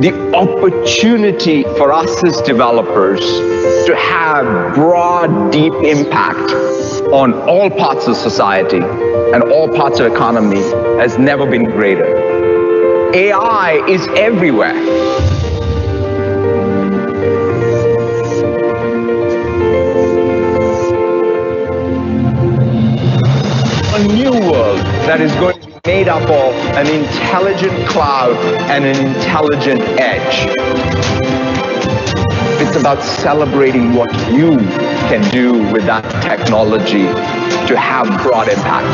the opportunity for us as developers to have broad, deep impact on all parts of society and all parts of economy has never been greater. AI is everywhere. A new world that is going to be made up of an intelligent cloud and an intelligent edge. It's about celebrating what you can do with that technology to have broad impact.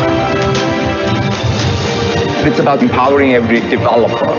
It's about empowering every developer.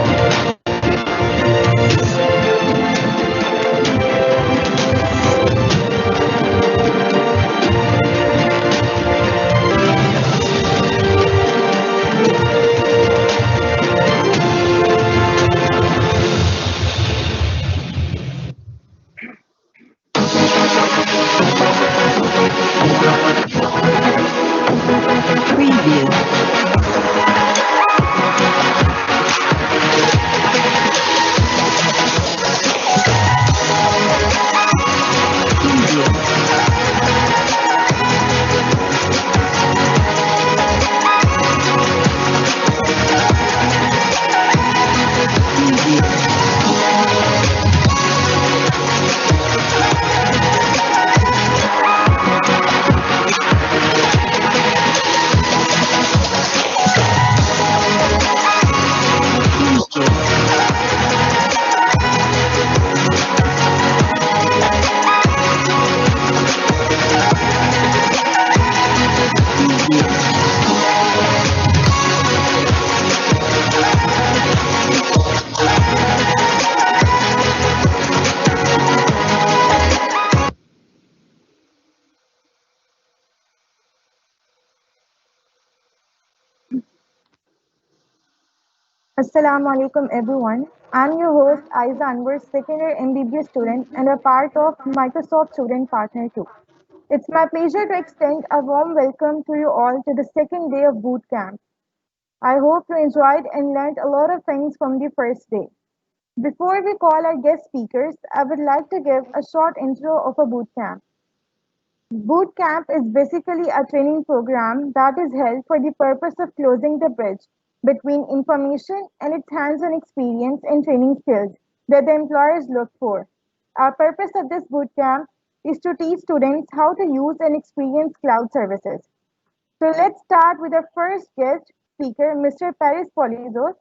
Assalamu alaikum everyone. I'm your host Aiza Anwar, second year MBBS student and a part of Microsoft Student Partner 2. It's my pleasure to extend a warm welcome to you all to the second day of bootcamp. I hope you enjoyed and learned a lot of things from the first day. Before we call our guest speakers, I would like to give a short intro of a bootcamp. Bootcamp is basically a training program that is held for the purpose of closing the bridge between information and its hands-on experience and training skills that the employers look for. Our purpose of this bootcamp is to teach students how to use and experience cloud services. So let's start with our first guest speaker, Mr. Paris Polizos.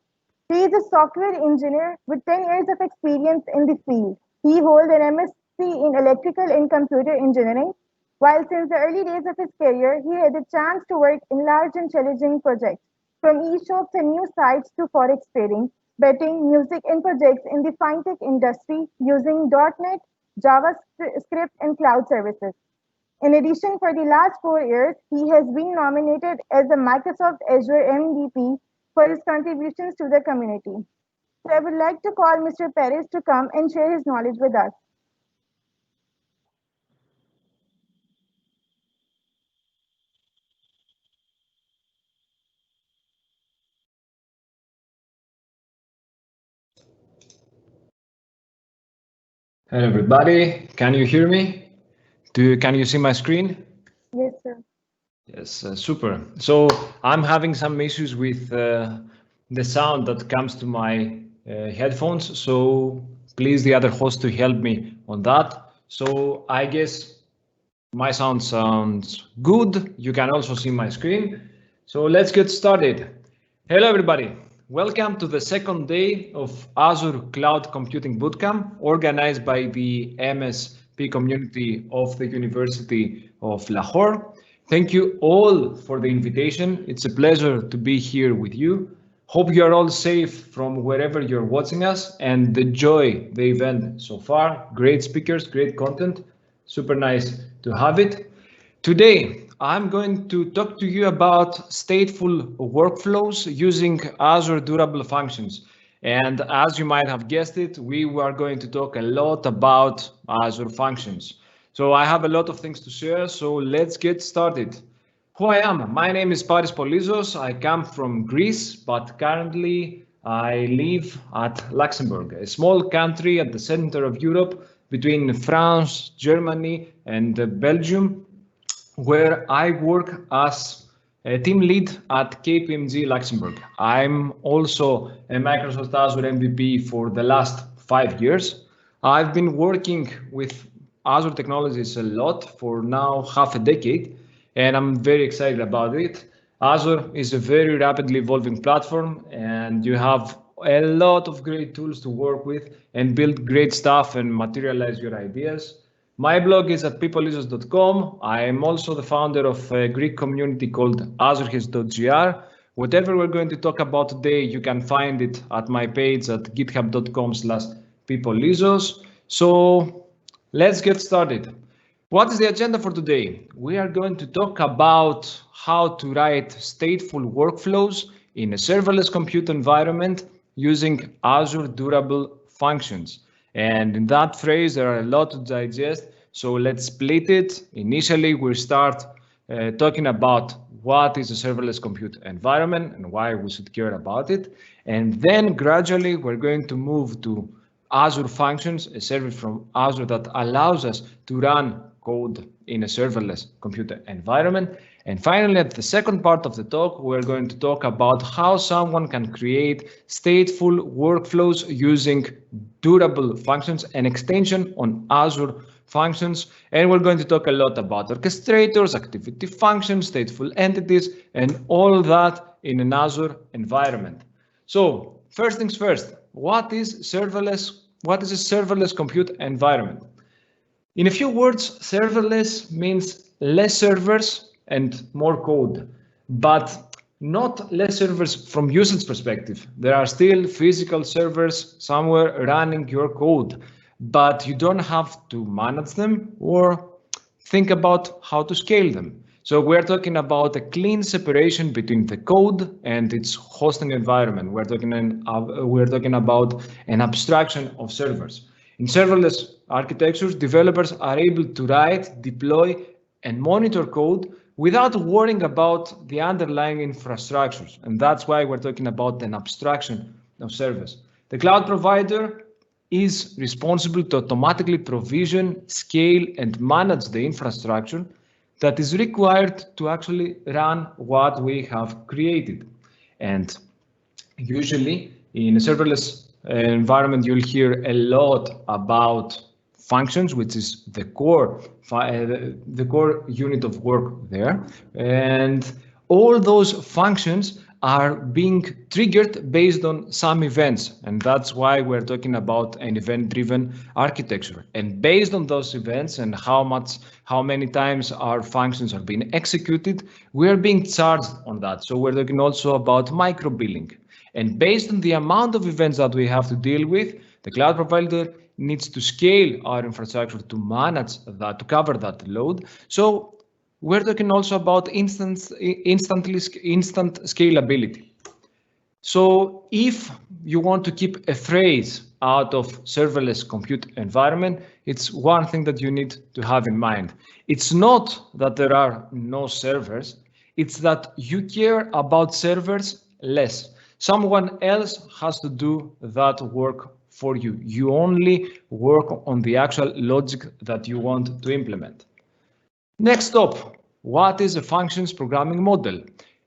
He is a software engineer with 10 years of experience in the field. He holds an MSc in electrical and computer engineering. While since the early days of his career, he had the chance to work in large and challenging projects, from e-shops and new sites to forex trading, betting, music, and projects in the fintech industry using .NET, JavaScript, and cloud services. In addition, for the last 4 years, he has been nominated as a Microsoft Azure MVP for his contributions to the community. So I would like to call Mr. Perez to come and share his knowledge with us. Hello everybody, can you hear me? Can you see my screen? Yes, sir. Yes, super. So I'm having some issues with the sound that comes to my headphones. So please the other host to help me on that. So I guess my sound sounds good. You can also see my screen. So let's get started. Hello everybody. Welcome to the second day of Azure Cloud Computing BootCamp, organized by the MSP community of the University of Lahore. Thank you all for the invitation. It's a pleasure to be here with you. Hope you are all safe from wherever you're watching us and enjoy the event so far. Great speakers, great content. Super nice to have it. Today, I'm going to talk to you about stateful workflows using Azure Durable Functions. And as you might have guessed it, we are going to talk a lot about Azure Functions. So I have a lot of things to share, so let's get started. Who I am? My name is Paris Polizos. I come from Greece, but currently I live at Luxembourg, a small country at the center of Europe between France, Germany, and Belgium, where I work as a team lead at KPMG Luxembourg. I'm also a Microsoft Azure MVP for the last 5 years. I've been working with Azure technologies a lot for now half a decade, and I'm very excited about it. Azure is a very rapidly evolving platform, and you have a lot of great tools to work with and build great stuff and materialize your ideas. My blog is at peopleizos.com. I am also the founder of a Greek community called azurehis.gr. Whatever we're going to talk about today, you can find it at my page at github.com/peopleizos. So let's get started. What is the agenda for today? We are going to talk about how to write stateful workflows in a serverless compute environment using Azure Durable Functions. And in that phrase, there are a lot to digest. So let's split it. Initially, we'll start talking about what is a serverless compute environment and why we should care about it. And then gradually, we're going to move to Azure Functions, a service from Azure that allows us to run code in a serverless computer environment. And finally, at the second part of the talk, we're going to talk about how someone can create stateful workflows using durable functions and extension on Azure Functions. And we're going to talk a lot about orchestrators, activity functions, stateful entities, and all that in an Azure environment. So first things first, what is serverless? What is a serverless compute environment? In a few words, serverless means less servers and more code, but not less servers from usage perspective. There are still physical servers somewhere running your code, but you don't have to manage them or think about how to scale them. So we're talking about a clean separation between the code and its hosting environment. We're talking about an abstraction of servers. In serverless architectures, developers are able to write, deploy, and monitor code without worrying about the underlying infrastructures. And that's why we're talking about an abstraction of servers. The cloud provider is responsible to automatically provision, scale, and manage the infrastructure that is required to actually run what we have created. And usually in a serverless environment, you'll hear a lot about functions, which is the core unit of work there. And all those functions are being triggered based on some events. And that's why we're talking about an event-driven architecture. And based on those events and how many times our functions are being executed, we are being charged on that. So we're talking also about micro-billing. And based on the amount of events that we have to deal with, the cloud provider needs to scale our infrastructure to manage that, to cover that load. So we're talking also about instant scalability. So if you want to keep a phrase out of serverless compute environment, it's one thing that you need to have in mind. It's not that there are no servers, it's that you care about servers less. Someone else has to do that work for you. You only work on the actual logic that you want to implement. Next up, what is a functions programming model?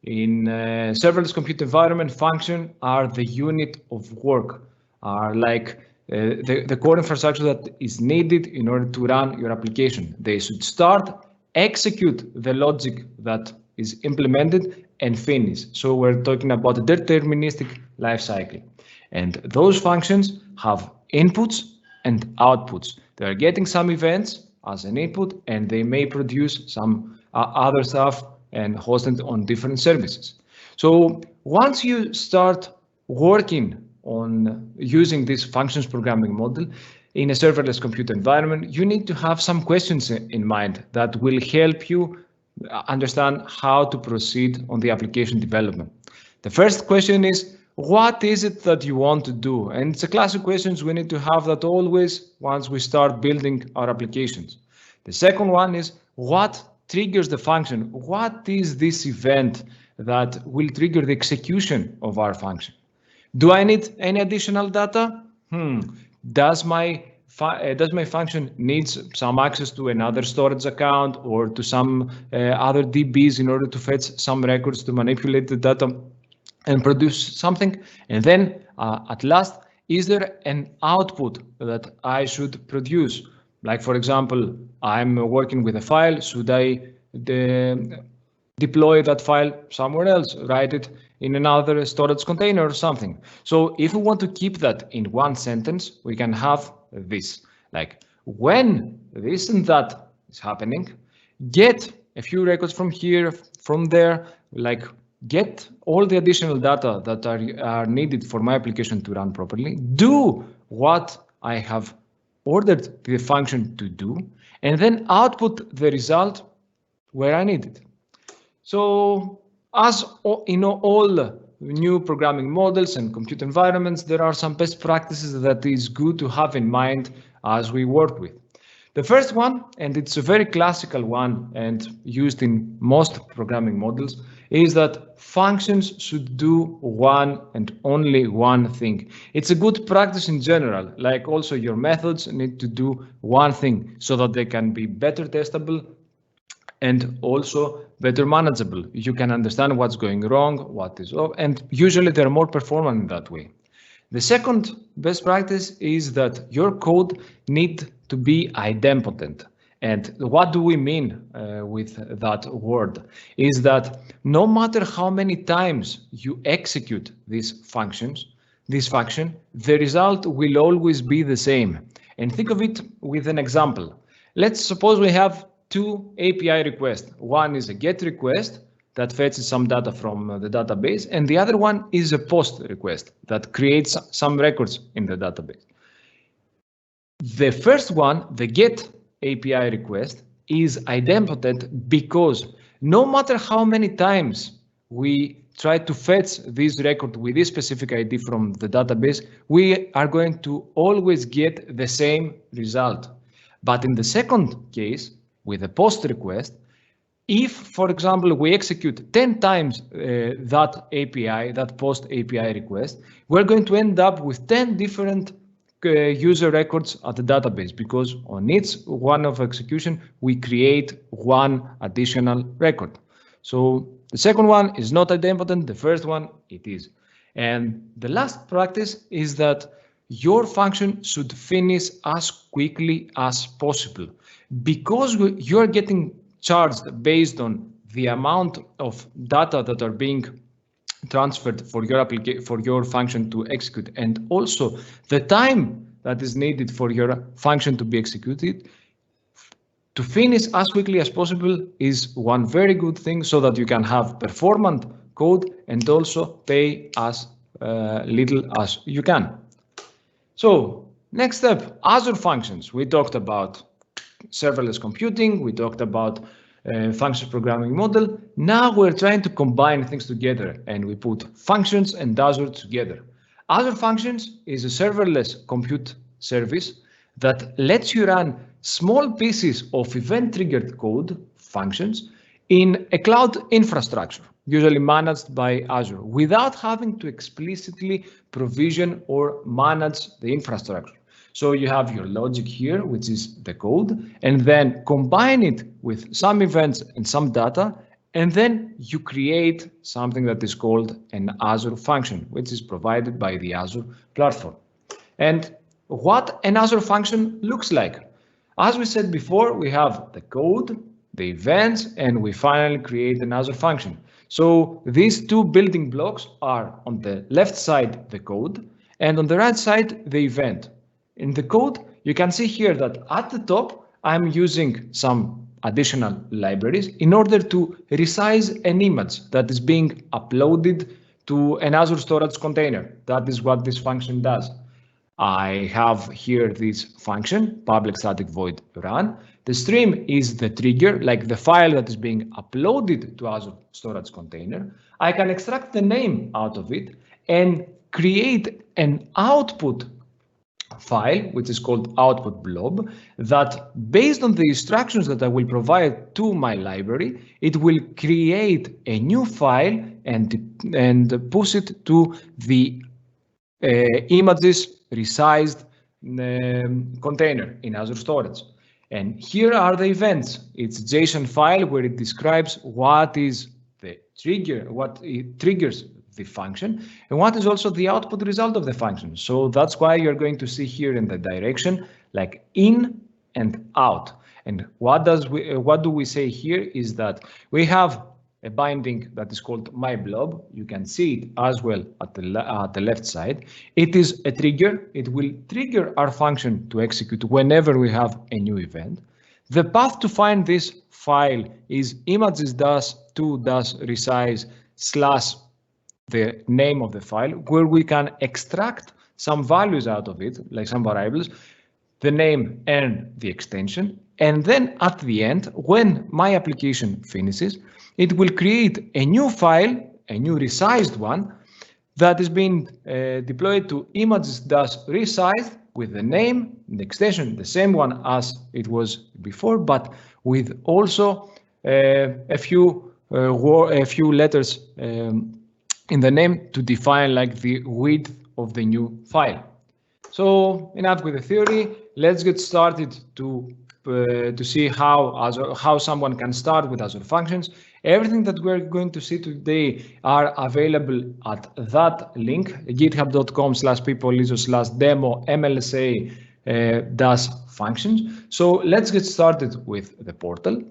In a serverless compute environment, functions are the unit of work, are like the core infrastructure that is needed in order to run your application. They should start, execute the logic that is implemented, and finish. So we're talking about a deterministic lifecycle. And those functions have inputs and outputs. They are getting some events as an input, and they may produce some other stuff and host it on different services. So once you start working on using this functions programming model in a serverless compute environment, you need to have some questions in mind that will help you understand how to proceed on the application development. The first question is, what is it that you want to do? And it's a classic question we need to have that always once we start building our applications. The second one is, what triggers the function? What is this event that will trigger the execution of our function? Do I need any additional data? Does my function needs some access to another storage account or to some other DBs in order to fetch some records to manipulate the data and produce something? And then at last, is there an output that I should produce? Like, for example, I'm working with a file. Should I deploy that file somewhere else, write it in another storage container or something? So if we want to keep that in one sentence, we can have this, like, when this and that is happening, get a few records from here, from there, like get all the additional data that are needed for my application to run properly, do what I have ordered the function to do, and then output the result where I need it. So as in all new programming models and compute environments, there are some best practices that is good to have in mind as we work with. The first one, and it's a very classical one and used in most programming models, is that functions should do one and only one thing. It's a good practice in general, like also your methods need to do one thing so that they can be better testable and also better manageable. You can understand what's going wrong, what is off, and usually they're more performant in that way. The second best practice is that your code need to be idempotent. And what do we mean with that word? Is that no matter how many times you execute this function, the result will always be the same. And think of it with an example. Let's suppose we have two API requests. One is a GET request that fetches some data from the database, and the other one is a POST request that creates some records in the database. The first one, the GET API request, is idempotent because no matter how many times we try to fetch this record with this specific ID from the database, we are going to always get the same result. But in the second case, with a POST request, if, for example, we execute 10 times that API, that POST API request, we're going to end up with 10 different user records at the database, because on each one of execution, we create one additional record. So the second one is not idempotent, the first one it is. And the last practice is that your function should finish as quickly as possible, because you're getting charged based on the amount of data that are being transferred for your function to execute, and also the time that is needed for your function to be executed. To finish as quickly as possible is one very good thing, so that you can have performant code and also pay as little as you can. So next step, Azure Functions. We talked about serverless computing, we talked about function programming model. Now we're trying to combine things together, and we put functions and Azure together. Azure Functions is a serverless compute service that lets you run small pieces of event-triggered code functions in a cloud infrastructure, usually managed by Azure, without having to explicitly provision or manage the infrastructure. So you have your logic here, which is the code, and then combine it with some events and some data, and then you create something that is called an Azure function, which is provided by the Azure platform. And what an Azure function looks like. As we said before, we have the code, the events, and we finally create an Azure function. So these two building blocks are on the left side, the code, and on the right side, the event. In the code, you can see here that at the top, I'm using some additional libraries in order to resize an image that is being uploaded to an Azure storage container. That is what this function does. I have here this function, public static void run. The stream is the trigger, like the file that is being uploaded to Azure storage container. I can extract the name out of it and create an output file, which is called output blob, that based on the instructions that I will provide to my library, it will create a new file and push it to the images resized container in Azure Storage. And here are the events. It's a JSON file where it describes what is the trigger, what it triggers the function, and what is also the output result of the function. So that's why you're going to see here in the direction like in and out. And what do we say here is that we have a binding that is called myBlob. You can see it as well at the left side. It is a trigger. It will trigger our function to execute whenever we have a new event. The path to find this file is images-to-resize / the name of the file, where we can extract some values out of it, like some variables, the name and the extension. And then at the end, when my application finishes, it will create a new file, a new resized one, that is being deployed to images-resized with the name, the extension, the same one as it was before, but with also a few letters in the name to define like the width of the new file. So enough with the theory. Let's get started to see how someone can start with Azure Functions. Everything that we're going to see today are available at that link, github.com/people/demo MLSA -functions. So let's get started with the portal.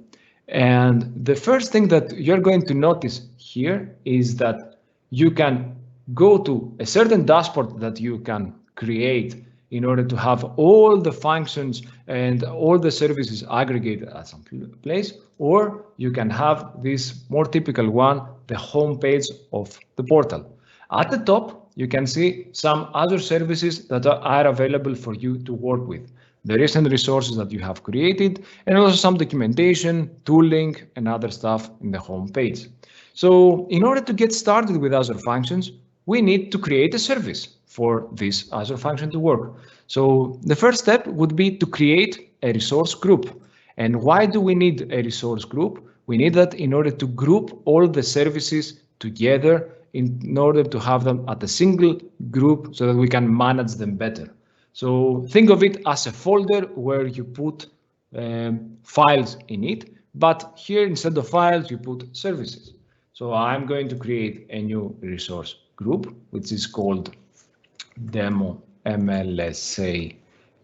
And the first thing that you're going to notice here is that you can go to a certain dashboard that you can create in order to have all the functions and all the services aggregated at some place, or you can have this more typical one, the home page of the portal. At the top, you can see some other services that are available for you to work with, the recent resources that you have created, and also some documentation, tooling, and other stuff in the home page. So in order to get started with Azure Functions, we need to create a service for this Azure function to work. So the first step would be to create a resource group. And why do we need a resource group? We need that in order to group all the services together in order to have them at a single group so that we can manage them better. So think of it as a folder where you put files in it, but here instead of files, you put services. So I'm going to create a new resource group, which is called demo MLSA,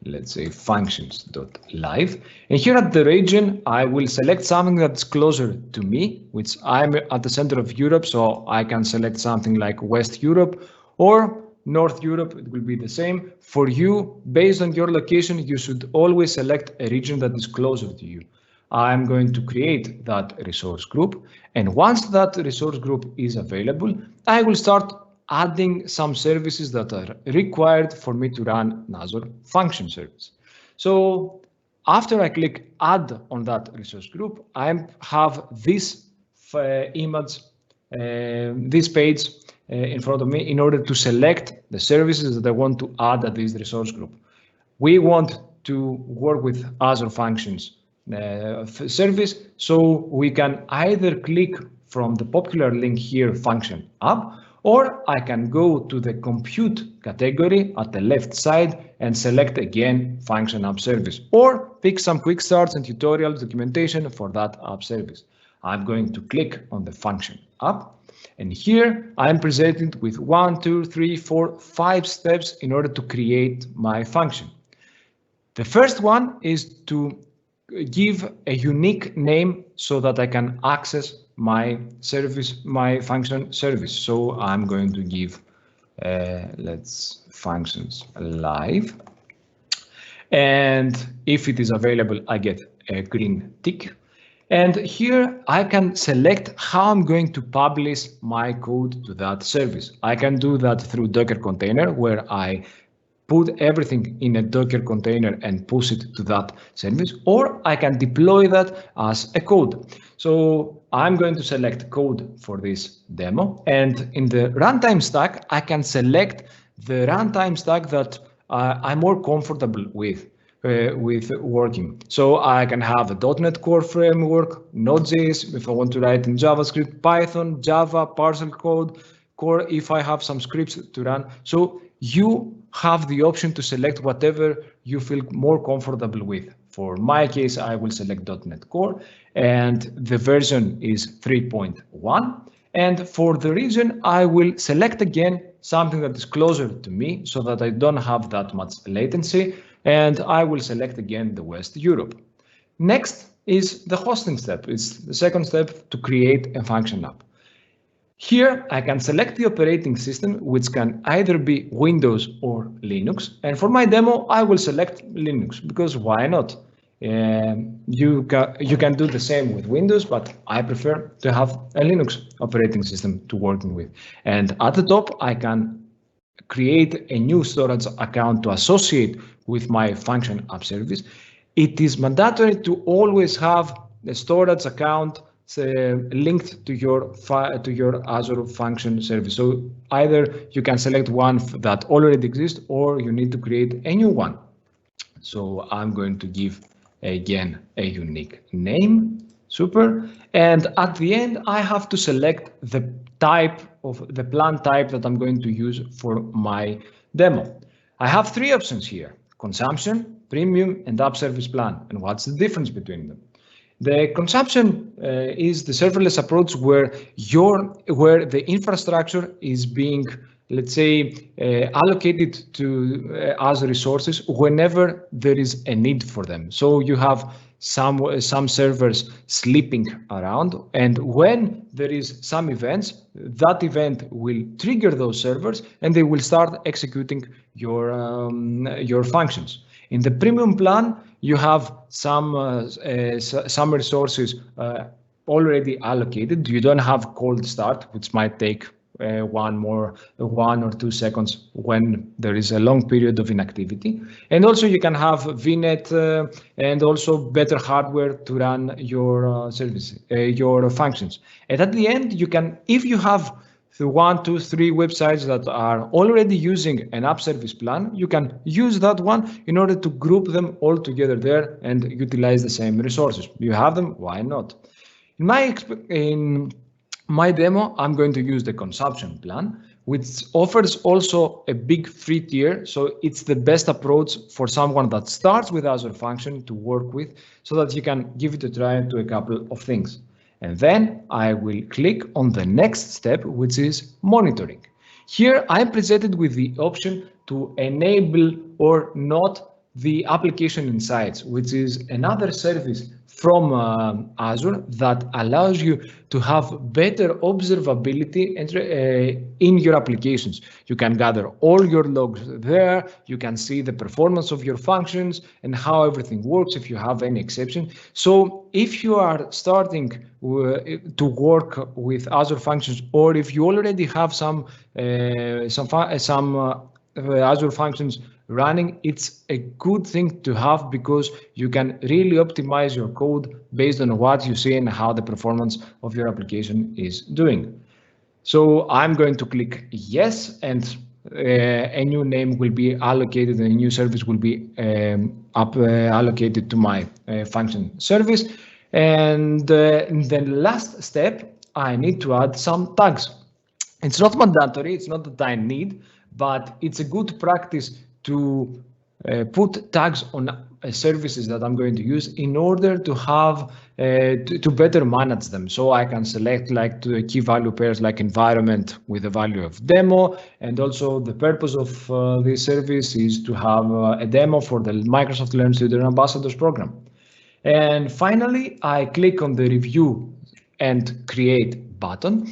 let's say functions.live. And here at the region, I will select something that's closer to me, which I'm at the center of Europe, so I can select something like West Europe or North Europe. It will be the same. For you, based on your location, you should always select a region that is closer to you. I'm going to create that resource group. And once that resource group is available, I will start adding some services that are required for me to run an Azure function service. So after I click add on that resource group, I have this image, this page in front of me in order to select the services that I want to add at this resource group. We want to work with Azure Functions service, so we can either click from the popular link here, function app, or I can go to the compute category at the left side and select again function app service, or pick some quick starts and tutorials documentation for that app service. I'm going to click on the function app, and here I'm presented with 1, 2, 3, 4, 5 steps in order to create my function. The first one is to give a unique name so that I can access my service, my function service. So I'm going to give, let's functions live. And if it is available, I get a green tick. And here I can select how I'm going to publish my code to that service. I can do that through Docker container, where I put everything in a Docker container and push it to that service, or I can deploy that as a code. So I'm going to select code for this demo, and in the runtime stack, I can select the runtime stack that I'm more comfortable with working. So I can have a .NET Core framework, Node.js if I want to write in JavaScript, Python, Java, partial code, Core if I have some scripts to run. So you have the option to select whatever you feel more comfortable with. For my case, I will select .NET Core, and the version is 3.1. And for the region, I will select again something that is closer to me so that I don't have that much latency. And I will select again the West Europe. Next is the hosting step. It's the second step to create a function app. Here, I can select the operating system, which can either be Windows or Linux. And for my demo, I will select Linux because why not? You can do the same with Windows, but I prefer to have a Linux operating system to working with. And at the top, I can create a new storage account to associate with my function app service. It is mandatory to always have the storage account linked to your Azure function service. So either you can select one that already exists or you need to create a new one. So I'm going to give again a unique name. Super. And at the end, I have to select the type of the plan type that I'm going to use for my demo. I have three options here: consumption, premium, and app service plan. And what's the difference between them? The consumption is the serverless approach where the infrastructure is being, let's say, allocated to Azure resources whenever there is a need for them. So you have some servers sleeping around, and when there is some events, that event will trigger those servers and they will start executing your functions. In the premium plan, you have some resources already allocated. You don't have cold start, which might take 1 or 2 seconds when there is a long period of inactivity. And also you can have VNet and also better hardware to run your your functions. And at the end, you can, if you have the 1, 2, 3 websites that are already using an app service plan, you can use that one in order to group them all together there and utilize the same resources. You have them, why not? In my demo, I'm going to use the consumption plan, which offers also a big free tier. So it's the best approach for someone that starts with Azure Function to work with, so that you can give it a try to a couple of things. And then I will click on the next step, which is monitoring. Here I'm presented with the option to enable or not the application insights, which is another service from Azure that allows you to have better observability in your applications. You can gather all your logs there. You can see the performance of your functions and how everything works if you have any exception. So if you are starting to work with Azure Functions, or if you already have some Azure Functions running, it's a good thing to have because you can really optimize your code based on what you see and how the performance of your application is doing. So I'm going to click yes, and a new name will be allocated and a new service will be allocated to my function service. And the last step, I need to add some tags. It's not mandatory, it's not that I need, but it's a good practice to put tags on services that I'm going to use in order to have to better manage them. So I can select like the key value pairs like environment with the value of demo, and also the purpose of this service is to have a demo for the Microsoft Learn Student Ambassadors program. And finally, I click on the review and create button.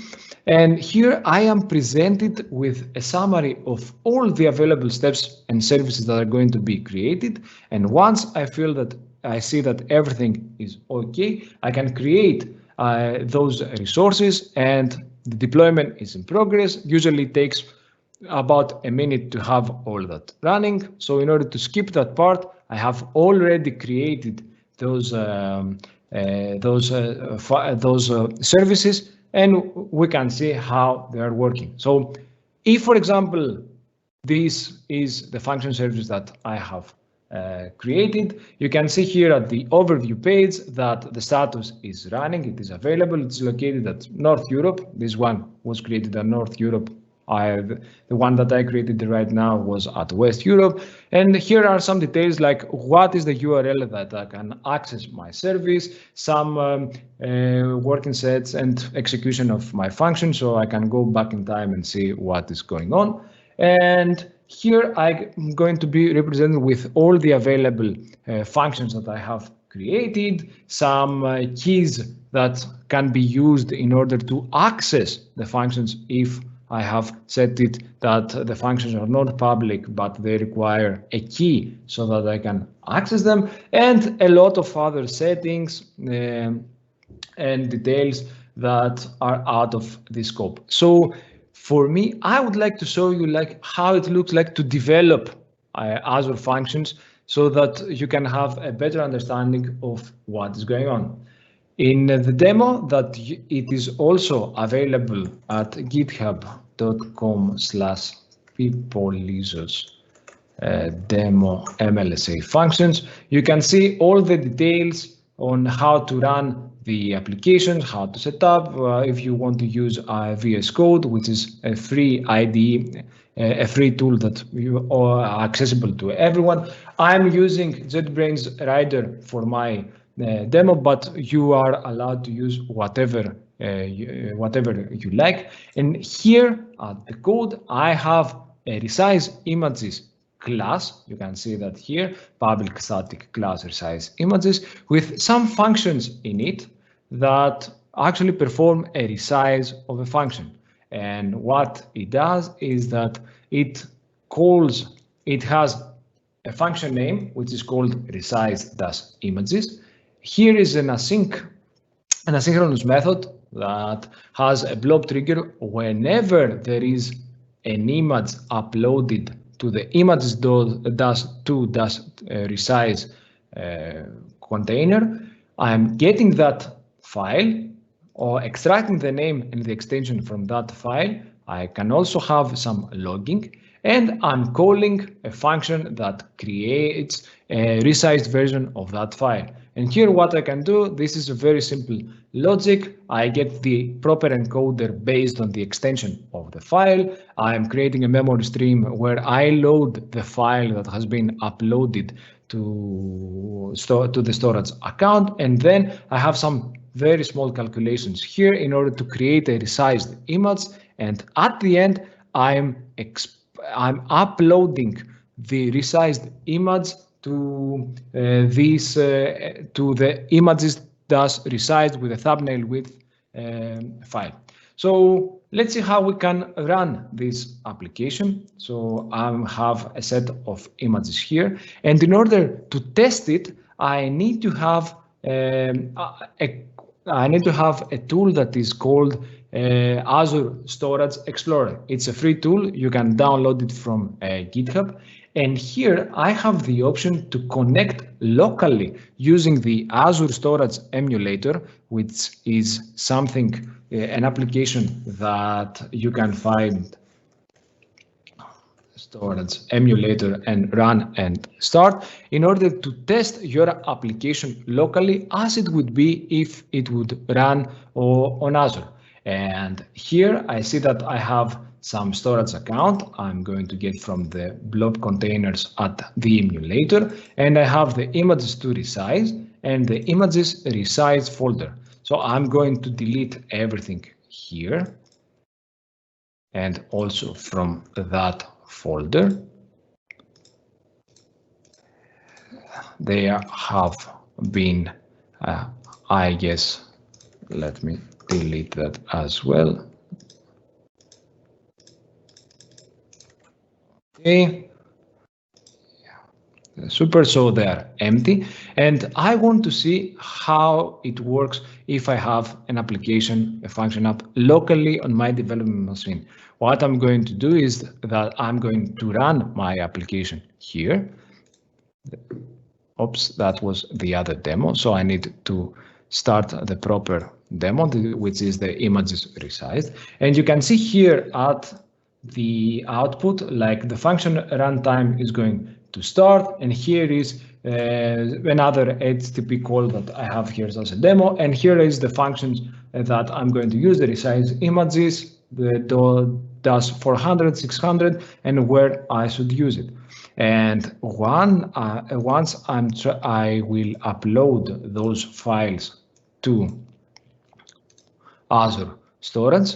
And here I am presented with a summary of all the available steps and services that are going to be created. And once I feel that I see that everything is okay, I can create those resources, and the deployment is in progress. Usually takes about a minute to have all that running. So in order to skip that part, I have already created those services, and we can see how they are working. So if, for example, this is the function service that I have created, you can see here at the overview page that the status is running, it is available, it's located at North Europe. This one was created at North Europe The one that I created right now was at West Europe. And here are some details like what is the URL that I can access my service, some working sets and execution of my function, so I can go back in time and see what is going on. And here I'm going to be represented with all the available functions that I have created, some keys that can be used in order to access the functions if I have set it that the functions are not public, but they require a key so that I can access them, and a lot of other settings and details that are out of the scope. So for me, I would like to show you like how it looks like to develop Azure functions so that you can have a better understanding of what is going on. In the demo that it is also available at github.com/peopleizos demo MLSA functions, you can see all the details on how to run the application, how to set up, if you want to use VS Code, which is a free IDE, a free tool that you are accessible to everyone. I'm using JetBrains Rider for my demo, but you are allowed to use whatever you like. And here at the code, I have a resize images class. You can see that here, public static class resize images with some functions in it that actually perform a resize of a function. And what it does is that it has a function name, which is called resize-images. Here is an asynchronous method that has a blob trigger whenever there is an image uploaded to the images.to-resize container. I'm getting that file or extracting the name and the extension from that file. I can also have some logging, and I'm calling a function that creates a resized version of that file. And here what I can do, this is a very simple logic. I get the proper encoder based on the extension of the file. I'm creating a memory stream where I load the file that has been uploaded to the storage account, and then I have some very small calculations here in order to create a resized image. And at the end, I'm uploading the resized image to the images that reside with a thumbnail width file. So let's see how we can run this application. So I have a set of images here, and in order to test it, I need to have a tool that is called Azure Storage Explorer. It's a free tool. You can download it from GitHub. And here I have the option to connect locally using the Azure Storage Emulator, which is something, an application that you can find Storage Emulator and run and start in order to test your application locally as it would be if it would run on Azure. And here I see that I have some storage account I'm going to get from the blob containers at the emulator, and I have the images to resize and the images resize folder. So I'm going to delete everything here and also from that folder. They have been, I guess, let me delete that as well. Okay, super, so they're empty, and I want to see how it works if I have an application, a function app locally on my development machine. What I'm going to do is that I'm going to run my application here. Oops, that was the other demo, so I need to start the proper demo, which is the images resized, and you can see here at the output, like the function runtime is going to start, and here is another HTTP call that I have here as a demo, and here is the functions that I'm going to use, the resize images, the does 400, 600, and where I should use it. And once I will upload those files to Azure storage,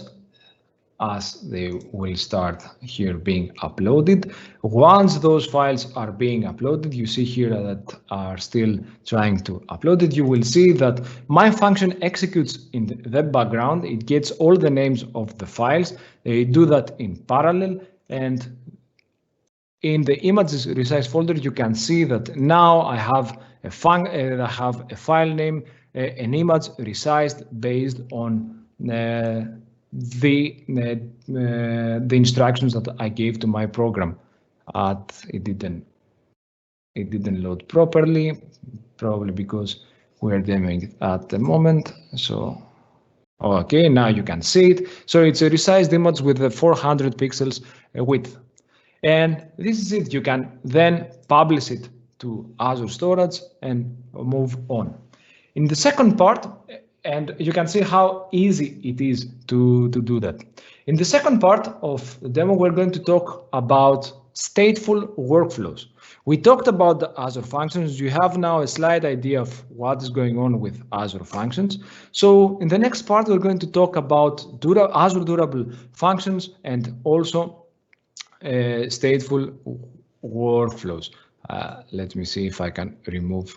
as they will start here being uploaded. Once those files are being uploaded, you see here that are still trying to upload it. You will see that my function executes in the background. It gets all the names of the files. They do that in parallel, and in the images resize folder, you can see that now I have a file name, an image resized based on the instructions that I gave to my program. It didn't load properly, probably because we're demoing it at the moment. So okay, now you can see it. So it's a resized image with the 400 pixels width. And this is it. You can then publish it to Azure Storage and move on. In the second part, and you can see how easy it is to do that. In the second part of the demo, we're going to talk about stateful workflows. We talked about the Azure Functions. You have now a slight idea of what is going on with Azure Functions. So in the next part, we're going to talk about Azure Durable Functions and also stateful workflows. Let me see if I can remove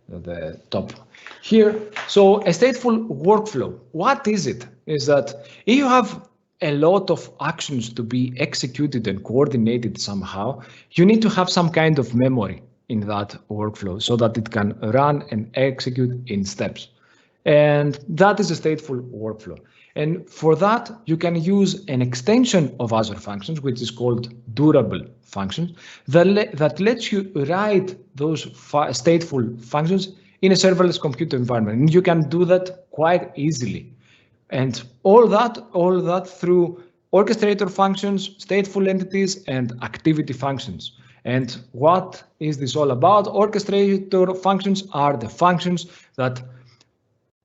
the top here. So a stateful workflow, what is it? Is that if you have a lot of actions to be executed and coordinated somehow, you need to have some kind of memory in that workflow so that it can run and execute in steps. And that is a stateful workflow. And for that, you can use an extension of Azure Functions, which is called Durable Functions, that lets you write those stateful functions in a serverless computer environment. And you can do that quite easily. And all that through Orchestrator Functions, stateful entities, and activity functions. And what is this all about? Orchestrator Functions are the functions that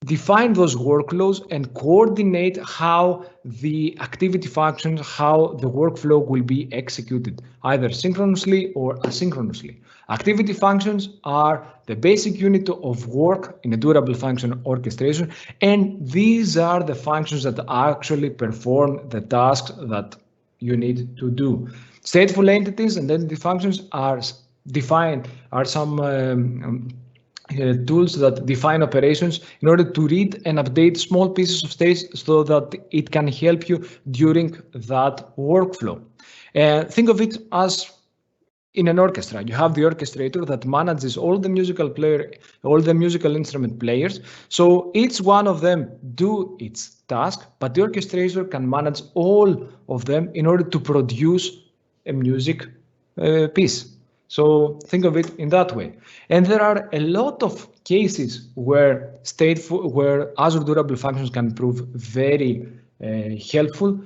define those workflows and coordinate how the activity functions, how the workflow will be executed, either synchronously or asynchronously. Activity functions are the basic unit of work in a durable function orchestration, and these are the functions that actually perform the tasks that you need to do. Stateful entities and entity functions are some tools that define operations in order to read and update small pieces of state so that it can help you during that workflow. Think of it as in an orchestra. You have the orchestrator that manages all the musical instrument players. So each one of them do its task, but the orchestrator can manage all of them in order to produce a music piece. So think of it in that way. And there are a lot of cases where Azure Durable Functions can prove very helpful.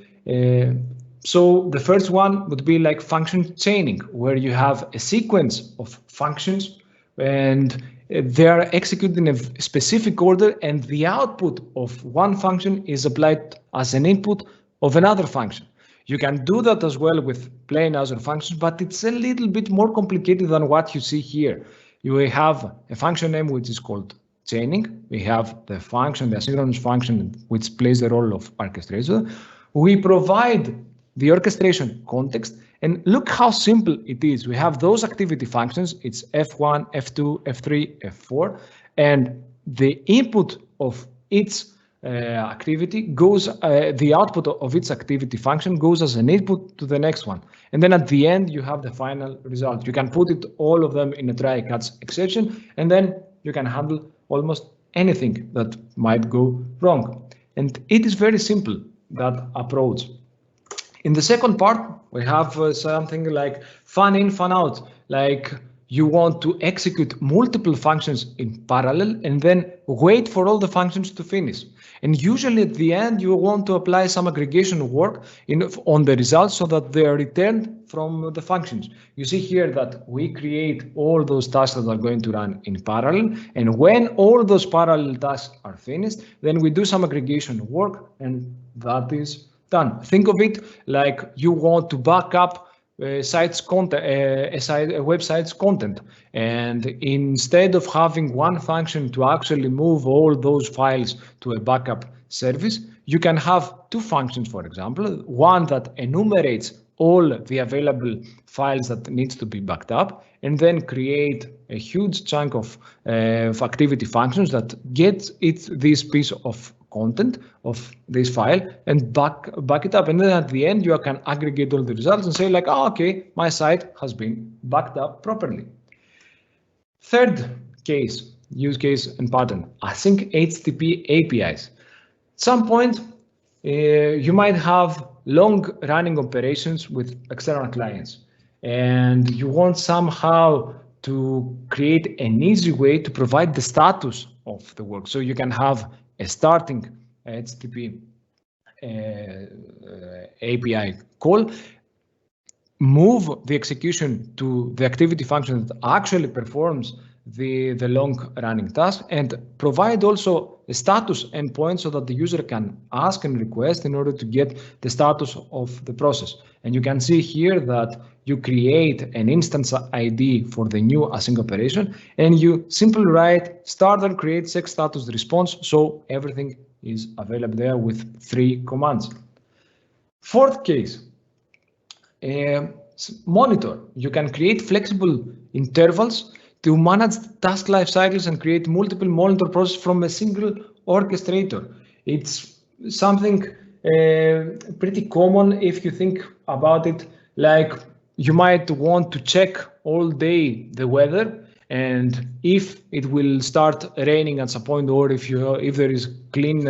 So the first one would be like function chaining, where you have a sequence of functions and they are executed in a specific order, and the output of one function is applied as an input of another function. You can do that as well with plain Azure Functions, but it's a little bit more complicated than what you see here. You will have a function name which is called chaining. We have the function, the asynchronous function, which plays the role of orchestrator. We provide the orchestration context, and look how simple it is. We have those activity functions. It's F1, F2, F3, F4, and the input of each activity goes, the output of its activity function goes as an input to the next one. And then at the end, you have the final result. You can put it all of them in a try catch exception, and then you can handle almost anything that might go wrong. And it is very simple, that approach. In the second part, we have something like fan in, fan out, like you want to execute multiple functions in parallel and then wait for all the functions to finish. And usually at the end, you want to apply some aggregation work on the results so that they are returned from the functions. You see here that we create all those tasks that are going to run in parallel. And when all those parallel tasks are finished, then we do some aggregation work, and that is done. Think of it like you want to back up a website's content, and instead of having one function to actually move all those files to a backup service, you can have two functions, for example, one that enumerates all the available files that needs to be backed up, and then create a huge chunk of activity functions that gets this piece of content of this file and back it up, and then at the end you can aggregate all the results and say like, oh, okay, my site has been backed up properly. Third case, use case and pattern, async HTTP APIs. At some point you might have long running operations with external clients, and you want somehow to create an easy way to provide the status of the work. So you can have a starting HTTP API call, move the execution to the activity function that actually performs the long running task, and provide also a status endpoint so that the user can ask and request in order to get the status of the process. And you can see here that you create an instance ID for the new async operation, and you simply write starter create check status response, so everything is available there with 3 commands. Fourth case, monitor. You can create flexible intervals to manage task life cycles and create multiple monitor processes from a single orchestrator. It's something pretty common if you think about it, like you might want to check all day the weather, and if it will start raining at some point, or if there is clean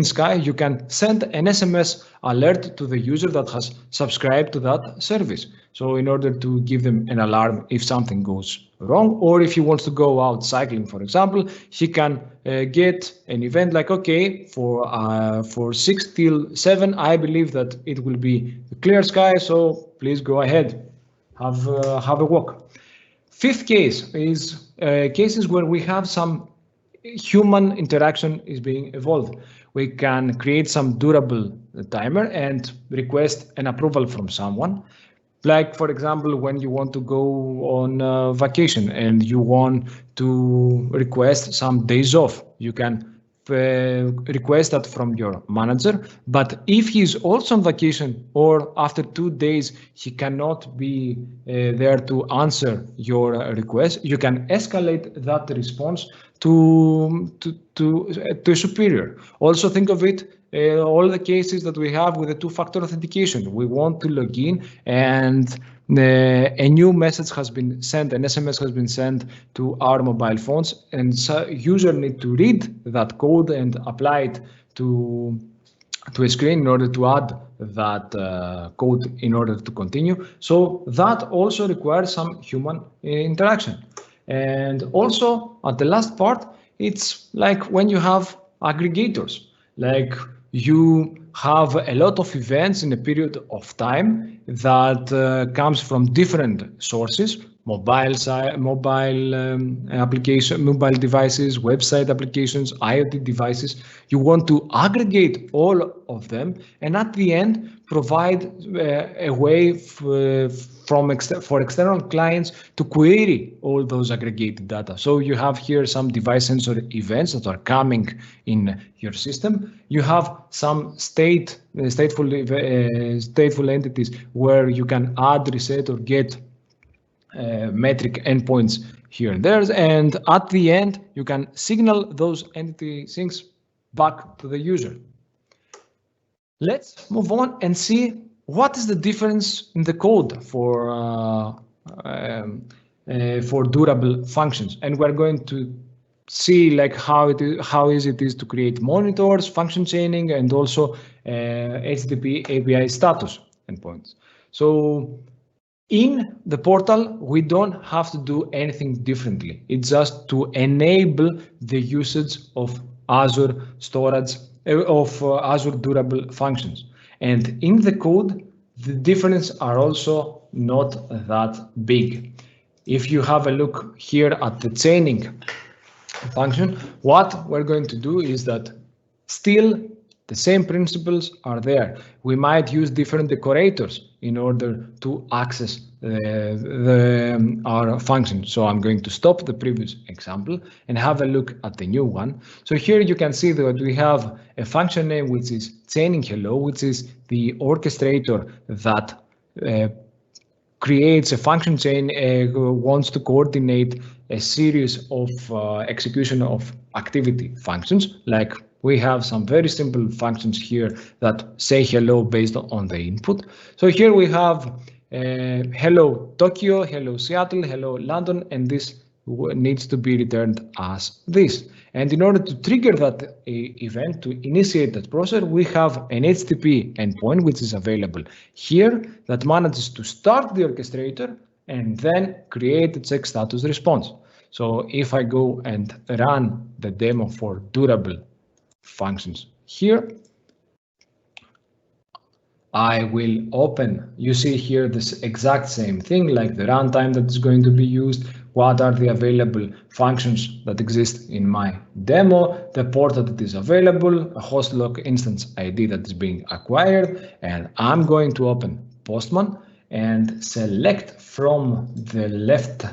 sky, you can send an SMS alert to the user that has subscribed to that service. So in order to give them an alarm if something goes wrong, or if he wants to go out cycling, for example, he can get an event like, okay, for 6 till 7, I believe that it will be clear sky, so please go ahead, have a walk. Fifth case is cases where we have some human interaction is being evolved. We can create some durable timer and request an approval from someone. Like, for example, when you want to go on vacation and you want to request some days off, you can request that from your manager. But if he's also on vacation, or after 2 days he cannot be there to answer your request, you can escalate that response to a superior. Also think of it, all the cases that we have with the two-factor authentication. We want to log in, and a new message has been sent, an SMS has been sent to our mobile phones, and so user need to read that code and apply it to a screen in order to add that code in order to continue. So that also requires some human interaction. And also at the last part, it's like when you have aggregators, like you have a lot of events in a period of time that comes from different sources, mobile application, mobile devices, website applications, IoT devices. You want to aggregate all of them, and at the end provide a way for external clients to query all those aggregated data. So you have here some device sensor events that are coming in your system. You have some stateful entities where you can add, reset, or get metric endpoints here and there, and at the end you can signal those entity things back to the user. Let's move on and see what is the difference in the code for durable functions, and we're going to see like how easy it is to create monitors, function chaining, and also HTTP API status endpoints. So in the portal, we don't have to do anything differently. It's just to enable the usage of Azure storage, of Azure durable functions. And in the code, the differences are also not that big. If you have a look here at the chaining function, what we're going to do is that still The same principles are there. We might use different decorators in order to access our function. So I'm going to stop the previous example and have a look at the new one. So here you can see that we have a function name which is chaining hello, which is the orchestrator that creates a function chain, wants to coordinate a series of execution of activity functions. Like we have some very simple functions here that say hello based on the input. So here we have hello Tokyo, hello Seattle, hello London, and this needs to be returned as this. And in order to trigger that event, to initiate that process, we have an HTTP endpoint, which is available here, that manages to start the orchestrator and then create a check status response. So if I go and run the demo for durable functions here, I will open, you see here this exact same thing, like the runtime that is going to be used, what are the available functions that exist in my demo, the port that is available, a host lock instance ID that is being acquired, and I'm going to open Postman and select from the left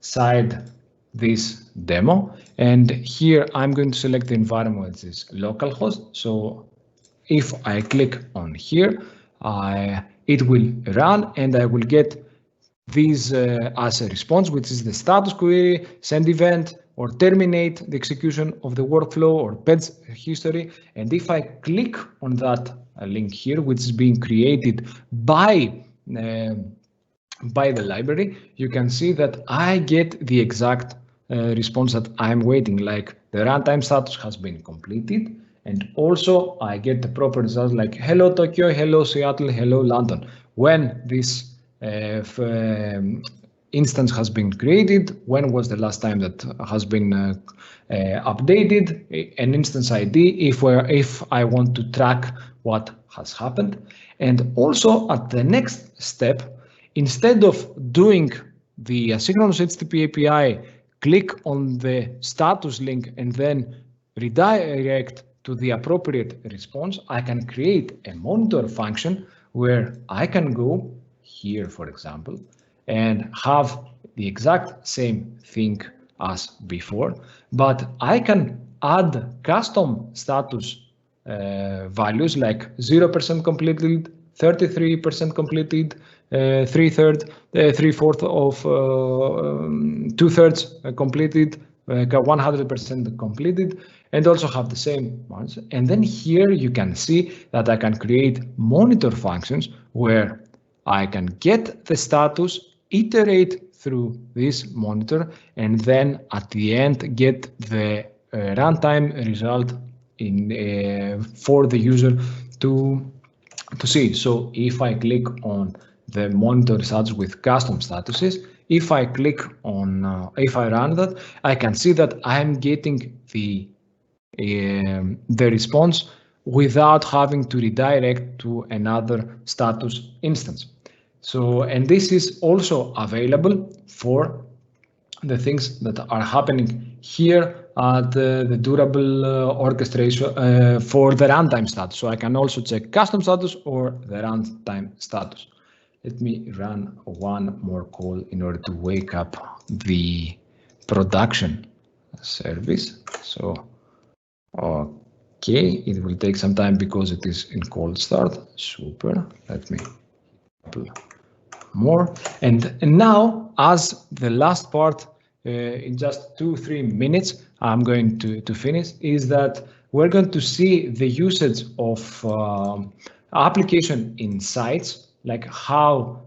side this demo. And here I'm going to select the environment, which is localhost. So if I click on here, it will run and I will get these as a response, which is the status query, send event, or terminate the execution of the workflow, or page history. And if I click on that link here, which is being created by the library, you can see that I get the exact response that I'm waiting, like the runtime status has been completed. And also I get the proper results like hello Tokyo, hello Seattle, hello London. When this instance has been created, when was the last time that has been updated, an instance ID if I want to track what has happened. And also at the next step, instead of doing the asynchronous HTTP API, click on the status link and then redirect to the appropriate response, I can create a monitor function where I can go here, for example, and have the exact same thing as before, but I can add custom status values like 0% completed, 33% completed, 3/4 of 2/3 completed, 100% completed, and also have the same ones. And then here you can see that I can create monitor functions where I can get the status, iterate through this monitor, and then at the end get the runtime result in for the user to see. So if I click on the monitor status with custom statuses, if I click on, if I run that, I can see that I'm getting the response without having to redirect to another status instance. So, and this is also available for the things that are happening here at the durable orchestration for the runtime status. So I can also check custom status or the runtime status. Let me run one more call in order to wake up the production service. So, okay, it will take some time because it is in cold start. Super. Let me more. And now, as the last part, in just 2-3 minutes, I'm going to finish, is that we're going to see the usage of application insights, like how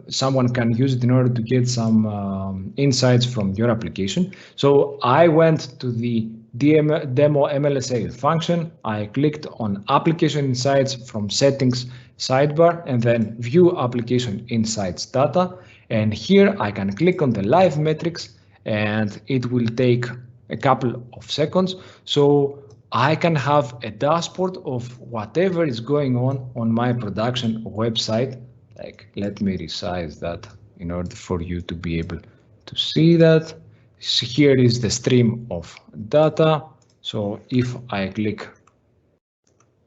someone can use it in order to get some insights from your application. So I went to the demo MLSA function. I clicked on application insights from settings sidebar and then view application insights data. And here I can click on the live metrics and it will take a couple of seconds. So I can have a dashboard of whatever is going on my production website. Like, let me resize that in order for you to be able to see that. So here is the stream of data. So if I click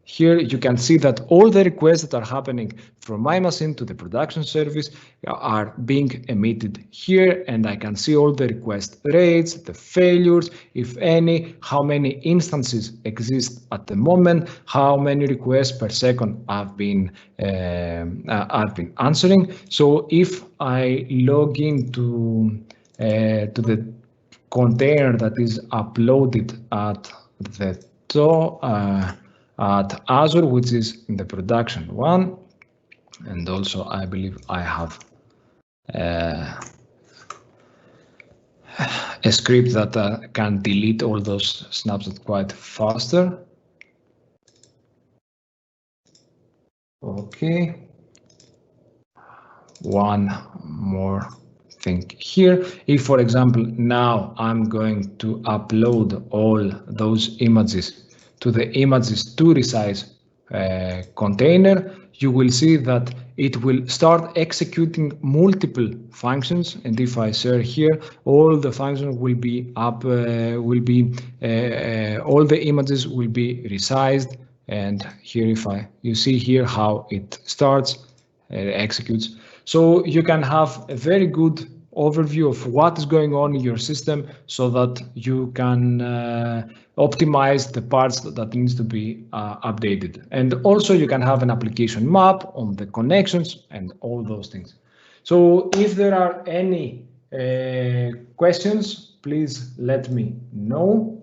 Here you can see that all the requests that are happening from my machine to the production service are being emitted here, and I can see all the request rates, the failures, if any, how many instances exist at the moment, how many requests per second I've been answering. So if I log into the container that is uploaded at the at Azure, which is in the production one, and also I believe I have a script that can delete all those snapshots quite faster. Okay, one more thing here. If, for example, now I'm going to upload all those images to the images to resize container, you will see that it will start executing multiple functions. And if I share here, all the functions will be up, all the images will be resized. And here, you see here how it starts, executes. So you can have a very good overview of what is going on in your system so that you can optimize the parts that needs to be updated. And also you can have an application map on the connections and all those things. So if there are any questions, please let me know.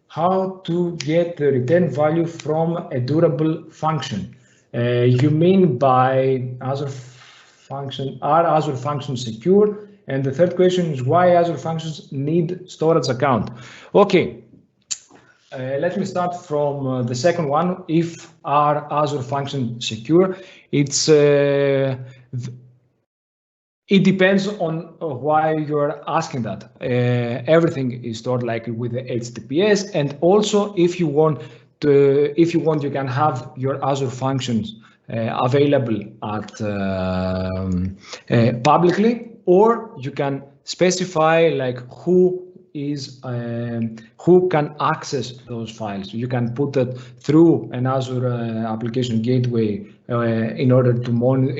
How to get the return value from a durable function? You mean by Azure function, are Azure functions secure? And the third question is why Azure functions need storage account? Okay, let me start from the second one. If are Azure functions secure? It depends on why you're asking that. Everything is stored like with the HTTPS, and also if you want, you can have your Azure functions available at publicly, or you can specify like who can access those files. You can put that through an Azure application gateway in order to move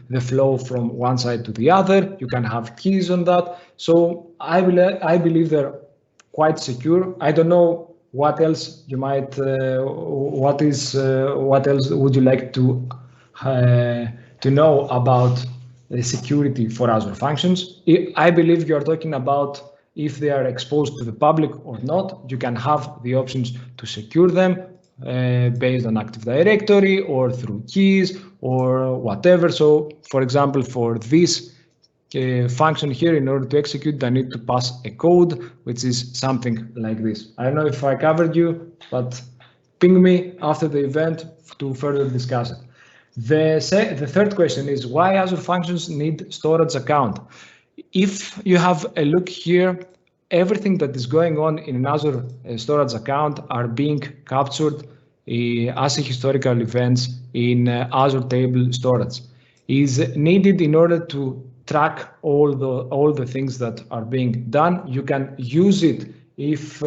the flow from one side to the other. You can have keys on that. So I believe they're quite secure. I don't know what else you might. What else would you like to know about the security for Azure functions? I believe you're talking about if they are exposed to the public or not. You can have the options to secure them based on Active Directory or through keys or whatever. So, for example, for this function here, in order to execute, I need to pass a code, which is something like this. I don't know if I covered you, but ping me after the event to further discuss it. The third question is why Azure functions need storage account. If you have a look here, everything that is going on in an Azure storage account are being captured as historical events in Azure table storage. Is needed in order to track all the things that are being done. You can use it if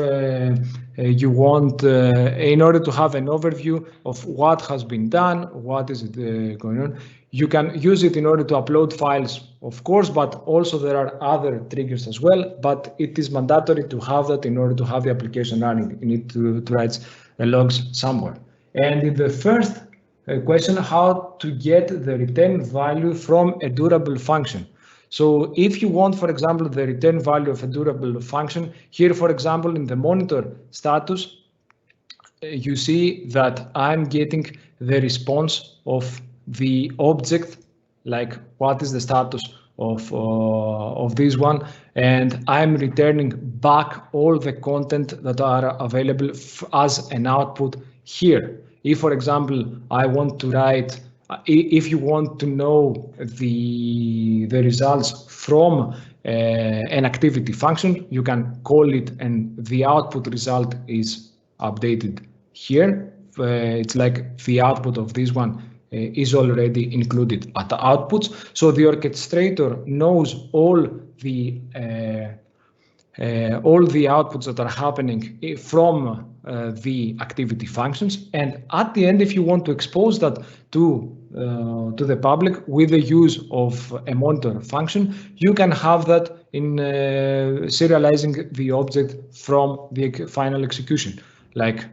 you want, in order to have an overview of what has been done, what is going on. You can use it in order to upload files, of course, but also there are other triggers as well, but it is mandatory to have that in order to have the application running. You need to write logs somewhere. And in the first question, how to get the return value from a durable function. So if you want, for example, the return value of a durable function, here, for example, in the monitor status, you see that I'm getting the response of the object, like what is the status of this one, and I'm returning back all the content that are available as an output here. If, for example, I want to write, if you want to know the results from an activity function, you can call it, and the output result is updated here. It's like the output of this one is already included at the outputs. So the orchestrator knows all the all the outputs that are happening from the activity functions. And at the end, if you want to expose that to the public with the use of a monitor function, you can have that in serializing the object from the final execution, like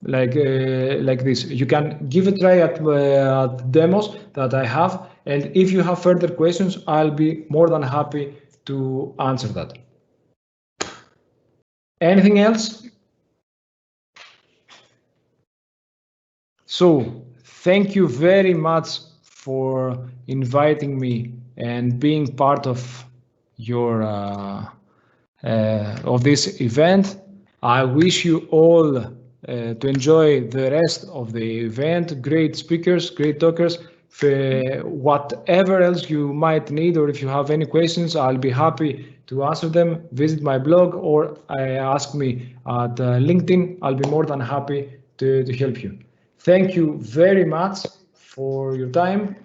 this. You can give a try at demos that I have, and if you have further questions, I'll be more than happy to answer that. Anything else? So thank you very much for inviting me and being part of your of this event. I wish you all to enjoy the rest of the event. Great speakers, great talkers. Whatever else you might need, or if you have any questions, I'll be happy to answer them. Visit my blog or ask me at LinkedIn. I'll be more than happy to help you. Thank you very much for your time.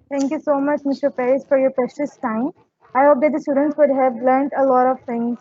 Thank you so much, Mr. Perez, for your precious time. I hope that the students would have learned a lot of things.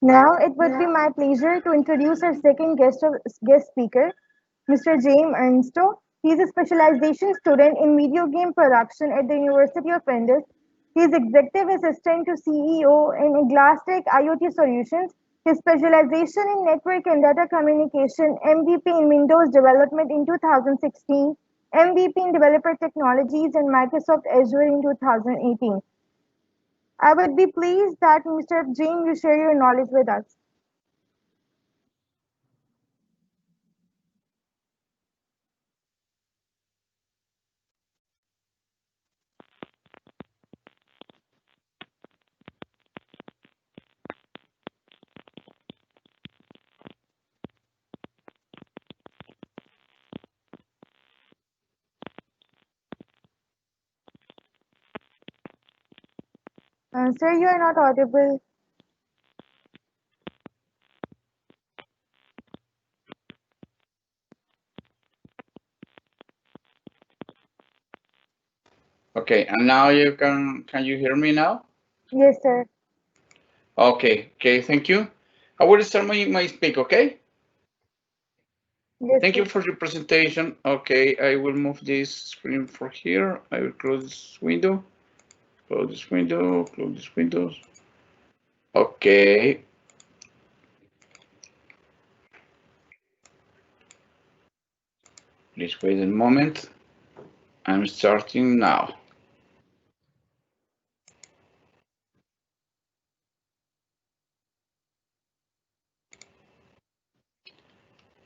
Now it would be my pleasure to introduce our second guest speaker, Mr. James Ernst. He is a specialization student in video game production at the University of Ernst. He is executive assistant to CEO in Elastic IoT Solutions. His specialization in network and data communication, MVP in Windows development in 2016, MVP in developer technologies in Microsoft Azure in 2018. I would be pleased that Mr. Jain, you share your knowledge with us. Sir, you are not audible. Okay, and now you can you hear me now? Yes, sir. Okay, thank you. I will start my speak, okay? Yes, Thank sir. you for your presentation. Okay, I will move this screen for here. I will close this window, close this window, close this windows. Okay. Please wait a moment. I'm starting now.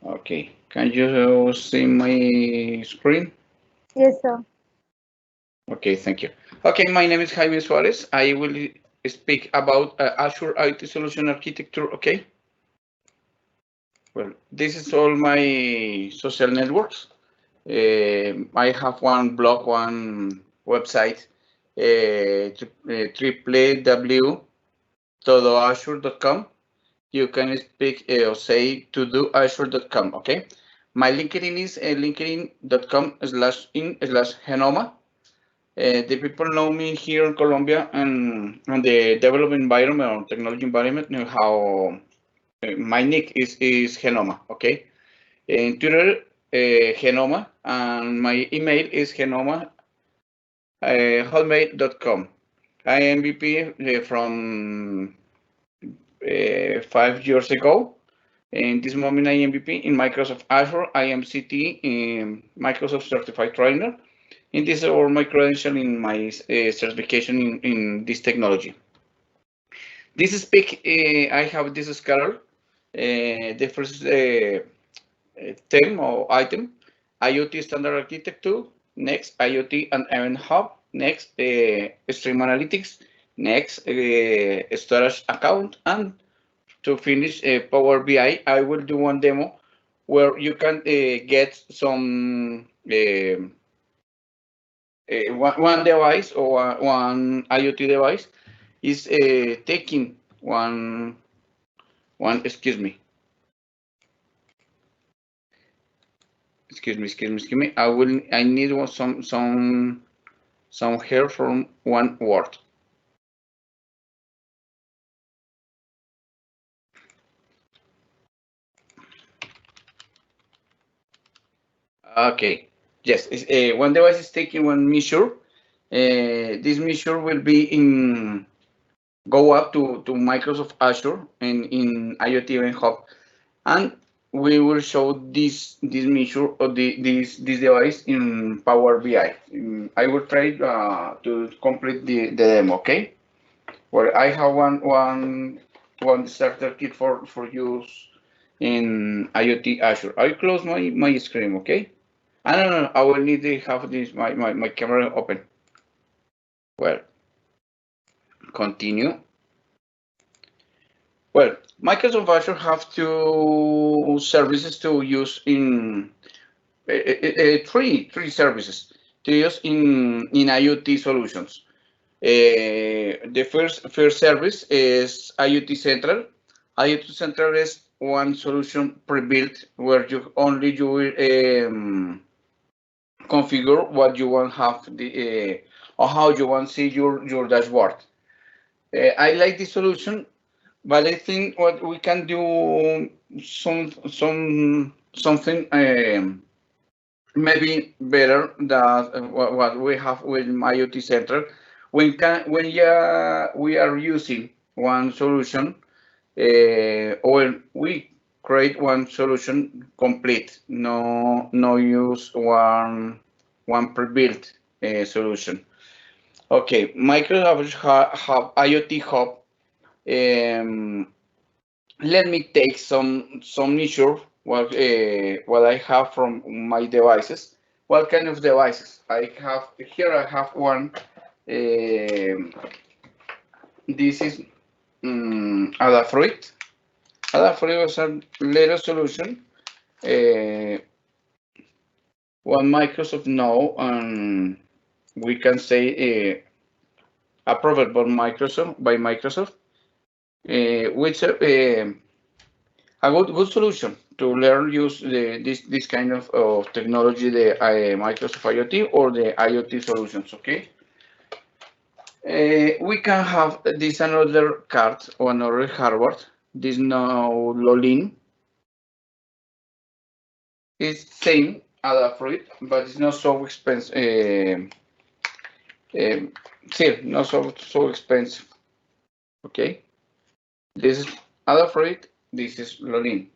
Okay, can you see my screen? Yes, sir. Okay, thank you. Okay, my name is Jaime Suarez. I will speak about Azure IoT Solution Architecture, okay? Well, this is all my social networks. I have one blog, one website, www.todoazure.com. You can speak or say to do azure.com, okay? My LinkedIn is linkedin.com/in/genoma. The people know me here in Colombia and on the development environment or technology environment, know how my nick is Genoma, okay? In Twitter, Genoma, and my email is genoma hotmail.com. I am VP from 5 years ago. In this moment, I am VP in Microsoft Azure. I am CT in Microsoft Certified Trainer. And these are all my credentials in my certification in this technology. This speak, I have this schedule. The first theme or item, IoT standard architecture. Next, IoT and Event Hub. Next, Stream Analytics. Next, storage account. And to finish Power BI, I will do one demo where you can get some one device or one IoT device is taking excuse me. I need some help from one word. Okay. Yes, one device is taking one measure. This measure will be in go up to Microsoft Azure and in IoT Event Hub, and we will show this measure of this device in Power BI. I will try to complete the demo. Okay, where I have one starter kit for use in IoT Azure. I close my screen. Okay. No. I will need to have this my camera open. Well, continue. Well, Microsoft Azure have two services to use in three services to use in IoT solutions. The first service is IoT Central. IoT Central is one solution pre-built where you will configure what you want have the or how you want to see your dashboard. I like this solution but I think what we can do something maybe better than what we have with IoT Center. When we are using one solution, or we create one solution complete, no use one pre-built solution. Okay, Microsoft Hub, IoT Hub. Let me take some measure what I have from my devices. What kind of devices I have here? I have one. This is Adafruit. Adafruit was a little solution. What Microsoft know, and we can say approved by Microsoft, which a good solution to learn use this kind of technology, the Microsoft IoT or the IoT solutions. Okay, we can have this another card or another hardware. This now Lolin is same Adafruit, but it's not so expensive. Still not so expensive. Okay, this is Adafruit. This is Lolin.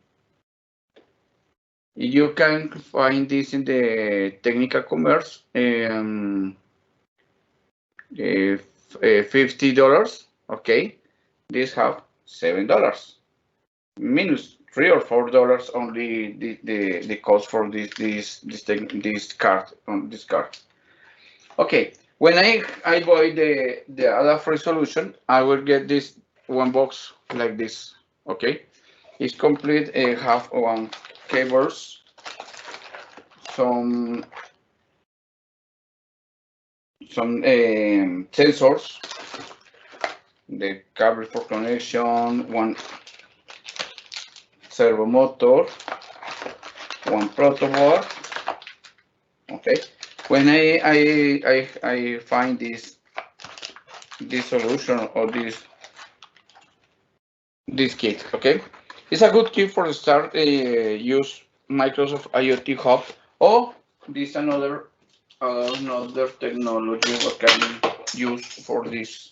You can find this in the technical commerce. $50. Okay, this have $7 minus $3 or $4 only the cost for this card on this card. Okay, when I buy the Adafruit solution, I will get this one box like this. Okay, it's complete. Have one cables, some sensors, the cable for connection, one servo motor, one protoboard. Okay, when I find this solution or this kit, okay, it's a good kit for the start. Use Microsoft IoT Hub or this another technology what can use for this.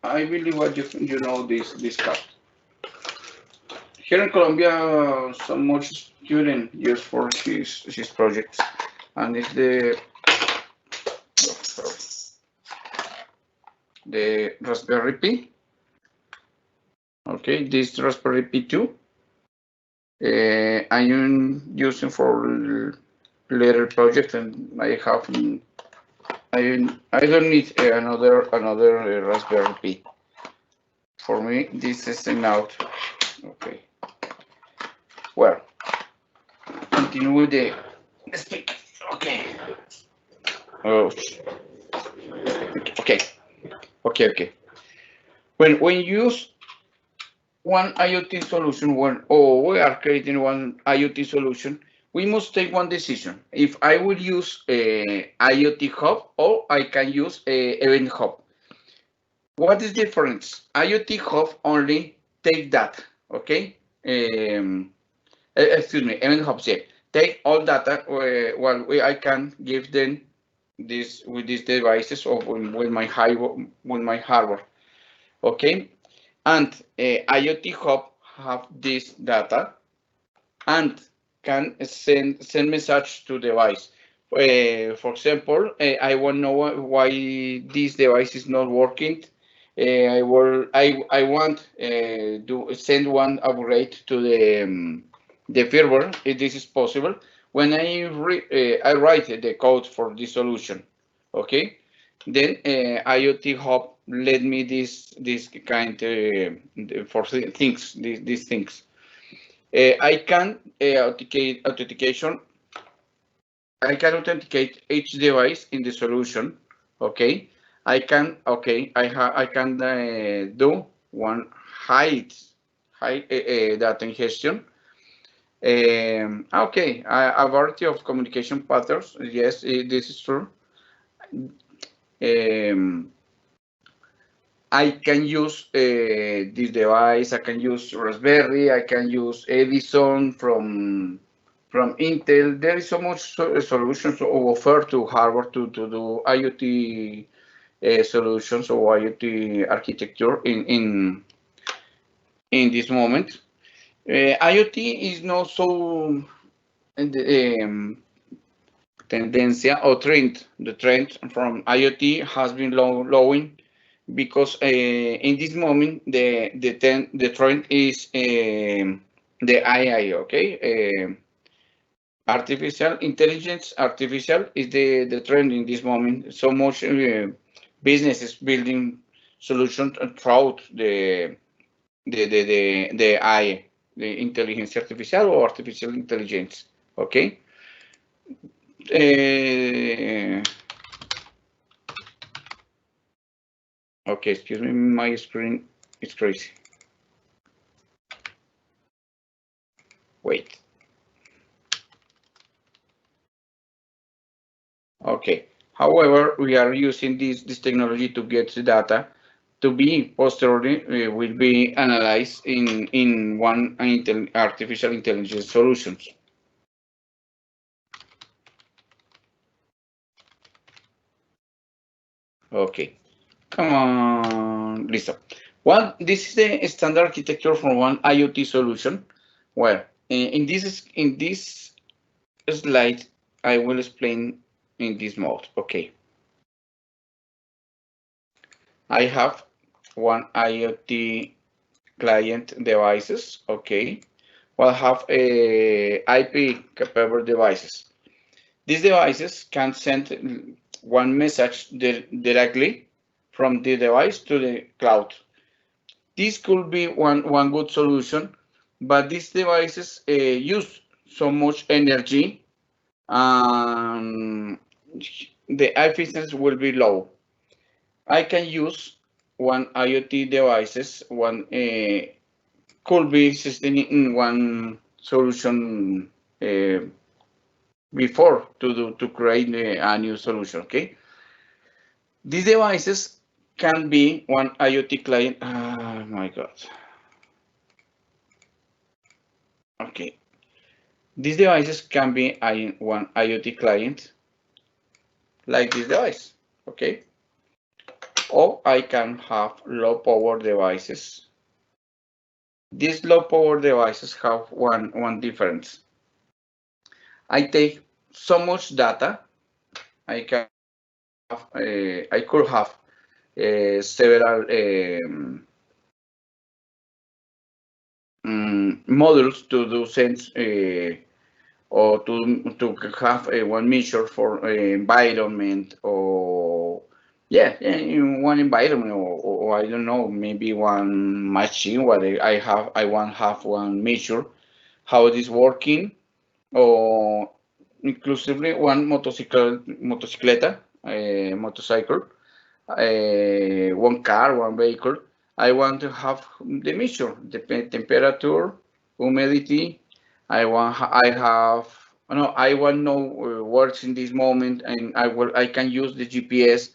I believe what you know this card. Here in Colombia, so much student use for his projects, and it's the Raspberry Pi. Okay, this Raspberry Pi 2. I am using for little project, and I don't need another Raspberry Pi. For me, this is enough. Okay. Well, continue with the speak. Okay. Oh. Okay. When you use one IoT solution, we are creating one IoT solution, we must take one decision. If I will use a IoT Hub or I can use a Event Hub. What is the difference? IoT Hub only take data, okay? Excuse me, Event Hubs, yeah. Take all data I can give them this with these devices or with my hardware, okay? And IoT Hub have this data and can send message to device. For example, I want to know why this device is not working. I want to send one upgrade to the firmware, if this is possible. When I write the code for this solution, okay, then IoT Hub let me this kind for things, these things. I can authentication. I can authenticate each device in the solution. Okay, I can do one high data ingestion. Okay, a variety of communication patterns. Yes, this is true. I can use this device. I can use Raspberry. I can use Edison from Intel. There is so much solutions offered to hardware to do IoT solutions or IoT architecture in this moment. IoT is not so tendencia or trend. The trend from IoT has been lowing because in this moment the trend is the AI. Okay, artificial intelligence. Artificial is the trend in this moment. So much businesses building solutions throughout the AI, the intelligence artificial or artificial intelligence. Okay. Okay, excuse me, my screen is crazy. Wait. Okay. However, we are using this technology to get the data to be posteriorly will be analyzed in one artificial intelligence solutions. Okay, come on, Lisa. Well, this is the standard architecture for one IoT solution. Well, in this slide, I will explain in this mode. Okay, I have one IoT client devices. Okay, well, have a IP capable devices. These devices can send one message directly from the device to the cloud. This could be one good solution, but these devices use so much energy and the efficiency will be low. I can use one IoT devices, one could be existing in one solution before to create a new solution. Okay, these devices can be one IoT client. Oh my God. Okay, these devices can be one IoT client like this device. Okay, or I can have low power devices. These low power devices have one difference. I take so much data. I can have I could have several models to do sense or to have one measure for environment or yeah, in one environment or I don't know, maybe one machine what I want have one measure how it is working or inclusively one motocicleta, motorcycle, one car, one vehicle. I want to have the measure, the temperature, humidity. I want know works in this moment, and I can use the GPS,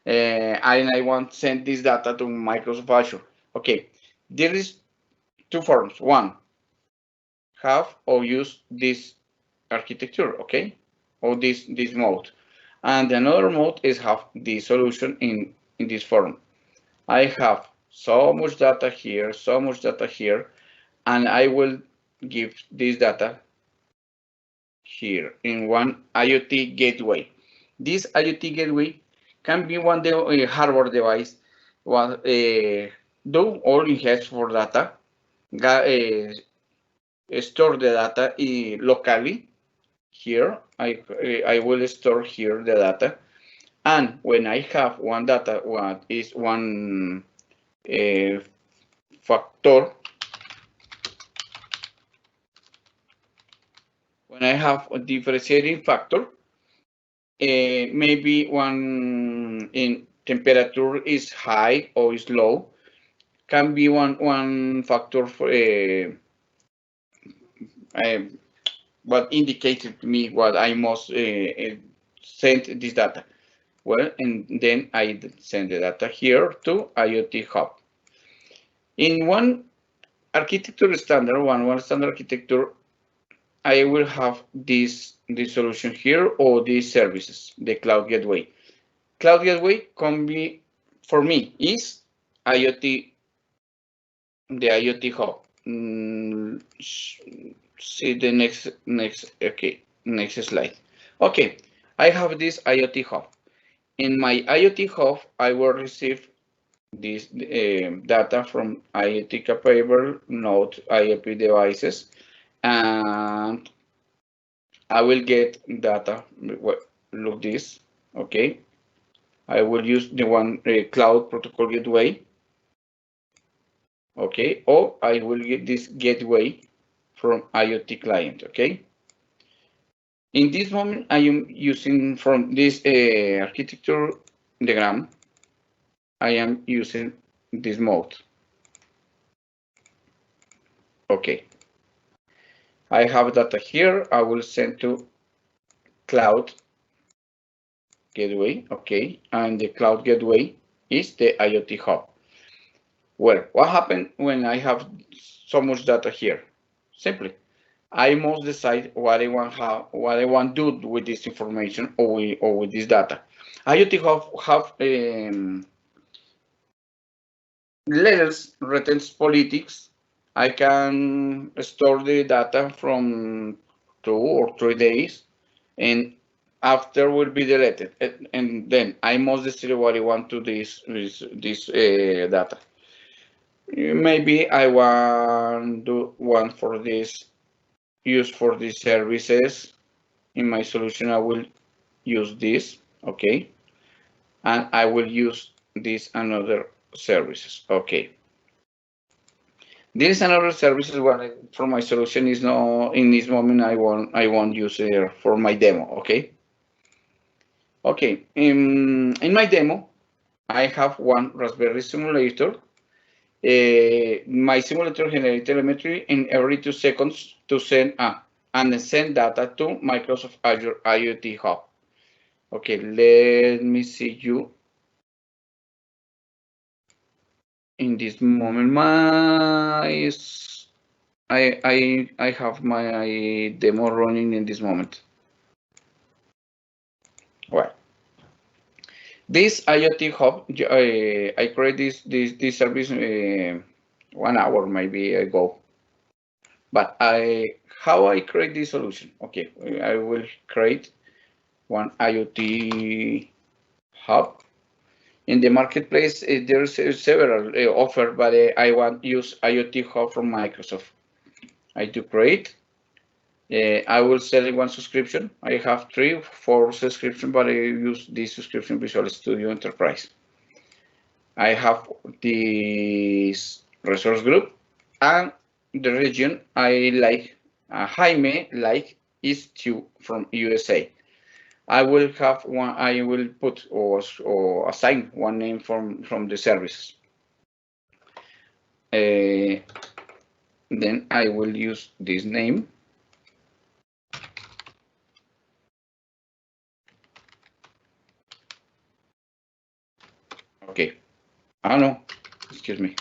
and I want to send this data to Microsoft Azure. Okay, there is two forms. One, have or use this architecture, okay, or this mode, and another mode is have the solution in this form. I have so much data here, so much data here, and I will give this data here in one IoT gateway. This IoT gateway can be one hardware device, one do all it has for data, store the data locally. Here, I will store here the data, and when I have one data, what is one factor. When I have a differentiating factor, maybe one in temperature is high or is low, can be one factor for what indicated to me what I must send this data. Well, and then I send the data here to IoT Hub. In one architecture standard, one standard architecture, I will have this solution here or these services, the Cloud Gateway. Cloud Gateway can be, for me, is IoT, the IoT Hub. See the next slide. Okay, I have this IoT Hub. In my IoT Hub, I will receive this data from IoT capable node IoT devices, and I will get data. Look this, okay. I will use the one Cloud Protocol Gateway, okay, or I will get this gateway from IoT client, okay. In this moment, I am using from this architecture diagram, I am using this mode. Okay. I have data here. I will send to Cloud Gateway, okay, and the Cloud Gateway is the IoT Hub. Well, what happened when I have so much data here? Simply, I must decide what I want to do with this information or with this data. IoT Hub have levels, returns politics. I can store the data from 2 or 3 days, and after will be deleted, and then I must decide what I want to this data. Maybe I want do one for this use for these services. In my solution, I will use this, okay, and I will use this another services, okay. This is another services one for my solution is no in this moment I won't use it for my demo, okay. Okay, in my demo, I have one Raspberry simulator. My simulator generates telemetry in every 2 seconds to send and send data to Microsoft Azure IoT Hub. Okay, let me see you. In this moment, I have my demo running in this moment. Well, this IoT Hub, I create this service 1 hour maybe ago. But how I create this solution? Okay, I will create one IoT Hub. In the marketplace, there's several offer, but I want to use IoT Hub from Microsoft. I do create. I will select one subscription. I have 3, 4 subscriptions, but I use this subscription Visual Studio Enterprise. I have this resource group, and the region I like, Jaime like is 2 from USA. I will have one. I will put or assign one name from the service. Then I will use this name. Okay. Oh no, excuse me.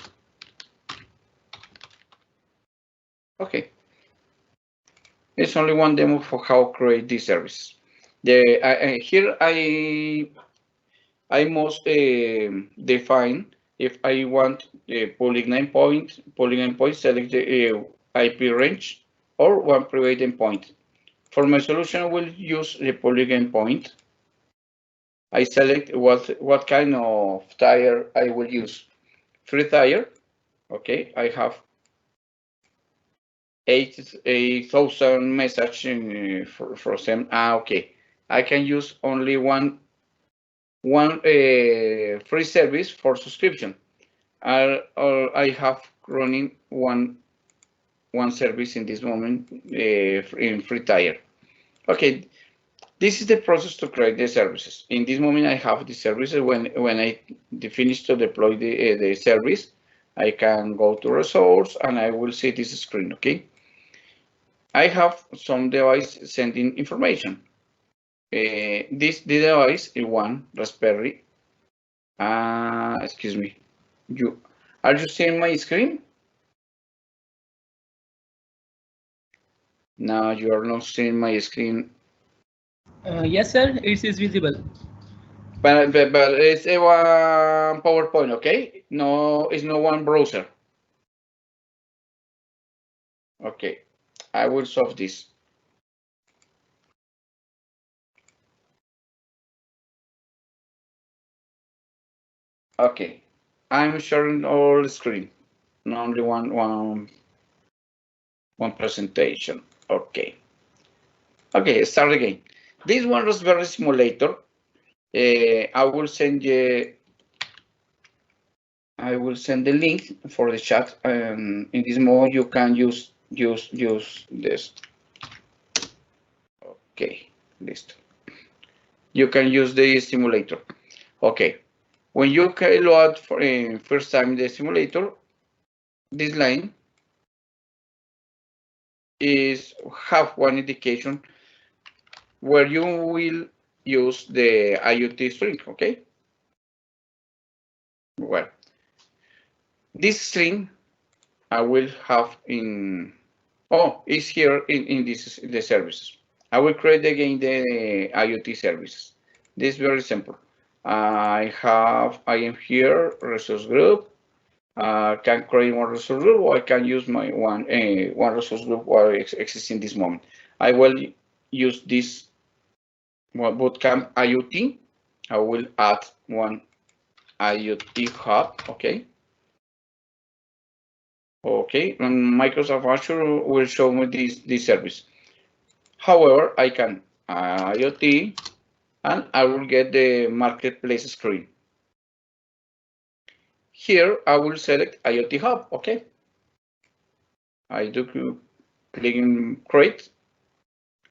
Okay. It's only one demo for how to create this service. Here I must define if I want a public endpoint, select the IP range or one private endpoint. For my solution, I will use the public endpoint. I select what kind of tier I will use. Free tier, okay. I have 8,000 messages for them. Okay. I can use only one free service for subscription. I have running one service in this moment in free tier. Okay, this is the process to create the services. In this moment, I have the services. When I finish to deploy the service, I can go to resource and I will see this screen. Okay, I have some device sending information. this device is one Raspberry. Excuse me. Are you seeing my screen? No, you are not seeing my screen. Yes, sir, it is visible. But it's a one PowerPoint, okay? No, it's not one browser. Okay, I will solve this. Okay, I'm sharing all the screen, not only one presentation. Okay. Okay, start again. This one Raspberry simulator. I will send the link for the chat. In this mode, you can use this. Okay, list. You can use the simulator. Okay, when you load for first time the simulator, this line is have one indication where you will use the IoT string. Okay. Well, this string I will have in. Oh, it's here in the services. I will create again the IoT services. This is very simple. I am here resource group. Can create one resource group, or I can use my one resource group while existing this moment. I will use this bootcamp IoT. I will add one IoT hub. Okay. Okay, and Microsoft Azure will show me this service. However, I can IoT, and I will get the marketplace screen. Here, I will select IoT Hub. Okay. I do click in Create.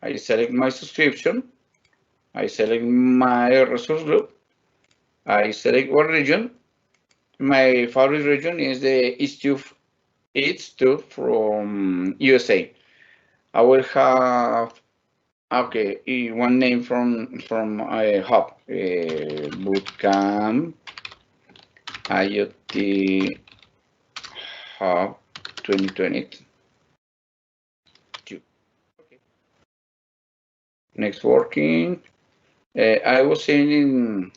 I select my subscription. I select my resource group. I select one region. My favorite region is the East 2 from USA. I will have one name from hub, bootcamp IoT Hub 2022. Okay. Next working. I was saying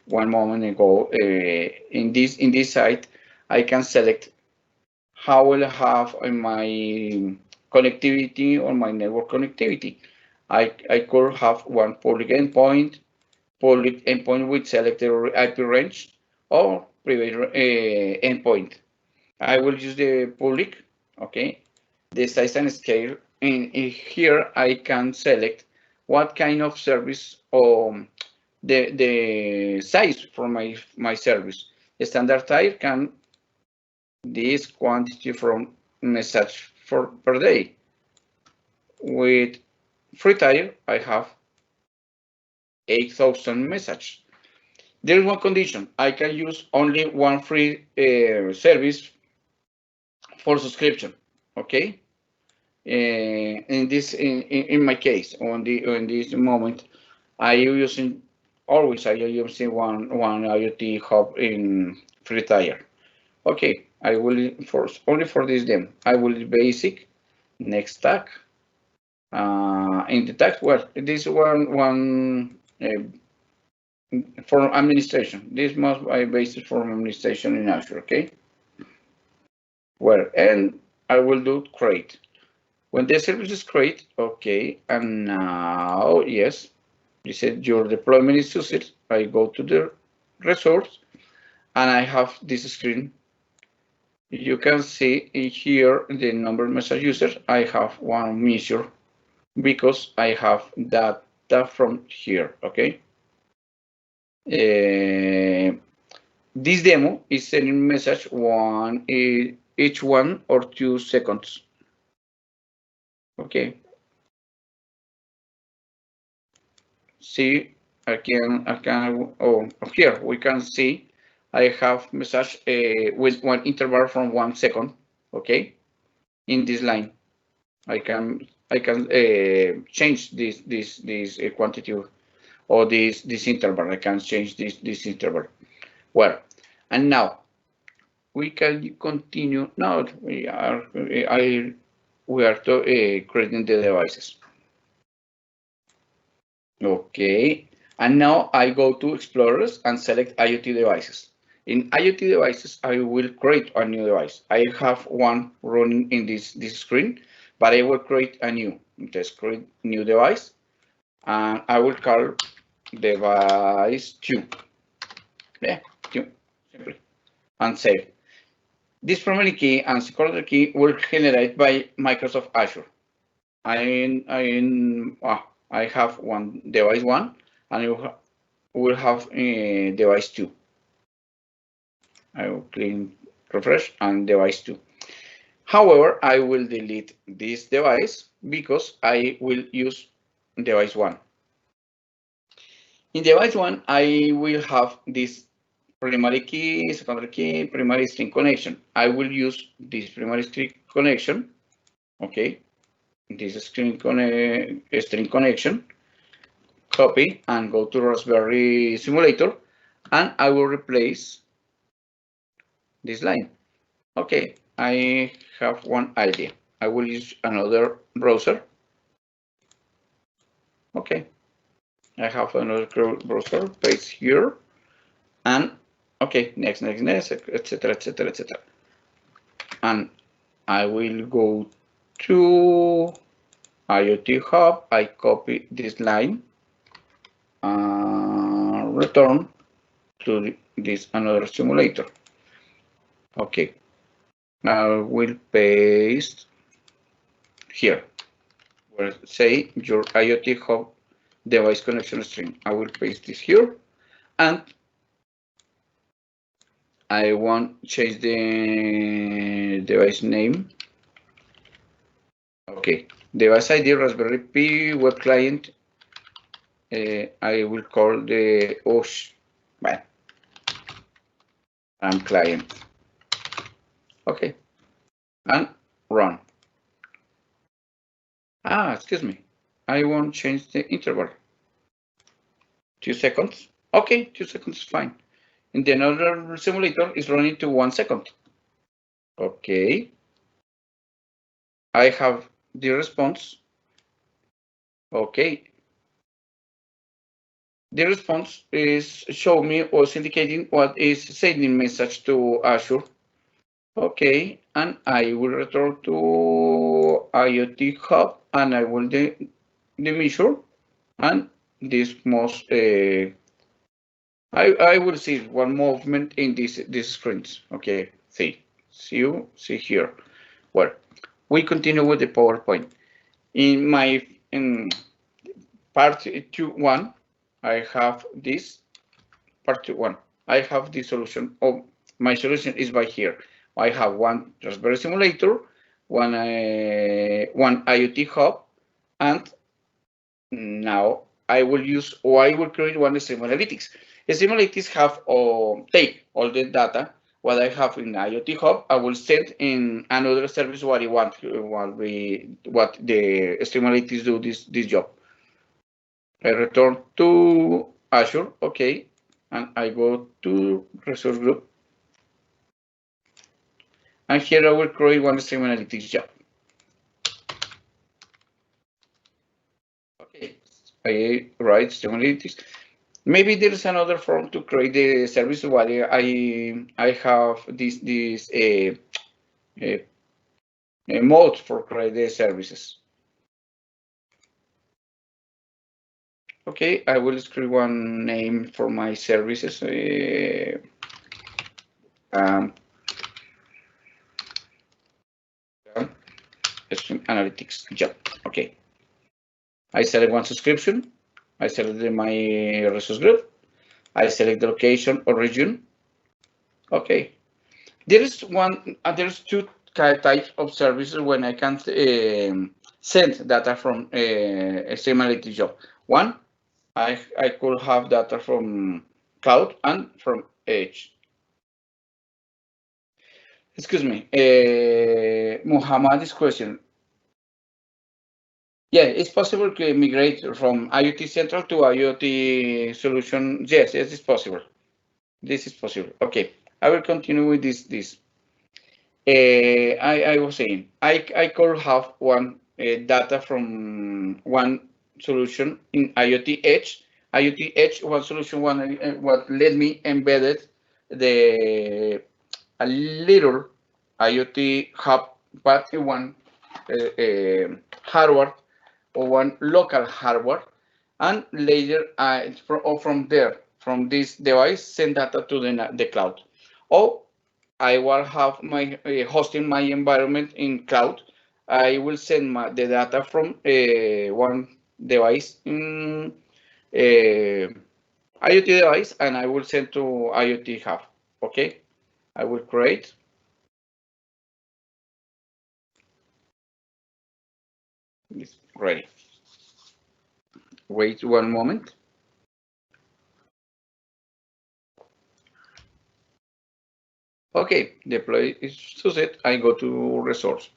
one moment ago, in this site, I can select how will I have my connectivity or my network connectivity. I could have one public endpoint with selected IP range, or private endpoint. I will use the public, okay, the size and scale, and here I can select what kind of service or the size for my service. The standard type can this quantity from message per day. With free tier, I have 8,000 message. There is one condition. I can use only one free service for subscription. Okay. In my case, on this moment, I using one IoT hub in free tier. Okay, I will only for this demo. I will basic next tag. In the tag, well, this one for administration. This must be basis for administration in Azure. Okay. Well, and I will do create. When the service is create, okay, and now yes, you said your deployment is succeed. I go to the resource, and I have this screen. You can see in here the number of message users. I have one measure because I have data from here. Okay. This demo is sending message each 1 or 2 seconds. Okay. See, here we can see I have message with one interval from 1 second. Okay. In this line, I can change this quantity or this interval. I can change this interval. Well, and now we can continue. Now we are creating the devices. Okay, and now I go to Explorers and select IoT devices. In IoT devices, I will create a new device. I have one running in this screen, but I will create a new. Just create new device, and I will call device 2. Yeah, 2, simply, and save. This primary key and secondary key will generate by Microsoft Azure. I have one device 1, and you will have device 2. I will click refresh and device 2. However, I will delete this device because I will use device 1. In device 1, I will have this primary key, secondary key, primary string connection. I will use this primary string connection. Okay, this string connection. Copy and go to Raspberry Simulator, and I will replace this line. Okay, I have one idea. I will use another browser. Okay, I have another browser, paste here, and okay, next, etc., etc., etc. And I will go to IoT Hub. I copy this line, return to this another simulator. Okay, I will paste here where say your IoT Hub device connection string. I will paste this here, and I want to change the device name. Okay, device ID Raspberry Pi web client. I will call the client. Okay, and run. Excuse me. I won't change the interval. 2 seconds. Okay, 2 seconds is fine. And the another simulator is running to 1 second. Okay. I have the response. Okay. The response is show me or indicating what is sending message to Azure. Okay, and I will return to IoT Hub, and I will the measure, and this must I will see one movement in these screens. Okay, see here. Well, we continue with the PowerPoint. In my part 2.1, I have this part 2.1. I have the solution. Oh, my solution is by here. I have one Raspberry simulator, one IoT Hub, and now I will create one Stream Analytics. Stream Analytics have take all the data what I have in IoT Hub. I will send in another service what I want what the Stream Analytics do this job. I return to Azure, okay, and I go to resource group. And here I will create one Stream Analytics job. Okay, I write Stream Analytics. Maybe there is another form to create the service while I have this mode for create the services. Okay, I will script one name for my services. Stream Analytics job. Okay. I select one subscription. I select my resource group. I select the location or region. Okay. There's two types of services when I can send data from a Stream Analytics job. One, I could have data from cloud and from edge. Excuse me, Muhammad's question. Yeah, it's possible to migrate from IoT Central to IoT solution. Yes, yes, it's possible. This is possible. Okay, I will continue with this. I was saying I could have one data from one solution in IoT Edge. IoT Edge, one solution, what let me embedded the a little IoT hub, but one hardware or one local hardware, and later from there, from this device, send data to the cloud. Or I will have my hosting my environment in cloud. I will send the data from one device in IoT device, and I will send to IoT hub. Okay, I will create. It's ready. Wait one moment. Okay, deploy is set. I go to resource.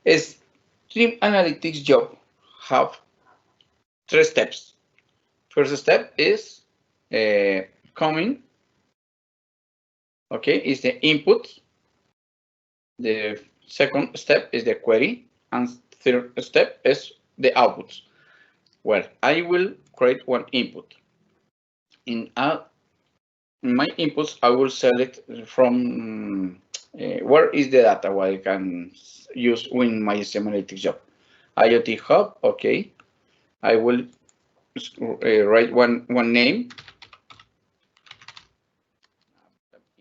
Stream analytics job have 3 steps. First step is coming. Okay, is the input. The second step is the query, and third step is the outputs. Well, I will create one input. In my inputs, I will select from where is the data what I can use in my analytics job. IoT Hub, okay. I will write one name.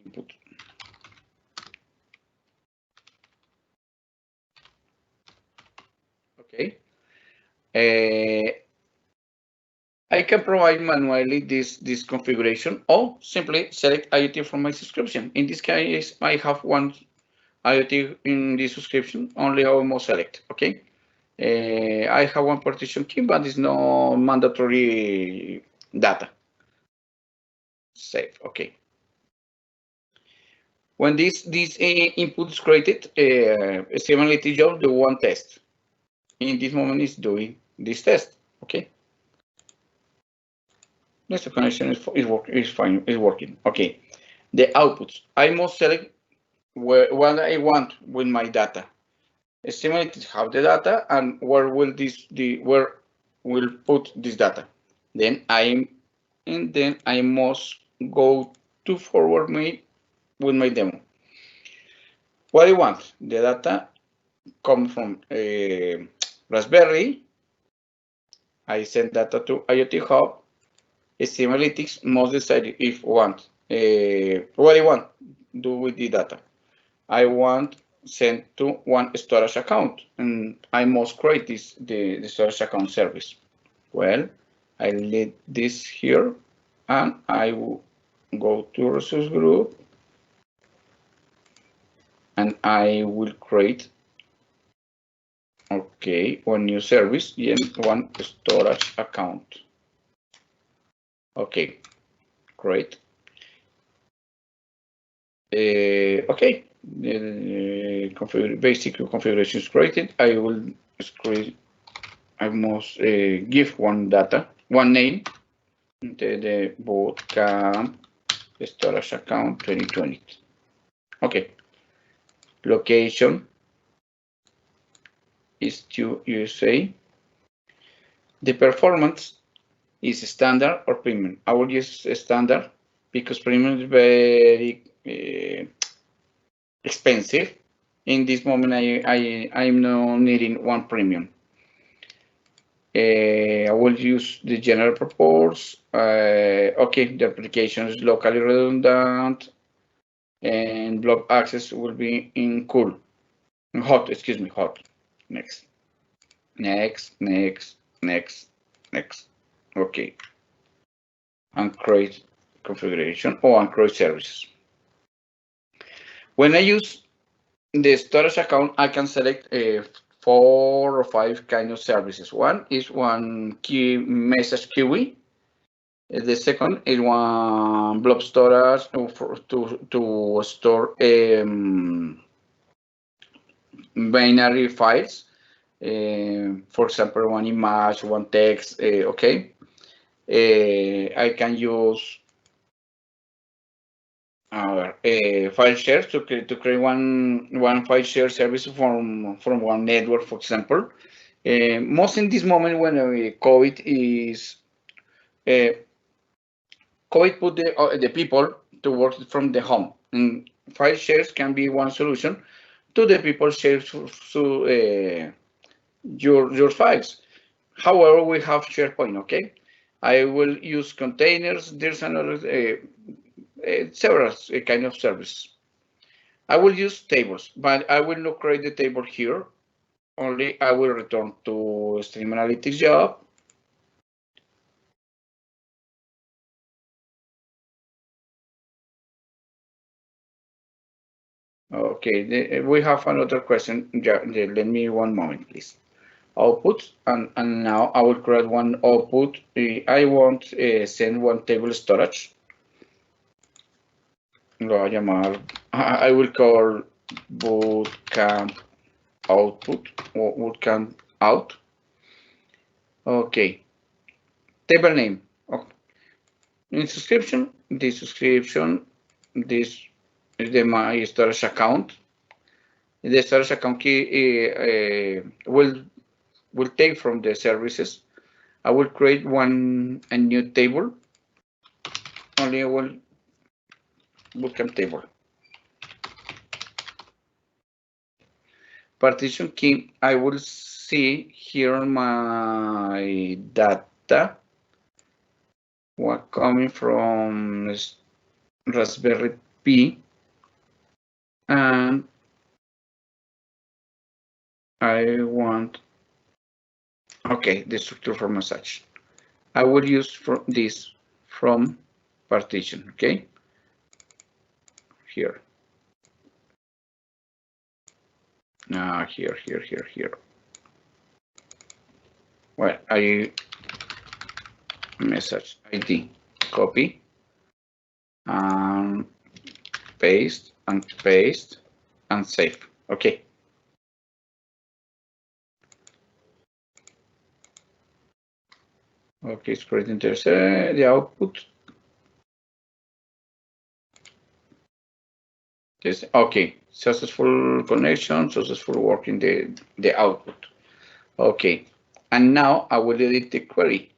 Input. Okay. I can provide manually this configuration or simply select IoT from my subscription. In this case, I have one IoT in this subscription, only I must select, okay? I have one partition key, but it's no mandatory data. Save, okay. When this input is created, Stability job do one test. In this moment, is doing this test, okay? Yes, the connection is fine, is working. Okay. The outputs. I must select what I want with my data. Estimate have the data and where will put this data. Then I must go to forward me with my demo. What I want, the data come from Raspberry. I send data to IoT Hub. Analytics must decide if want what I want do with the data. I want send to one storage account, and I must create the storage account service. Well, I leave this here, and I will go to resource group, and I will create one new service and one storage account. Okay, great. Okay, the basic configuration is created. I must give one name, the BootCamp storage account 2020. Okay, location is to USA. The performance is standard or premium. I will use standard because premium is very expensive. In this moment, I'm not needing one premium. I will use the general purpose. Okay, the application is locally redundant, and block access will be in hot. Excuse me, hot. Next. Okay. And create configuration or create services. When I use the storage account, I can select 4 or 5 kind of services. One is one key message queue. The second is one blob storage to store binary files. For example, one image, one text, okay. I can use our file shares to create one file share service from one network, for example. Most in this moment when COVID is COVID put the people to work from the home, and file shares can be one solution to the people share your files. However, we have SharePoint, okay? I will use containers. There's another several kind of service. I will use tables, but I will not create the table here. Only I will return to Stream Analytics job. Okay, we have another question. Let me one moment, please. Output, and now I will create one output. I want send one table storage. Lo voy a llamar. I will call bootcamp output or bootcamp out. Okay. Table name. Okay. In subscription, this is my storage account. The storage account key will take from the services. I will create a new table. Only one bootcamp table. Partition key, I will see here my data. What coming from Raspberry Pi, and I want, okay, the structure for massage. I will use this from partition, okay? Here. Here. Well, I message ID, copy, and paste, and save. Okay. Okay, it's creating the output. Yes, okay, successful connection, successful working the output. Okay, and now I will edit the query.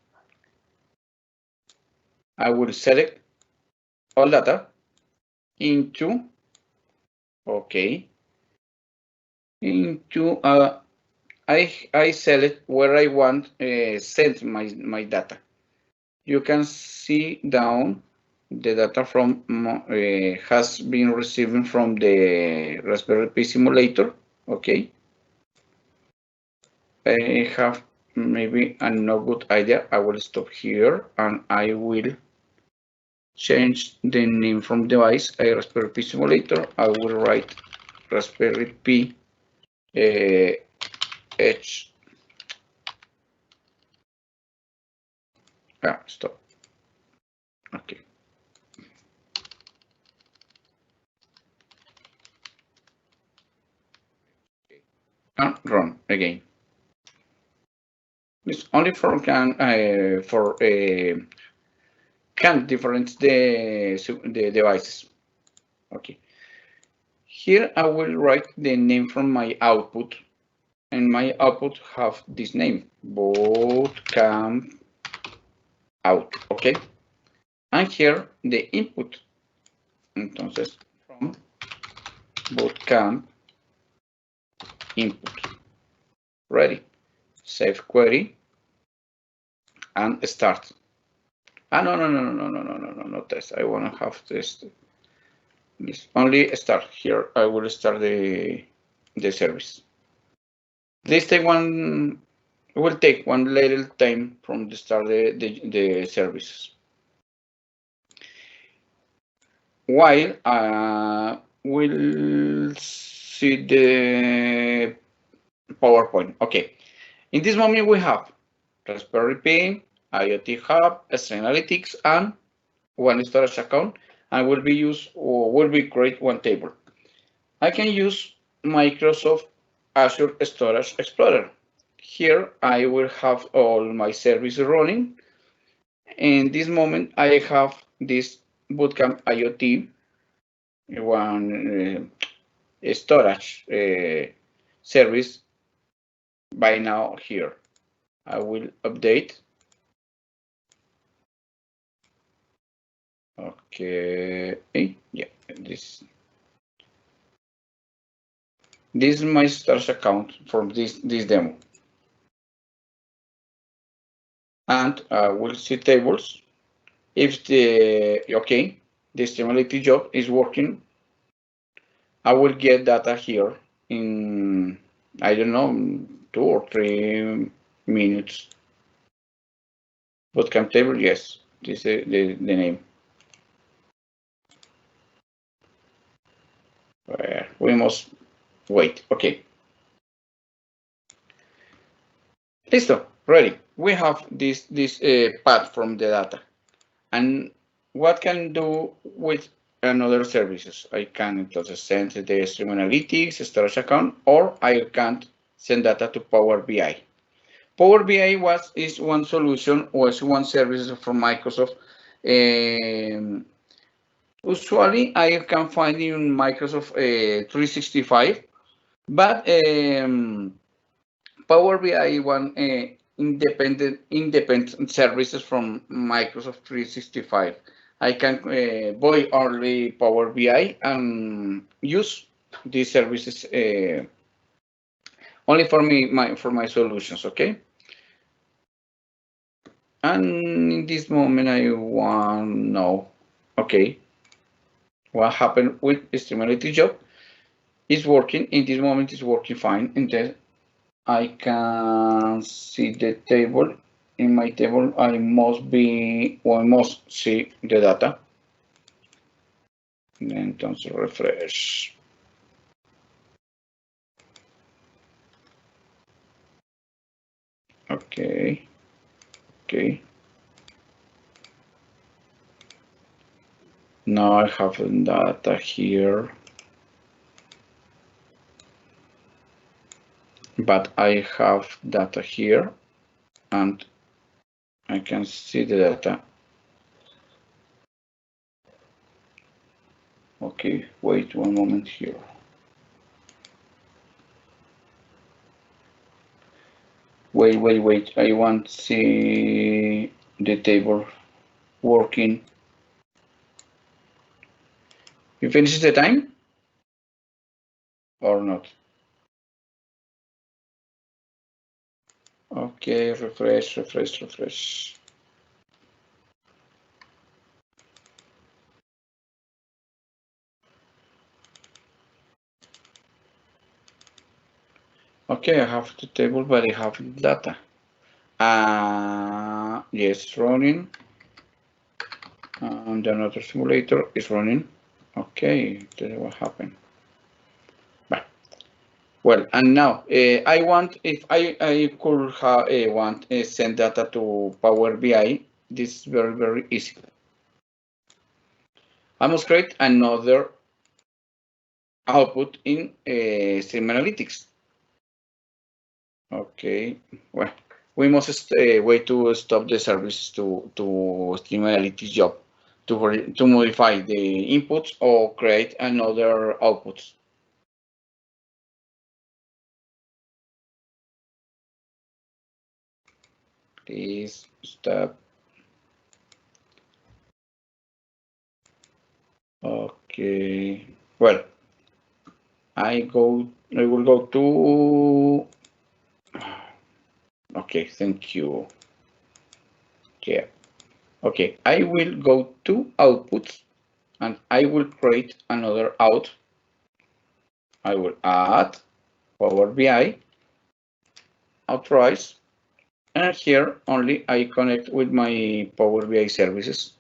I will select all data into, okay, into I select where I want send my data. You can see down the data from has been receiving from the Raspberry Pi simulator. Okay. I have maybe a no good idea. I will stop here and I will change the name from device. Raspberry Pi simulator. I will write Raspberry Pi H. Stop. Okay. And run again. It's only for can difference the devices. Okay. Here I will write the name from my output, and my output have this name, bootcamp out. Okay. And here the input. Entonces from bootcamp input. Ready. Save query and start. No test. I want to have this only start here. I will start the service. This take will take one little time from the start the services. While we'll see the PowerPoint. Okay. In this moment, we have Raspberry Pi, IoT Hub, Stream Analytics, and one storage account, and will be create one table. I can use Microsoft Azure Storage Explorer. here I will have all my services running. In this moment, I have this Bootcamp IoT one storage service by now here. I will update. Okay, yeah, this is my storage account from this demo. And we'll see tables. If the streamality job is working, I will get data here in, I don't know, 2 or 3 minutes. Bootcamp table, yes, this is the name. We must wait. Okay. Listo, ready. We have this path from the data. And what can do with another services? I can send the stream analytics, storage account, or I can send data to Power BI. Power BI is one solution or is one service from Microsoft. Usually, I can find in Microsoft 365, but Power BI one independent services from Microsoft 365. I can buy only Power BI and use these services only for my solutions. Okay. And in this moment, I want to know, okay, what happened with streamality job? It's working. In this moment, it's working fine. And then I can see the table. In my table, I must see the data. Entonces refresh. Okay. Okay. Now I have the data here. But I have data here and I can see the data. Okay, wait one moment here. Wait. I want to see the table working. You finish the time or not? Okay, refresh. Okay, I have the table, but I have data. Yes, running. And another simulator is running. Okay, that's what happened. Well, and now I want, if I could want send data to Power BI, this is very easy. I must create another output in Stream Analytics. Okay, well, we must wait to stop the service to Stream Analytics job to modify the inputs or create another outputs. Please stop. Okay, well, I will go to, okay, thank you. Yeah, okay, I will go to outputs and I will create another out. I will add Power BI, authorize, and here only I connect with my Power BI services.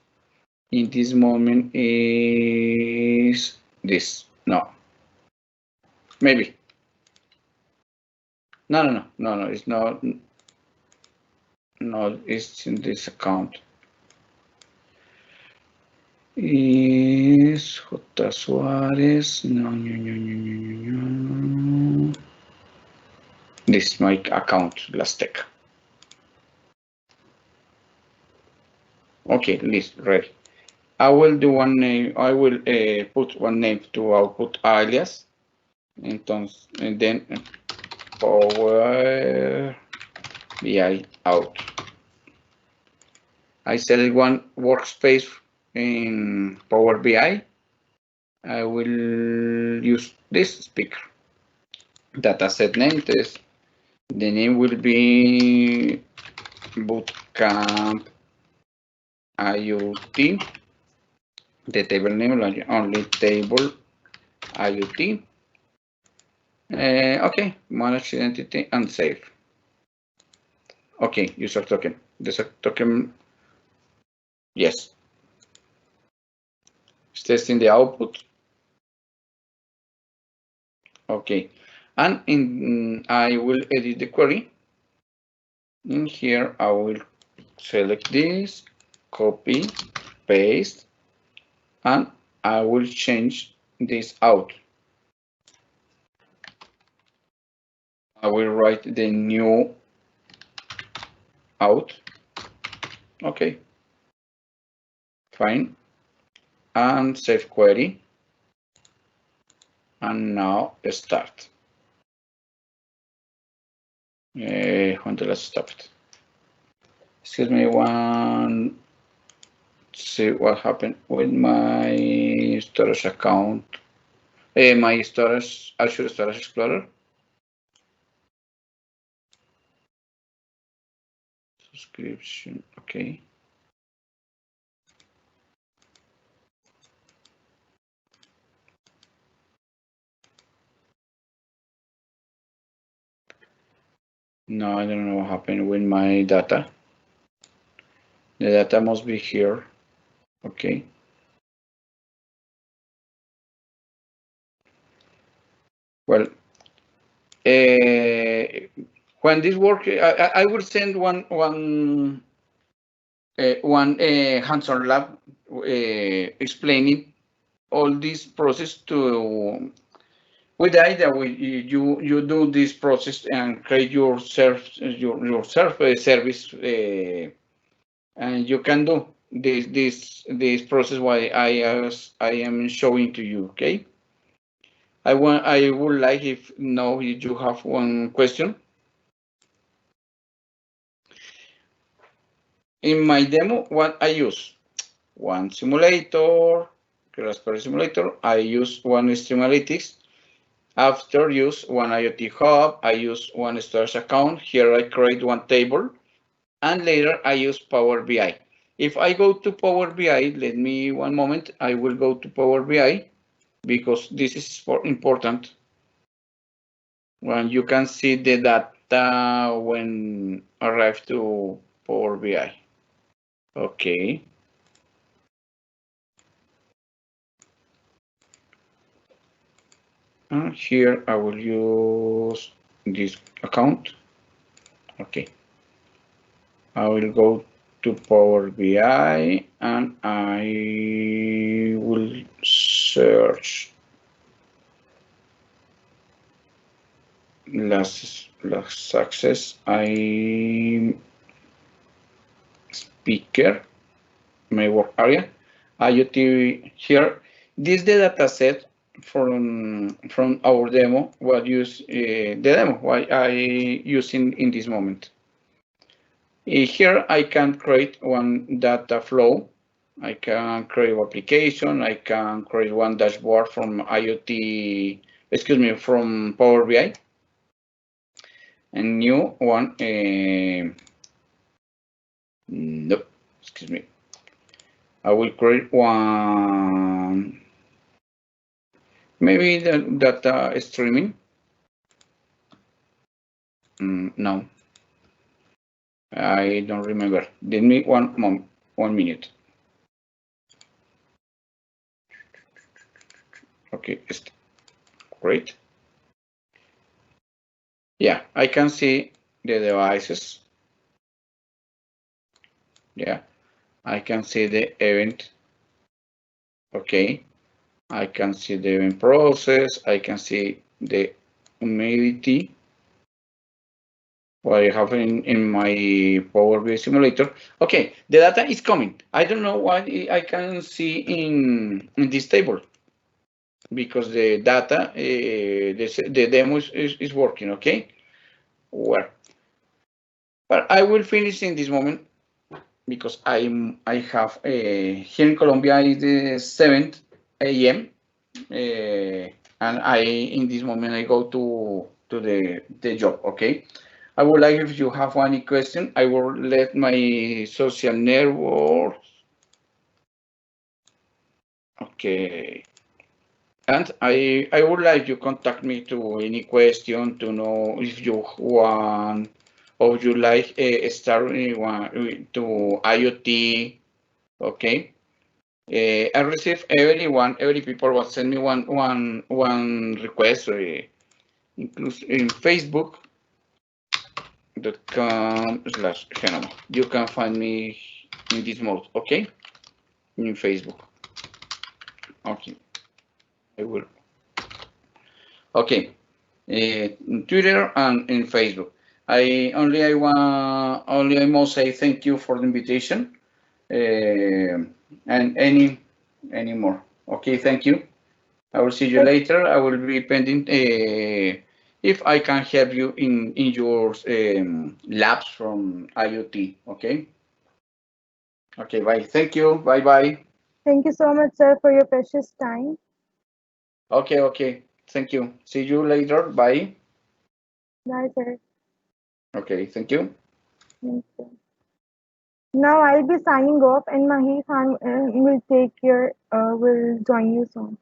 In this moment is this, no. Maybe. No, it's not. No, it's in this account. Is J. Suarez. No. This is my account, LastTech. Okay, list ready. I will do one name. I will put one name to output alias. Entonces, and then Power BI out. I select one workspace in Power BI. I will use this speaker. Dataset name test. The name will be BootCamp IoT. The table name only table IoT. Okay, manage identity and save. Okay, user token. The token, yes. It's testing the output. Okay, and I will edit the query. In here, I will select this, copy, paste, and I will change this out. I will write the new out. Okay, fine, and save query. And now start. When the last stopped. Excuse me, one. See what happened with my storage account. My storage, Azure Storage Explorer. Subscription, okay. No, I don't know what happened with my data. The data must be here. Okay. Well, when this work, I will send one hands-on lab explaining all this process to. With the idea, you do this process and create your service, and you can do this process while I am showing to you. Okay. I would like if you have one question. In my demo, what I use one simulator, Raspberry simulator. I use one Streamalytics. After use One Iot Hub, I use one storage account. Here I create one table, and later I use Power BI. If I go to Power BI, let me one moment. I will go to Power BI because this is important. When you can see the data when arrive to Power BI. Okay. And here I will use this account. Okay. I will go to Power BI and I will search last success. I speaker, my work area, IoT here. This is the data set from our demo. What use the demo? What I use in this moment. Here I can create one data flow. I can create an application. I can create one dashboard from IoT. Excuse me, from Power BI. And new one. Nope. Excuse me. I will create one. Maybe the data streaming. No. I don't remember. Give me one minute. Okay, great. Yeah, I can see the devices. Yeah, I can see the event. Okay, I can see the event process. I can see the humidity. what I have in my Power BI simulator. Okay, the data is coming. I don't know what I can see in this table because the data, the demo is working, okay? Well, but I will finish in this moment because I have here in Colombia is the 7th a.m. And in this moment I go to the job, okay? I would like if you have any question, I will let my social network. Okay. And I would like you contact me to any question to know if you want or you like start to IoT, okay? I receive every people will send me one request, include in Facebook.com/Genoma. You can find me in this mode, okay? In Facebook. Okay, I will. Okay, in Twitter and in Facebook. I must say thank you for the invitation. And any more. Okay, thank you. I will see you later. I will be pending if I can help you in your labs from IoT. Okay. Okay. Bye. Thank you. Bye. Bye. Thank you so much, sir, for your precious time. Okay. Okay. Thank you. See you later. Bye. Bye, sir. Okay. Thank you. Thank you. Now I'll be signing off, and Mahi Khan will join you soon.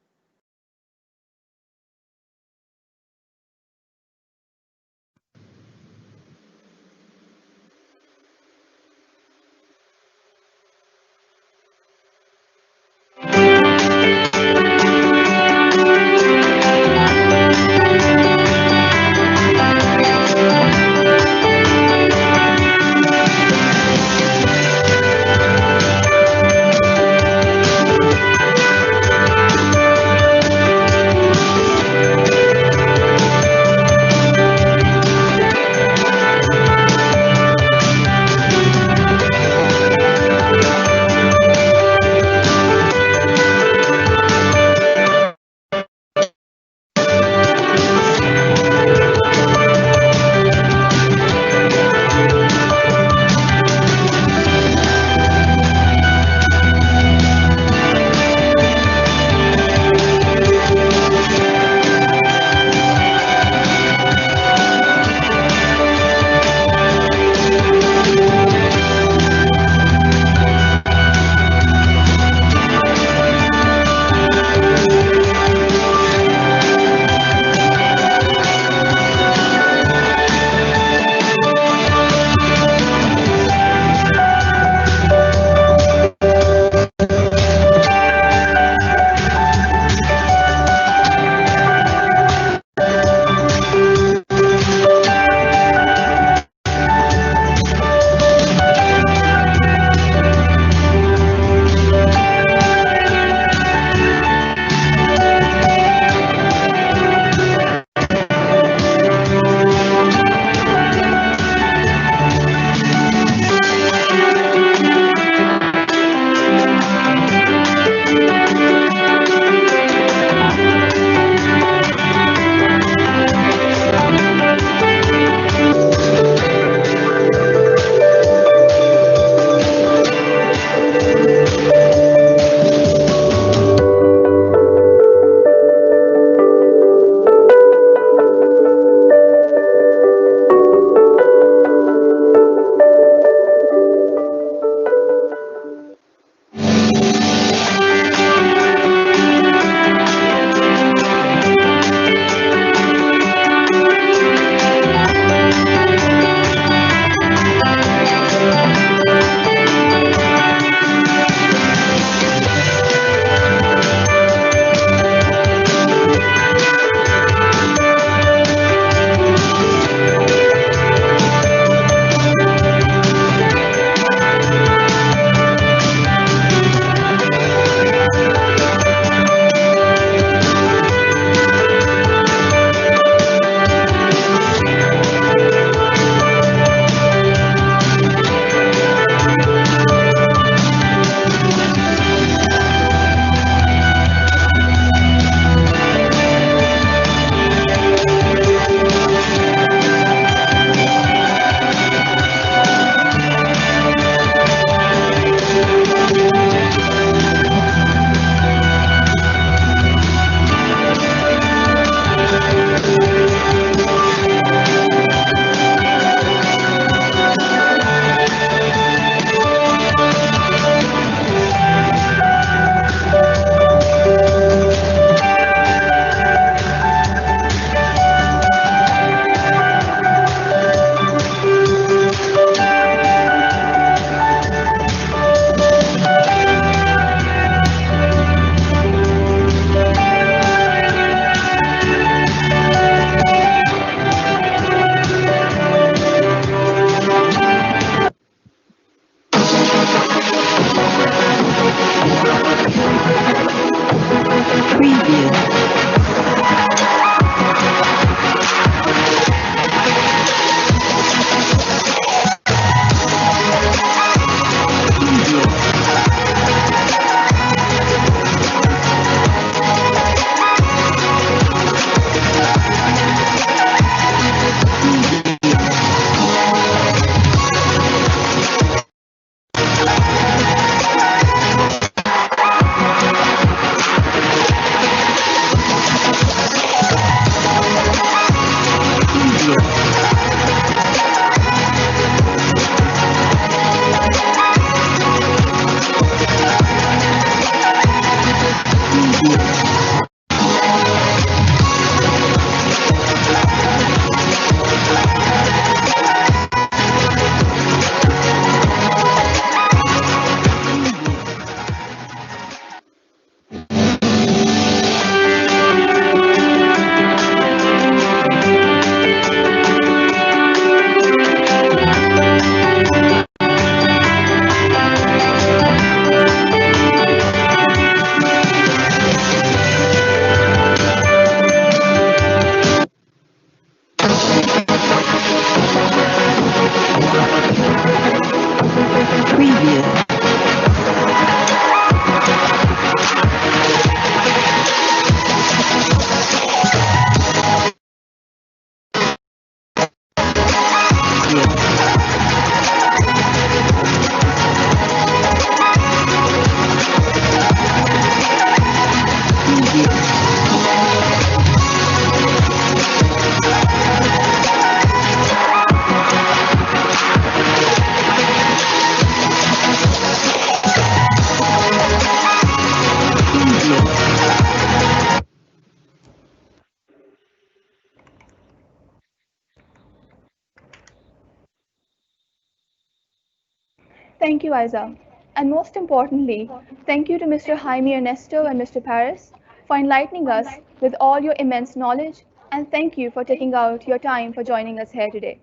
Thank you, Isa. And most importantly, thank you to Mr. Jaime Ernesto and Mr. Paris for enlightening us with all your immense knowledge, and thank you for taking out your time for joining us here today.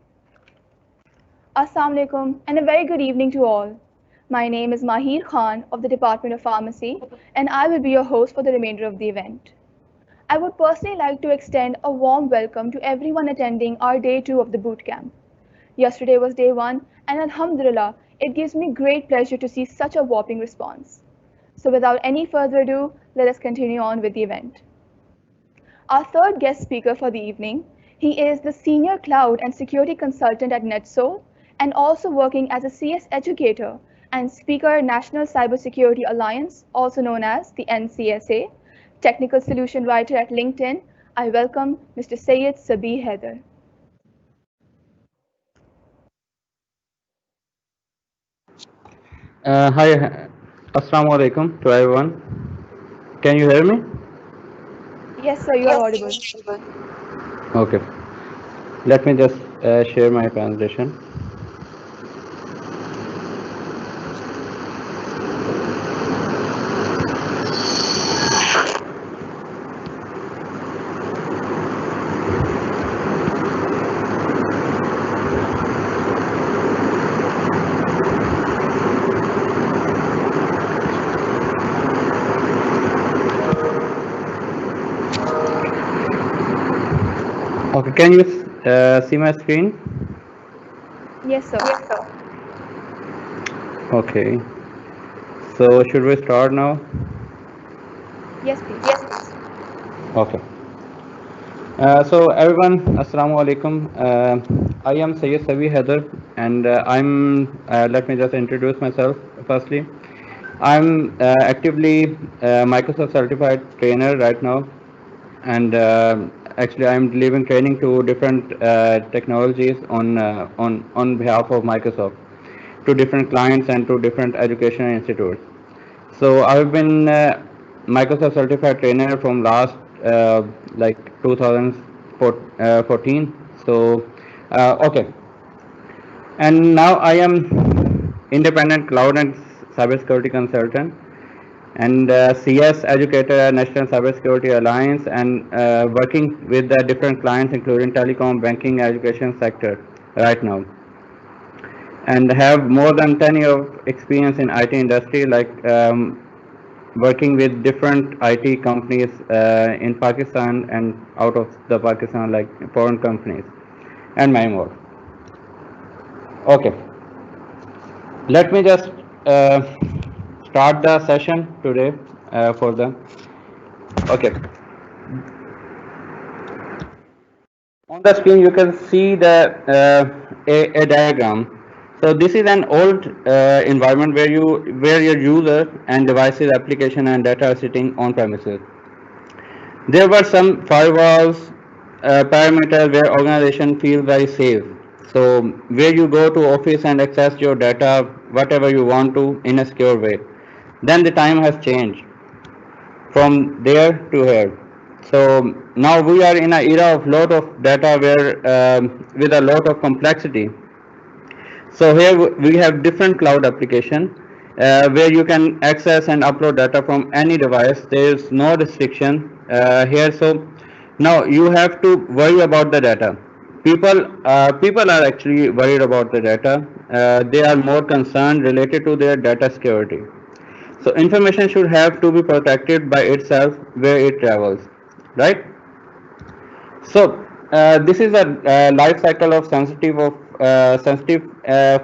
Assalamu alaikum and a very good evening to all. My name is Mahir Khan of the Department of Pharmacy, and I will be your host for the remainder of the event. I would personally like to extend a warm welcome to everyone attending our day 2 of the bootcamp. Yesterday was day 1, and Alhamdulillah, it gives me great pleasure to see such a whopping response. So without any further ado, let us continue on with the event. Our third guest speaker for the evening, he is the Senior Cloud and Security Consultant at NetSol, and also working as a CS educator and speaker at National Cybersecurity Alliance, also known as the NCSA, Technical Solution Writer at LinkedIn. I welcome Mr. Syed Sabih Haider. Hi, Assalamu alaikum to everyone. Can you hear me? Yes, sir, you are audible. Okay. Let me just share my presentation. Okay, can you see my screen? Yes, sir. Okay. So should we start now? Yes, please. Okay. So everyone, Assalamu alaikum. I am Syed Sabih Haider, and let me just introduce myself firstly. I'm actively Microsoft certified trainer right now, and actually I'm delivering training to different technologies on behalf of Microsoft, to different clients and to different educational institutes. So I've been Microsoft certified trainer from last like 2014. So okay, and now I am independent cloud and cybersecurity consultant and CS educator at National Cybersecurity Alliance, and working with the different clients including telecom, banking, education sector right now, and have more than 10 years of experience in IT industry, like working with different IT companies in Pakistan and out of the Pakistan, like foreign companies and many more. Okay, let me just start the session today for the okay. On the screen you can see a diagram. So this is an old environment where your user and devices, application and data are sitting on premises. There were some firewalls, parameters where organization feel very safe. So where you go to office and access your data whatever you want to in a secure way. Then the time has changed from there to here. So now we are in an era of lot of data where with a lot of complexity. So here we have different cloud application where you can access and upload data from any device. There is no restriction here. So now you have to worry about the data. People are actually worried about the data. They are more concerned related to their data security. So information should have to be protected by itself where it travels, right? So this is a life cycle of sensitive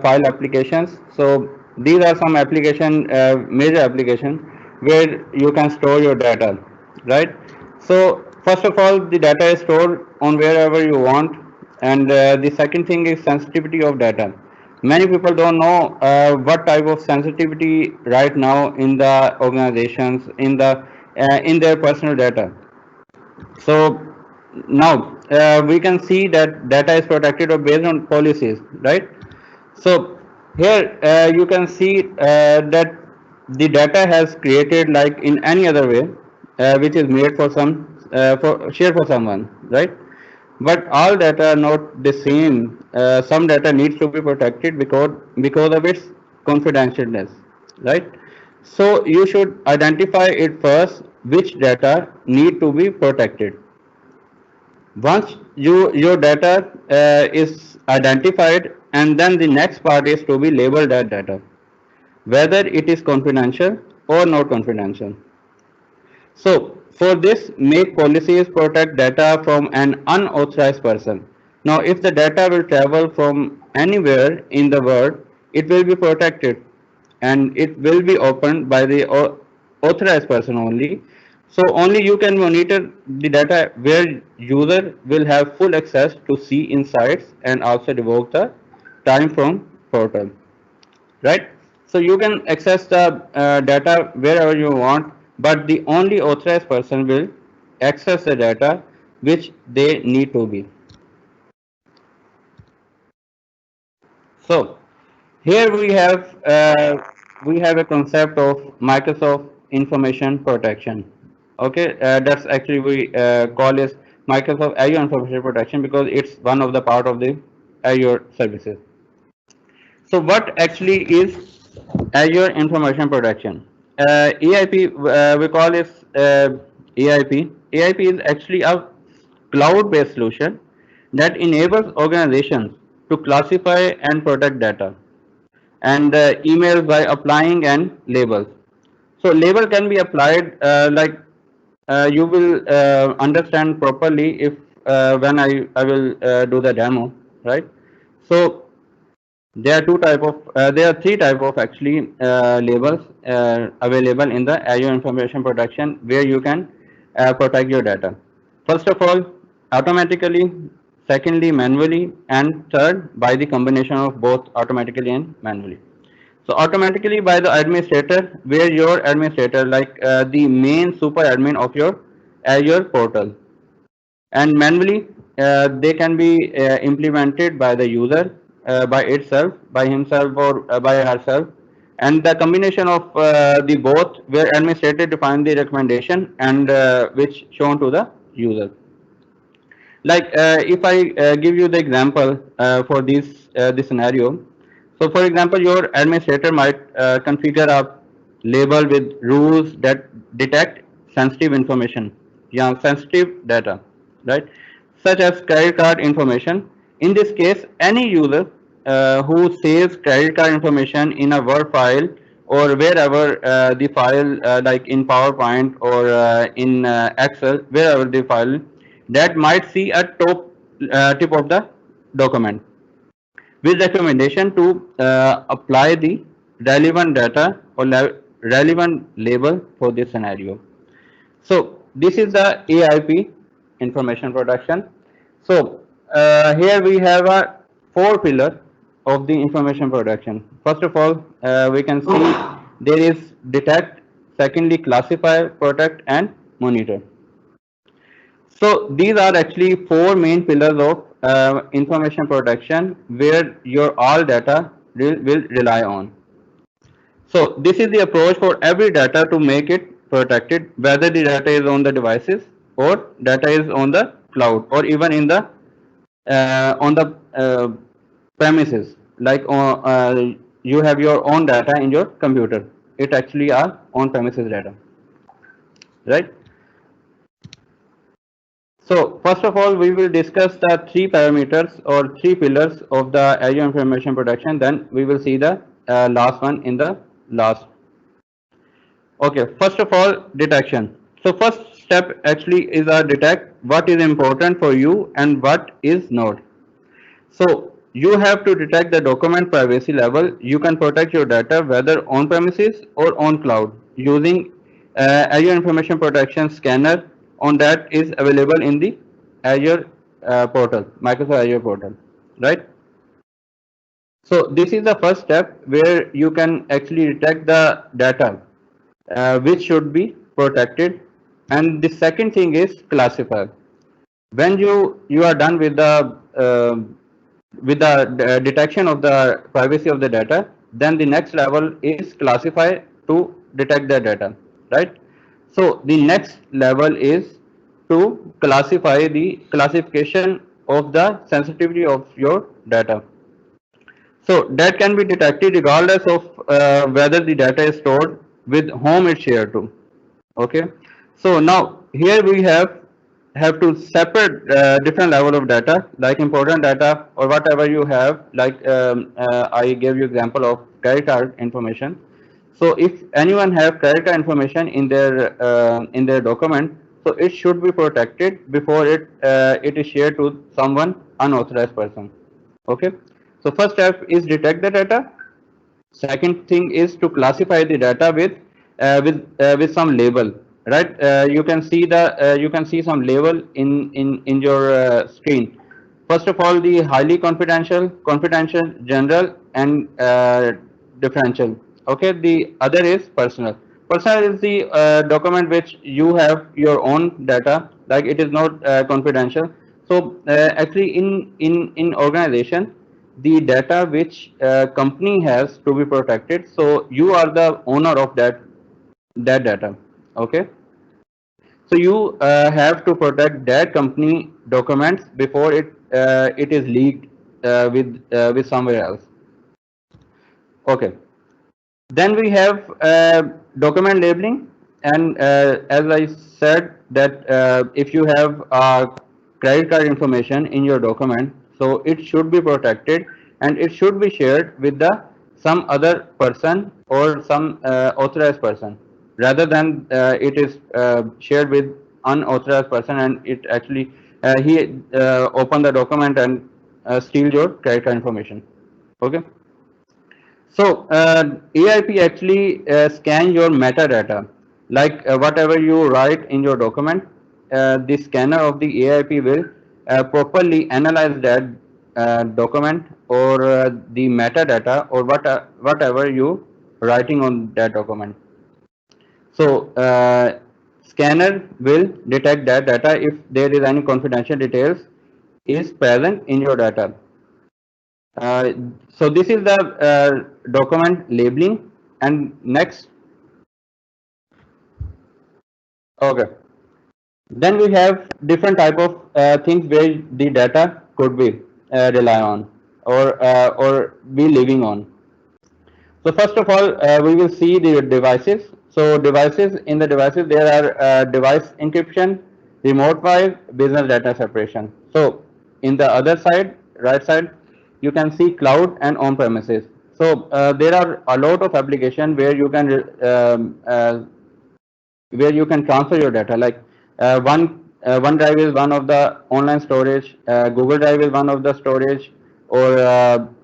file applications. So these are some major application where you can store your data, right? So first of all, the data is stored on wherever you want, and the second thing is sensitivity of data. Many people don't know what type of sensitivity right now in the organizations in their personal data. So now we can see that data is protected or based on policies, right? So here you can see that the data has created like in any other way, which is made for for share for someone, right? But all data are not the same. Some data needs to be protected because of its confidentialness, right? So you should identify it first, which data need to be protected. Once your data is identified, and then the next part is to be labeled that data, whether it is confidential or not confidential. So for this, make policies protect data from an unauthorized person. Now, if the data will travel from anywhere in the world, it will be protected and it will be opened by the authorized person only. So only you can monitor the data where user will have full access to see insights and also revoke the time from portal, right? So you can access the data wherever you want, but the only authorized person will access the data which they need to be. So here we have a concept of Microsoft Information Protection. Okay, that's actually we call is Microsoft Azure Information Protection because it's one of the part of the Azure services. So what actually is Azure Information Protection? EIP, we call it EIP. EIP is actually a cloud-based solution that enables organizations to classify and protect data and emails by applying and labels. So label can be applied like you will understand properly if when I will do the demo, right? So there are there are three type of actually labels available in the Azure Information Protection where you can protect your data. First of all, automatically, secondly, manually, and third, by the combination of both automatically and manually. So automatically by the administrator, where your administrator like the main super admin of your Azure portal, and manually they can be implemented by the user by itself, by himself or by herself, and the combination of the both where administrator define the recommendation and which shown to the user. Like if I give you the example for this scenario. So for example, your administrator might configure a label with rules that detect sensitive information, yeah, sensitive data, right? Such as credit card information. In this case, any user who saves credit card information in a Word file or wherever the file, like in PowerPoint or in Excel, wherever the file, that might see a top tip of the document with recommendation to apply the relevant data or relevant label for this scenario. So this is the AIP information protection. So here we have a four pillar of the information protection. First of all, we can see there is detect, secondly classify, protect, and monitor. So these are actually four main pillars of information protection where your all data will rely on. So this is the approach for every data to make it protected, whether the data is on the devices or data is on the cloud or even in the on the premises. Like you have your own data in your computer. It actually are on premises data, right? So first of all, we will discuss the three parameters or three pillars of the Azure Information Protection. Then we will see the last one in the last. Okay, first of all, detection. So first step actually is a detect what is important for you and what is not. So you have to detect the document privacy level. You can protect your data whether on premises or on cloud using Azure Information Protection Scanner on that is available in the Azure portal, Microsoft Azure portal, right? So this is the first step where you can actually detect the data which should be protected, and the second thing is classify. When you are done with the detection of the privacy of the data, then the next level is classify to detect the data, right? So the next level is to classify the classification of the sensitivity of your data. So that can be detected regardless of whether the data is stored with whom it's shared to. Okay. So now here we have to separate different level of data, like important data or whatever you have. Like I gave you example of credit card information. So if anyone have credit card information in their document, so it should be protected before it is shared to someone unauthorized person. Okay. So first step is detect the data. Second thing is to classify the data with some label, right? You can see some label in your screen. First of all, the highly confidential, general, and differential. Okay, the other is personal. Personal is the document which you have your own data, like it is not confidential. So actually, in organization, the data which company has to be protected. So you are the owner of that data. Okay. So you have to protect that company documents before it is leaked with somewhere else. Okay. Then we have document labeling, and as I said that if you have credit card information in your document, so it should be protected and it should be shared with the some other person or some authorized person, rather than it is shared with unauthorized person and it actually he open the document and steal your credit card information. Okay. So AIP actually scan your metadata, like whatever you write in your document. The scanner of the AIP will properly analyze that document or the metadata or whatever you writing on that document. So scanner will detect that data if there is any confidential details is present in your data. So this is the document labeling, and next, okay. Then we have different type of things where the data could be rely on or be living on. So first of all, we will see the devices. So devices, in the devices there are device encryption, remote file, business data separation. So in the other side, right side, you can see cloud and on premises. So there are a lot of application where you can transfer your data. Like OneDrive is one of the online storage, Google Drive is one of the storage, or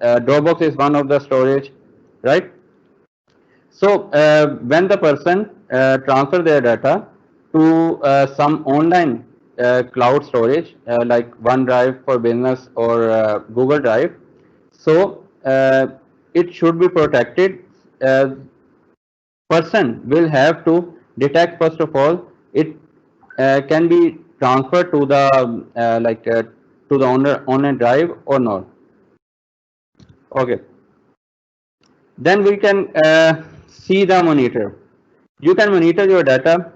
Dropbox is one of the storage, right? So when the person transfer their data to some online cloud storage like OneDrive for business or Google Drive, so it should be protected. Person will have to detect first of all it can be transferred to the to the online drive or not. Okay. Then we can see the monitor. You can monitor your data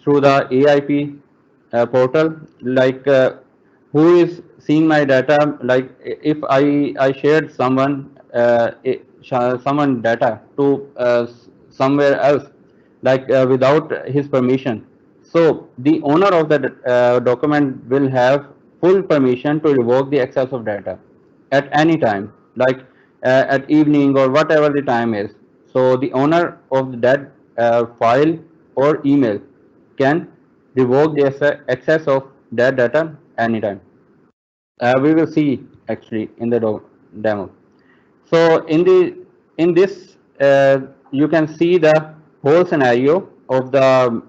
through the AIP portal, like who is seeing my data. Like if I shared someone data to somewhere else, like without his permission, so the owner of the document will have full permission to revoke the access of data at any time, like at evening or whatever the time is. So the owner of that file or email can revoke the access of that data anytime. We will see actually in the demo. So in this you can see the whole scenario of the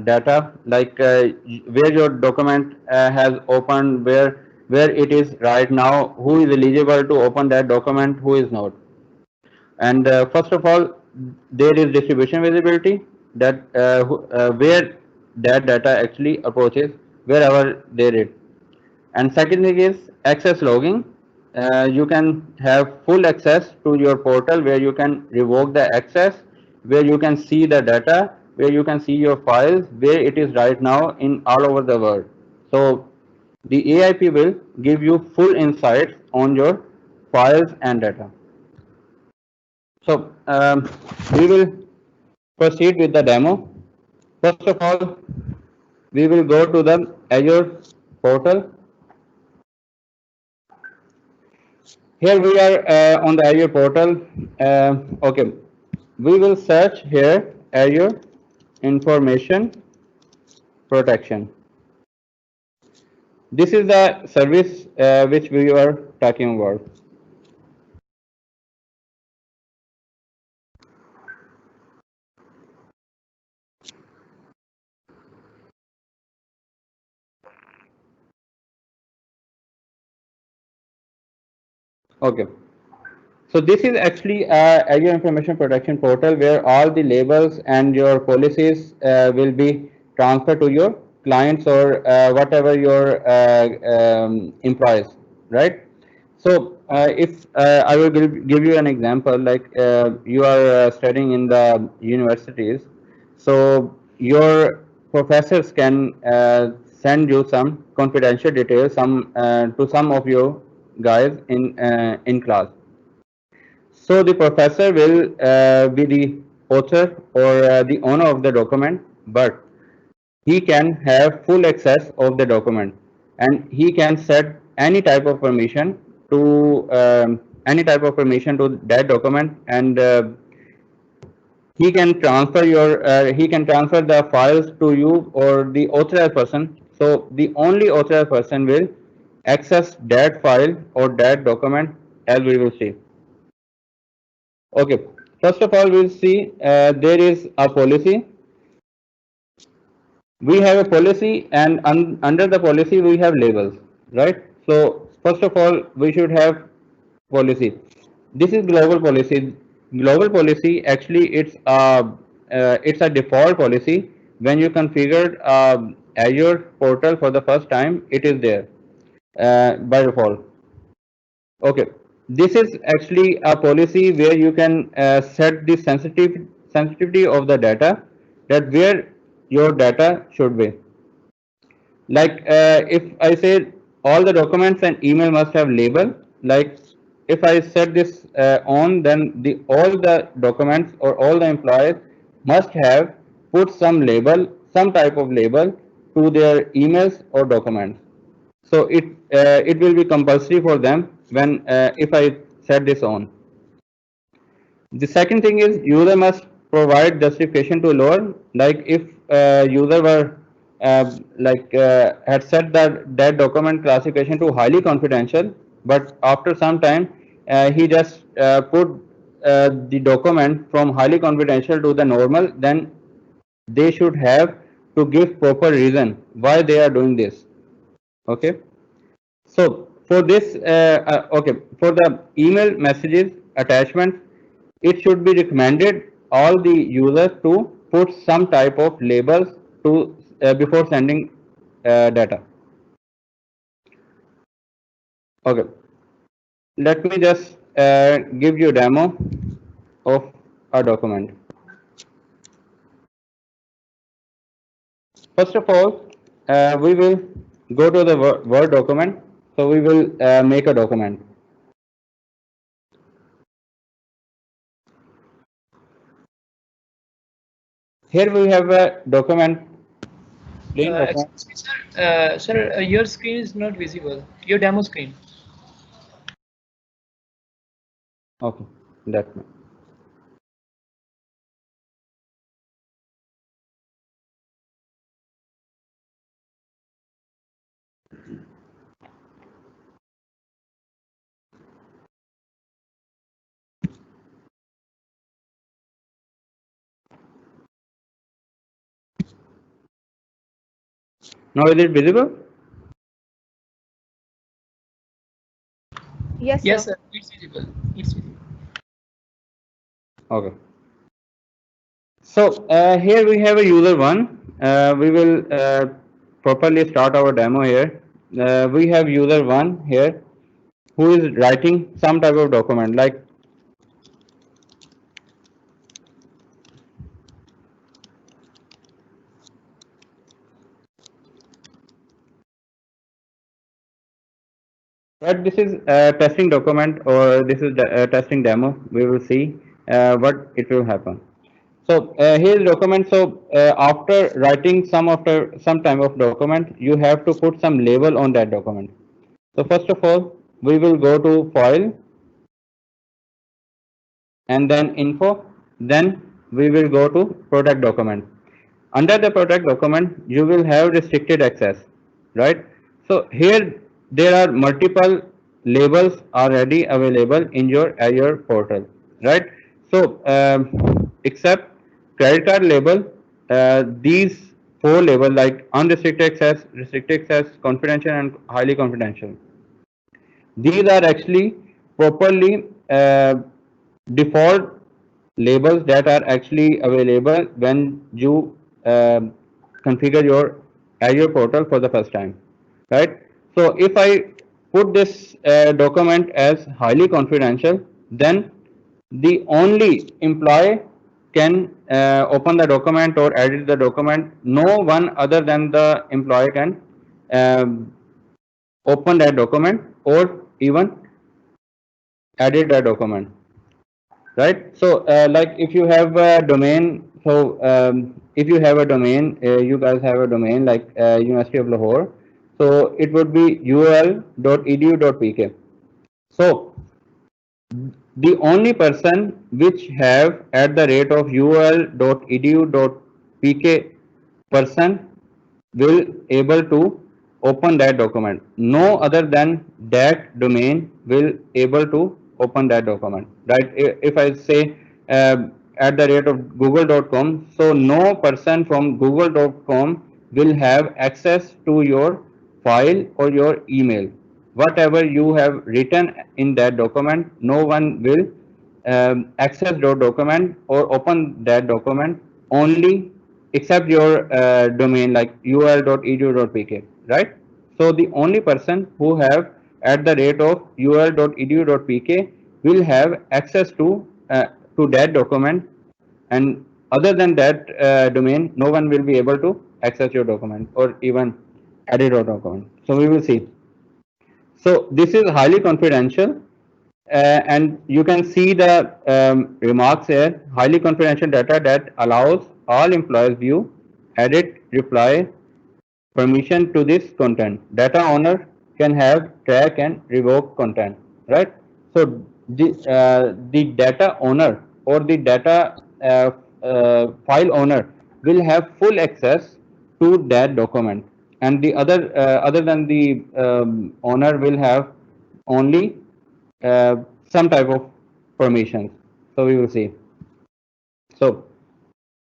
data, like where your document has opened, where it is right now, who is eligible to open that document, who is not. And first of all, there is distribution visibility, that where that data actually approaches wherever there is. And second thing is access logging. You can have full access to your portal where you can revoke the access, where you can see the data, where you can see your files, where it is right now in all over the world. So the AIP will give you full insights on your files and data. So we will proceed with the demo. First of all, we will go to the Azure portal. Here we are on the Azure portal. Okay, we will search here Azure Information Protection. This is the service which we were talking about. Okay. So this is actually Azure Information Protection Portal where all the labels and your policies will be transferred to your clients or whatever your employees, right? So if I will give you an example, like you are studying in the universities, so your professors can send you some confidential details, some to some of your guys in class. So the professor will be the author or the owner of the document, but he can have full access of the document, and he can set any type of permission to that document, and he can transfer the files to you or the authorized person. So the only authorized person will access that file or that document, as we will see. Okay, first of all, we'll see there is a policy. We have a policy, and under the policy we have labels, right? So first of all, we should have policy. This is global policy. Global policy actually it's a default policy. When you configured Azure portal for the first time, it is there by default. Okay, this is actually a policy where you can set the sensitivity of the data, that where your data should be. Like if I say all the documents and email must have label, like if I set this on, then all the documents or all the employees must have put some label, some type of label to their emails or documents. So it will be compulsory for them when if I set this on. The second thing is user must provide justification to lower. Like if user were had set that document classification to highly confidential, but after some time he just put the document from highly confidential to the normal, then they should have to give proper reason why they are doing this. Okay. So for this, okay, for the email messages attachments, it should be recommended all the users to put some type of labels to before sending data. Okay, let me just give you a demo of a document. First of all, we will go to the Word document. So we will make a document. Here we have a document. Excuse me, sir. Sir, your screen is not visible. Your demo screen. Okay, that's fine. Now is it visible? Yes, Yes, sir. sir. It's visible. It's visible. Okay. So here we have a user one. We will properly start our demo here. We have user one here who is writing some type of document, like But this is a testing document, or this is a testing demo. We will see what it will happen. So here is document. So after writing some type of document, you have to put some label on that document. So first of all, we will go to file and then info. Then we will go to product document. Under the product document, you will have restricted access, right? So here there are multiple labels already available in your Azure portal, right? So except credit card label, these four labels like unrestricted access, restricted access, confidential, and highly confidential, these are actually properly default labels that are actually available when you configure your Azure portal for the first time, right? So if I put this document as highly confidential, then the only employee can open the document or edit the document. No one other than the employee can um, open that document or even edit that document, right? So like if you have a domain, so if you have a domain, you guys have a domain like University of Lahore, so it would be uol.edu.pk. So the only person which have at the rate of uol.edu.pk person will able to open that document. No other than that domain will able to open that document, right? If I say at the rate of google.com, so no person from google.com will have access to your file or your email. Whatever you have written in that document, no one will access your document or open that document, only except your domain like ul.edu.pk, right? So the only person who have at the rate of ul.edu.pk will have access to that document, and other than that domain, no one will be able to access your document or even edit your document. So we will see. So this is highly confidential, and you can see the remarks here. Highly confidential data that allows all employees view, edit, reply, permission to this content. Data owner can have, track, and revoke content, right? So the data owner or the data file owner will have full access to that document, and the other than the owner will have only uh, some type of permissions. So we will see. So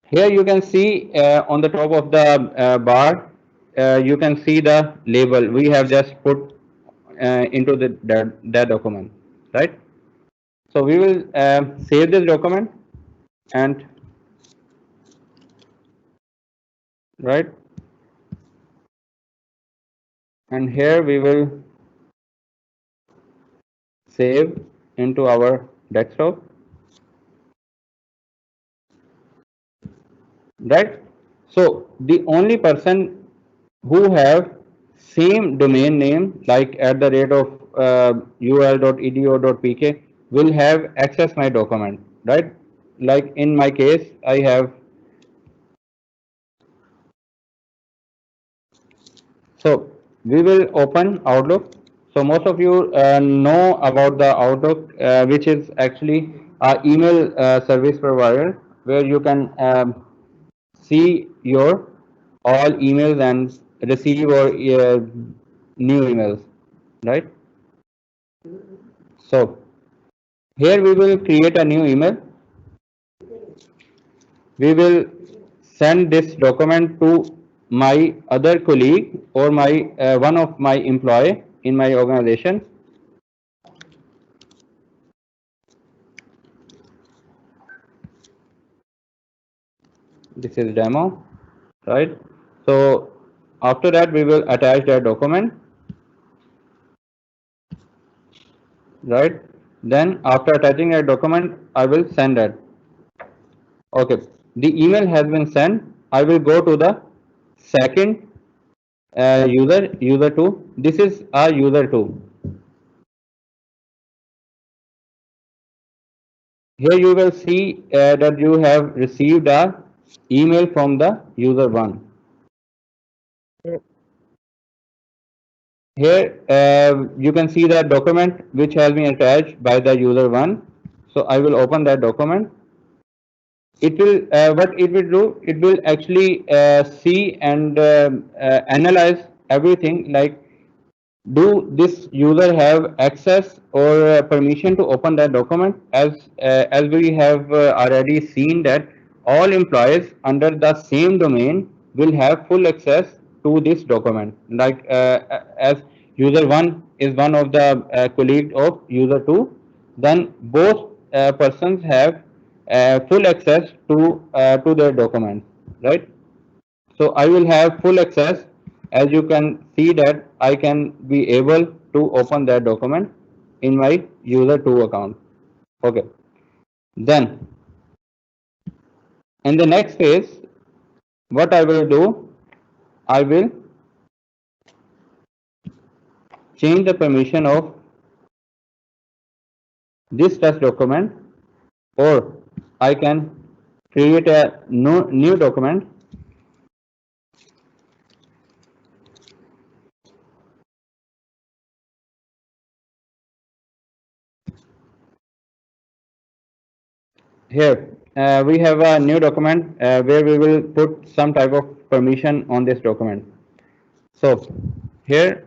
here you can see on the top of the bar, you can see the label we have just put into that document, right? So we will save this document, and right, and here we will save into our desktop, right? So the only person who have same domain name like at the rate of ul.edu.pk will have access my document, right? Like in my case, I have. So we will open Outlook. So most of you know about the Outlook, which is actually a email service provider where you can see your all emails and receive or new emails, right? So here we will create a new email. We will send this document to my other colleague or my one of my employee in my organization. This is demo, right? So after that we will attach that document, right? Then after attaching that document, I will send that. Okay, the email has been sent. I will go to the second user 2. This is our user 2, Here you will see that you have received a email from the user one. Here you can see the document which has been attached by the user one. So I will open that document. It will what it will do, it will actually see and analyze everything, like do this user have access or permission to open that document. As we have already seen that all employees under the same domain will have full access to this document, like as user 1 is one of the colleague of user 2, then both persons have full access to their document, right? So I will have full access. As you can see that I can be able to open that document in my user 2 account. Okay. Then in the next phase, what I will do, I will change the permission of this test document, or I can create a new document. Here we have a new document where we will put some type of permission on this document. So here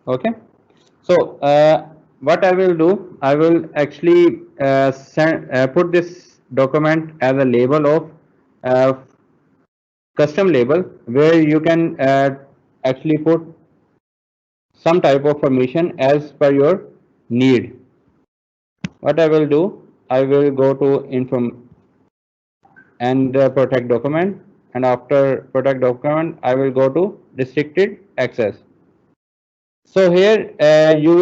okay. So what I will do, I will actually put this document as a label of uh, custom label, where you can actually put some type of permission as per your need. What I will do, I will go to inform and protect document, and after protect document I will go to restricted access. So here you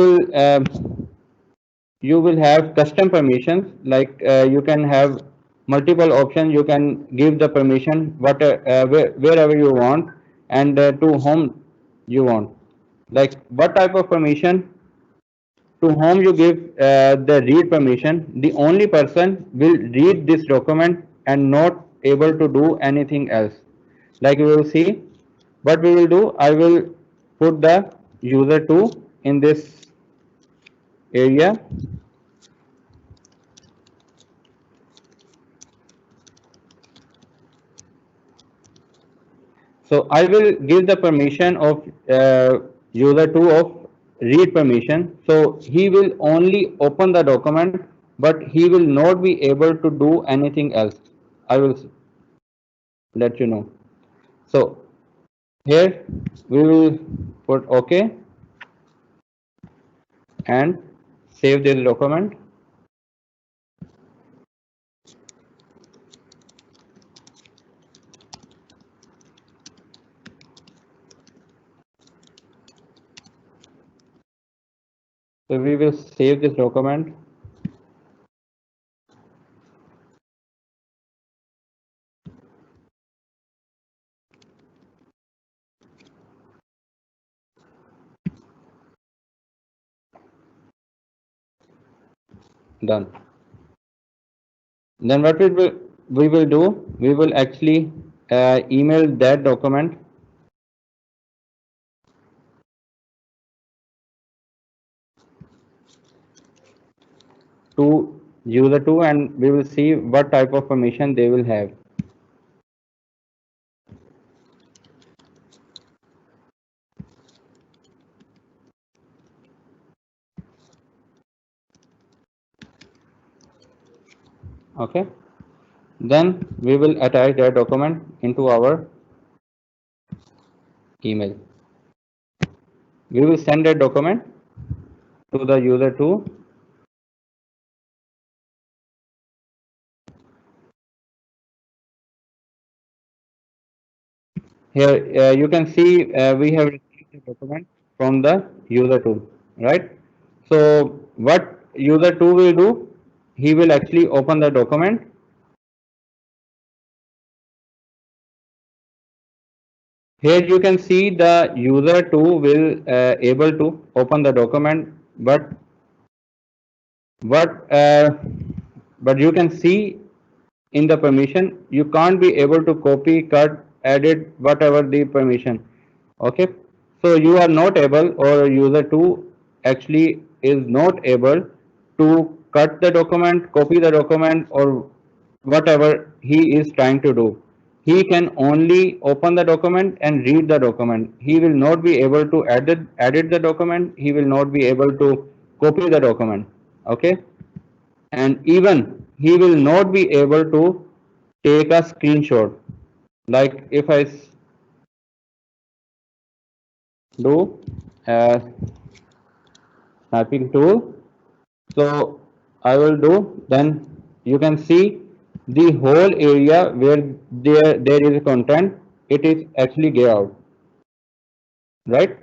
will have custom permissions, like you can have multiple options. You can give the permission wherever you want, and to whom you want, like what type of permission. To whom you give the read permission, the only person will read this document and not able to do anything else. Like we will see what we will do, I will put the user 2 in this area. So I will give the permission of user 2 of read permission. So he will only open the document, but he will not be able to do anything else. I will let you know. So here we will put OK and save this document. So we will save this document. Done. Then what we will do, we will actually email that document to user 2, and we will see what type of permission they will have. Okay. Then we will attach that document into our email. We will send that document to the user 2. Here you can see we have received the document. from the user 2, right? So what user 2 will do, he will actually open the document. Here you can see the user 2 will able to open the document, but what but you can see in the permission you can't be able to copy, cut, edit whatever the permission. Okay, so you are not able, or user 2 actually is not able to cut the document, copy the document, or whatever he is trying to do. He can only open the document and read the document. He will not be able to edit the document. He will not be able to copy the document. Okay, and even he will not be able to take a screenshot. Like if I do a snapping tool, so I will do, then you can see the whole area where there is content, it is actually gave out, right?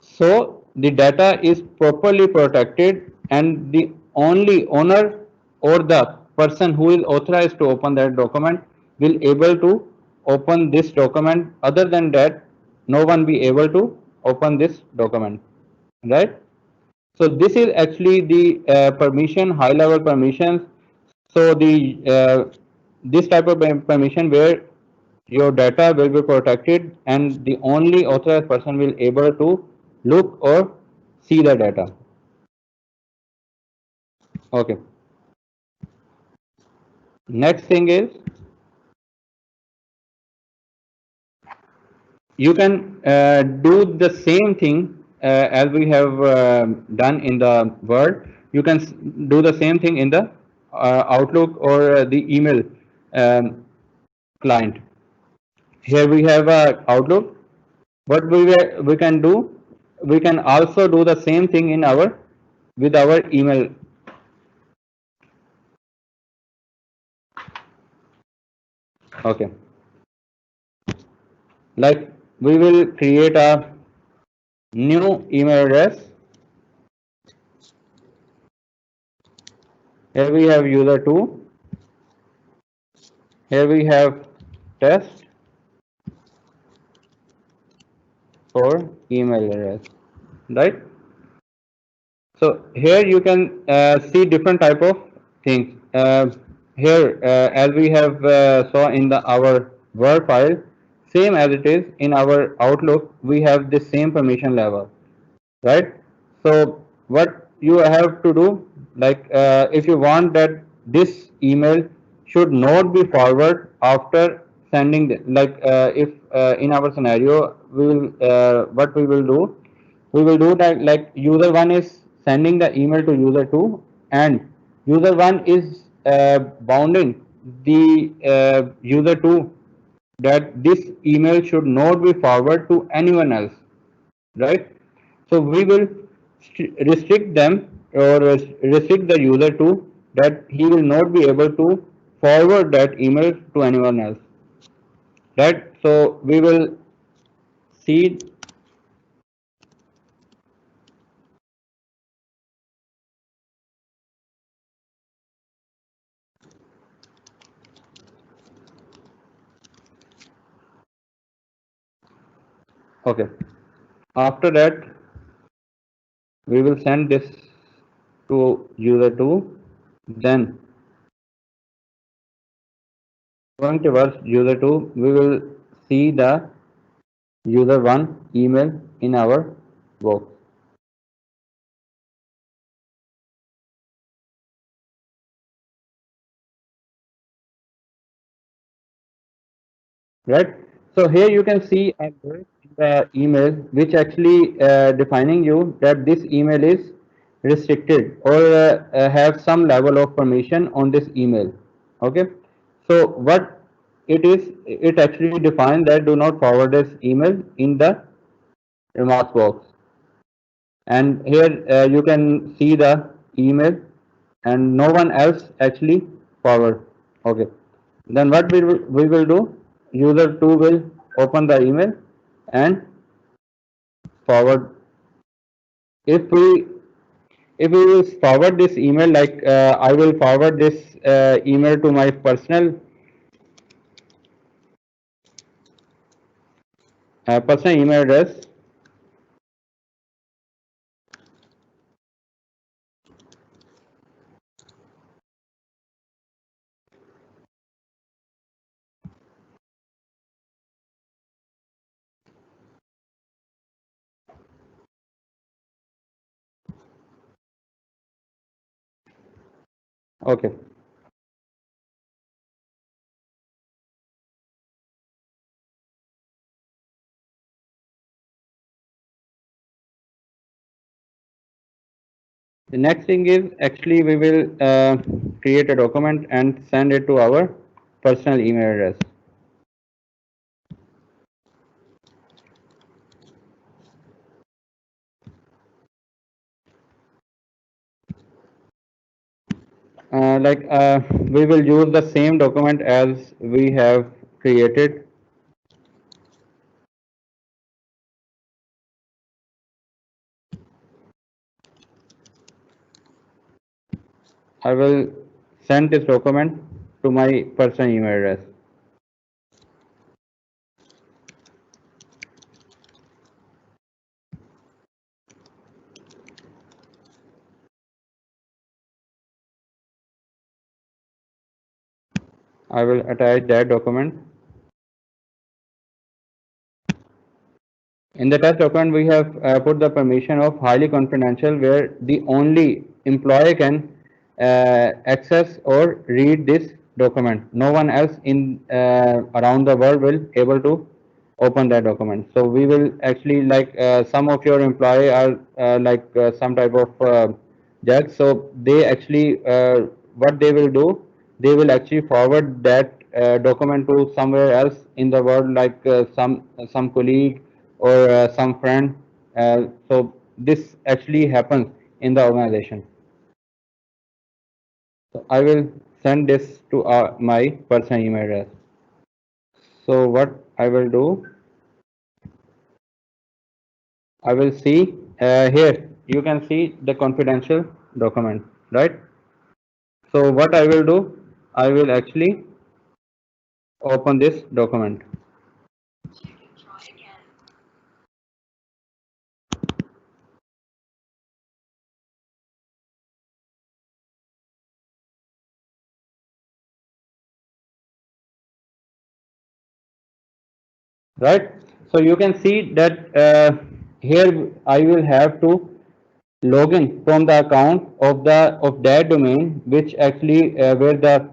So the data is properly protected, and the only owner or the person who is authorized to open that document will able to open this document. Other than that, no one be able to open this document, right? So this is actually the permission, high level permissions. So the this type of permission where your data will be protected and the only authorized person will able to look or see the data. Okay. Next thing is, you can do the same thing as we have done in the Word. You can do the same thing in the Outlook or the email client. Here we have Outlook. What we can do, we can also do the same thing in our with our email. Okay, like we will create a new email address. Here we have user 2. Here we have test for email address, right? So here you can see different type of things. Here, as we have saw in the our Word file, same as it is in our Outlook, we have the same permission level, right? So what you have to do, like if you want that this email should not be forwarded after sending the, like if in our scenario we will what we will do that, like user 1 is sending the email to user 2, and user 1 is bounding the user 2 that this email should not be forwarded to anyone else, right? So we will restrict them, or restrict the user to that he will not be able to forward that email to anyone else, right? So we will see. Okay, after that we will send this to user 2, then going towards user 2 we will see the user 1 email in our box, right? So here you can see a break in the email which actually defining you that this email is restricted, or have some level of permission on this email. Okay, so what it is, it actually defines that do not forward this email in the remarks box, and here you can see the email and no one else actually forward. Okay, then what we will do, user 2 will open the email and forward, if we will forward this email, like I will forward this email to my personal email address. Okay. The next thing is actually we will create a document and send it to our personal email address. We will use the same document as we have created. I will send this document to my personal email address. I will attach that document. In the test document, we have put the permission of highly confidential, where the only employee can access or read this document. No one else in around the world will able to open that document. So we will actually, like some of your employee are some type of judge. So they actually what they will do, they will actually forward that document to somewhere else in the world, like some colleague or some friend. So this actually happens in the organization. So I will send this to my personal email address. So what I will do, I will see here, you can see the confidential document, right? So what I will do, I will actually open this document. Right? So you can see that here I will have to log in from the account of that domain, which actually where the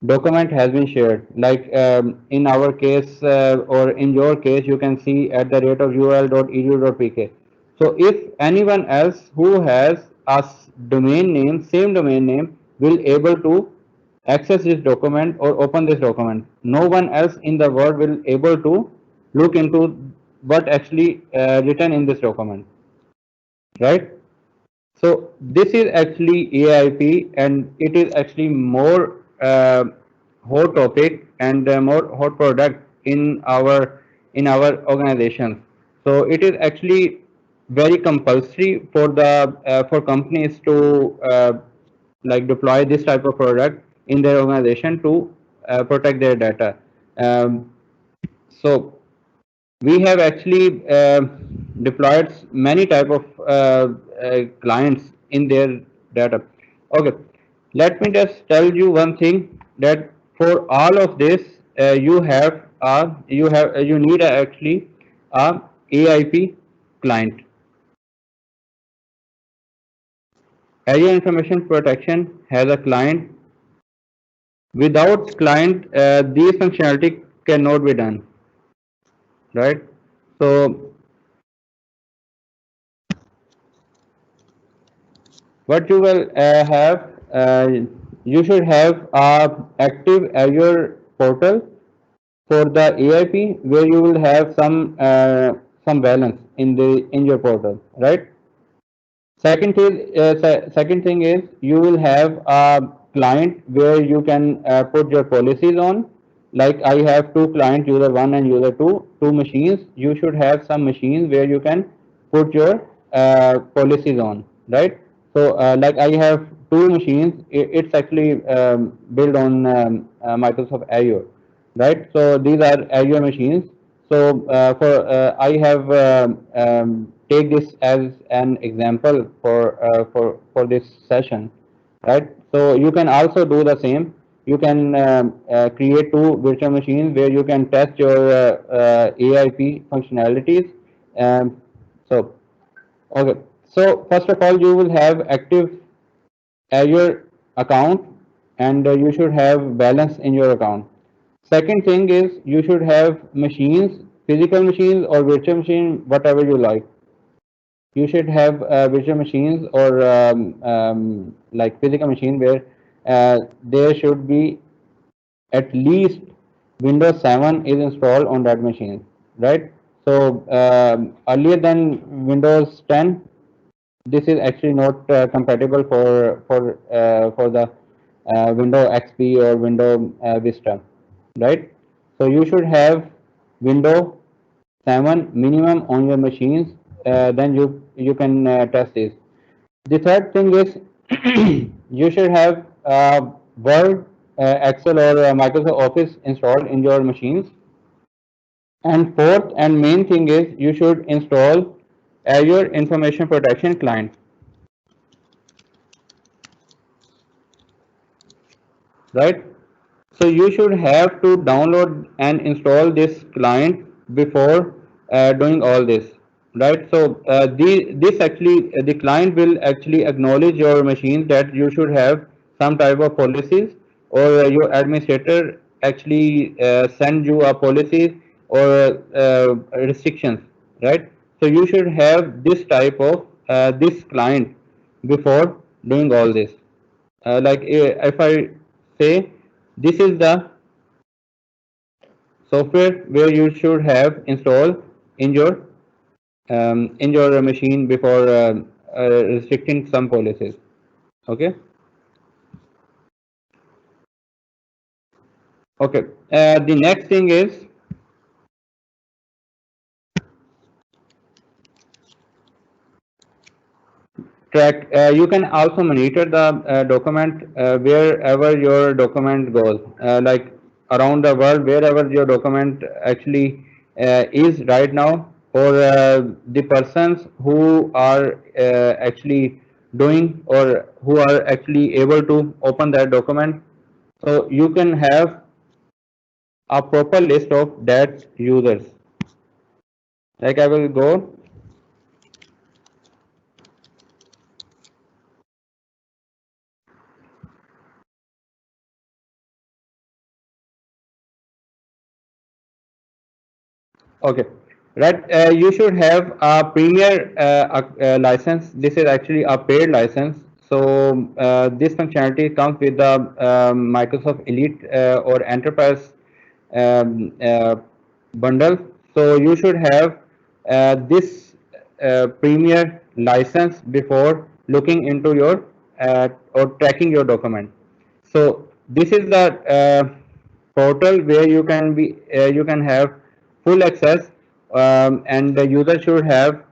document has been shared. Like in our case or in your case, you can see at the rate of uol.edu.pk. So if anyone else who has a domain name, same domain name, will able to access this document or open this document, no one else in the world will able to look into what actually written in this document, right? So this is actually AIP, and it is actually more hot topic and more hot product in our organization. So it is actually very compulsory for the for companies to like deploy this type of product in their organization to protect their data. Um, so we have actually deployed many type of clients in their data. Okay, let me just tell you one thing, that for all of this you need actually a AIP client. Azure Information Protection has a client. Without client, these functionality cannot be done, right? So what you will have, you should have a active Azure portal for the AIP, where you will have some balance in your portal, right? Second thing is, you will have a client where you can put your policies on. Like I have two clients, user 1 and user 2, two machines. You should have some machines where you can put your policies on, right? So like I have two machines. It's actually built on Microsoft Azure, right? So these are Azure machines. So I have take this as an example for this session, right? So you can also do the same. You can create two virtual machines where you can test your AIP functionalities. So okay, so first of all, you will have active Azure account, and you should have balance in your account. Second thing is you should have machines, physical machines or virtual machine, whatever you like. You should have virtual machines or like physical machine where there should be at least Windows 7 is installed on that machine, right? So earlier than Windows 10, this is actually not compatible for the Windows XP or Windows Vista, right? So you should have Windows 7 minimum on your machines. Then you can test this. The third thing is you should have Word, Excel, or Microsoft Office installed in your machines. And fourth and main thing is you should install Azure Information Protection Client, right? So you should have to download and install this client before doing all this, right? So this actually the client will actually acknowledge your machine that you should have some type of policies, or your administrator actually send you a policy or restrictions, right? So you should have this type of this client before doing all this. Like if I say this is the software where you should have installed in your machine before restricting some policies. Okay. Okay. The next thing is track. You can also monitor the document wherever your document goes, like around the world, wherever your document actually is right now, or the persons who are actually doing or who are actually able to open that document. So you can have a proper list of that users. Like I will go. Okay, right. You should have a premier license. This is actually a paid license. So this functionality comes with the Microsoft Elite or Enterprise bundle. So you should have this premier license before looking into your or tracking your document. So this is the portal where you can have full access, and the user should have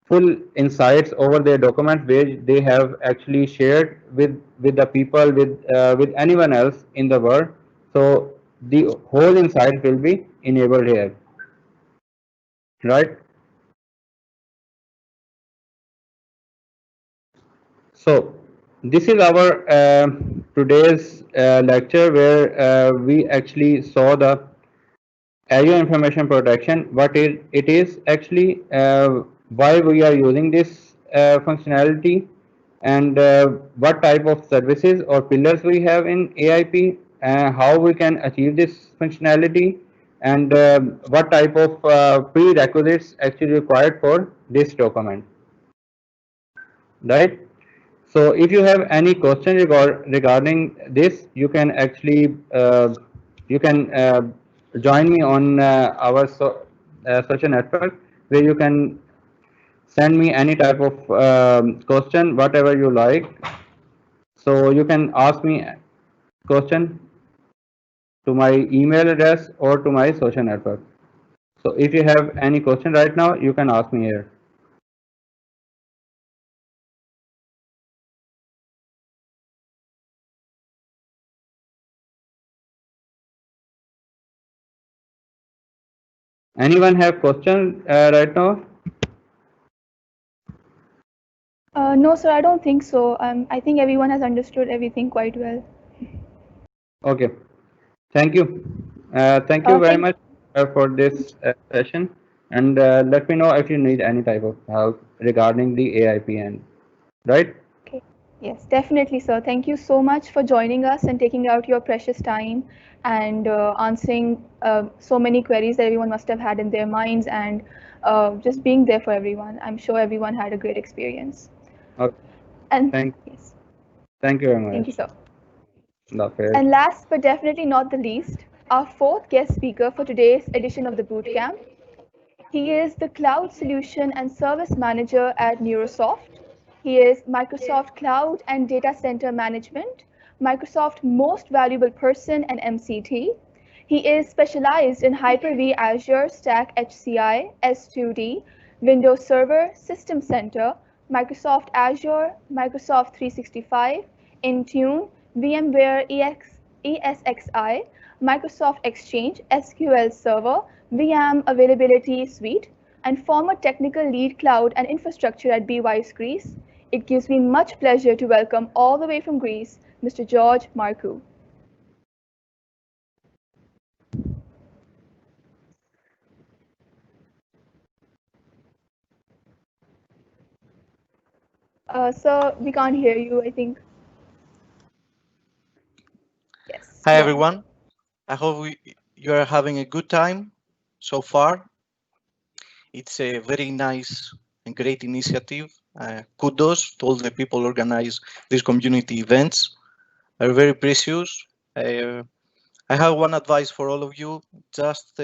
full insights over their document where they have actually shared with the people with anyone else in the world. So the whole insight will be enabled here, right? So this is our today's lecture where we actually saw the Azure Information Protection, what it is actually, why we are using this functionality, and what type of services or pillars we have in AIP, how we can achieve this functionality, and what type of prerequisites actually required for this document, right? So if you have any question regarding this, you can actually you can join me on our social network, where you can send me any type of question, whatever you like. So you can ask me question to my email address or to my social network. So if you have any question right now, you can ask me here. Anyone have questions right now? No, sir, I don't think so. I think everyone has understood everything quite well. Okay. Thank you. Thank you very much for this session. And let me know if you need any type of help regarding the AIPN. Right? Okay. Yes, definitely, sir. Thank you so much for joining us and taking out your precious time and answering so many queries that everyone must have had in their minds and just being there for everyone. I'm sure everyone had a great experience. Okay. And Yes. Thank you very much. Thank you, sir. Dr. And last but definitely not the least, our fourth guest speaker for today's edition of the bootcamp. He is the Cloud Solution and Service Manager at Neurosoft. He is Microsoft Cloud and Data Center Management, Microsoft Most Valuable Person and MCT. He is specialized in Hyper-V Azure Stack HCI, S2D, Windows Server, System Center, Microsoft Azure, Microsoft 365, Intune, VMware ESXi, Microsoft Exchange, SQL Server, VM Availability Suite, and former technical lead cloud and infrastructure at BWise Greece. It gives me much pleasure to welcome all the way from Greece, Mr. George Markou. Sir, we can't hear you, I think. Yes. Hi, everyone. I hope you are having a good time so far. It's a very nice and great initiative. Kudos to all the people organize these community events. They're very precious. I have one advice for all of you. Just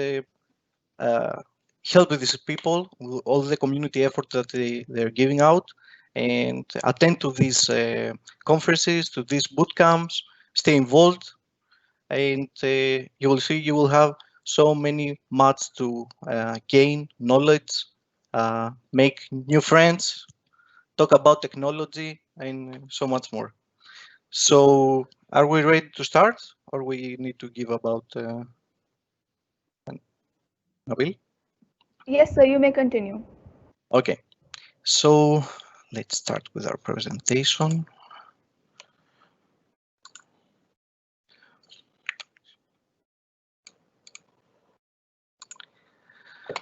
help these people with all the community effort that they're giving out, and attend to these conferences, to these boot camps, stay involved, and you will see you will have so many much to gain knowledge, make new friends, talk about technology, and so much more. So are we ready to start, or we need to give about Nabil? Yes, sir, you may continue. Okay, so let's start with our presentation.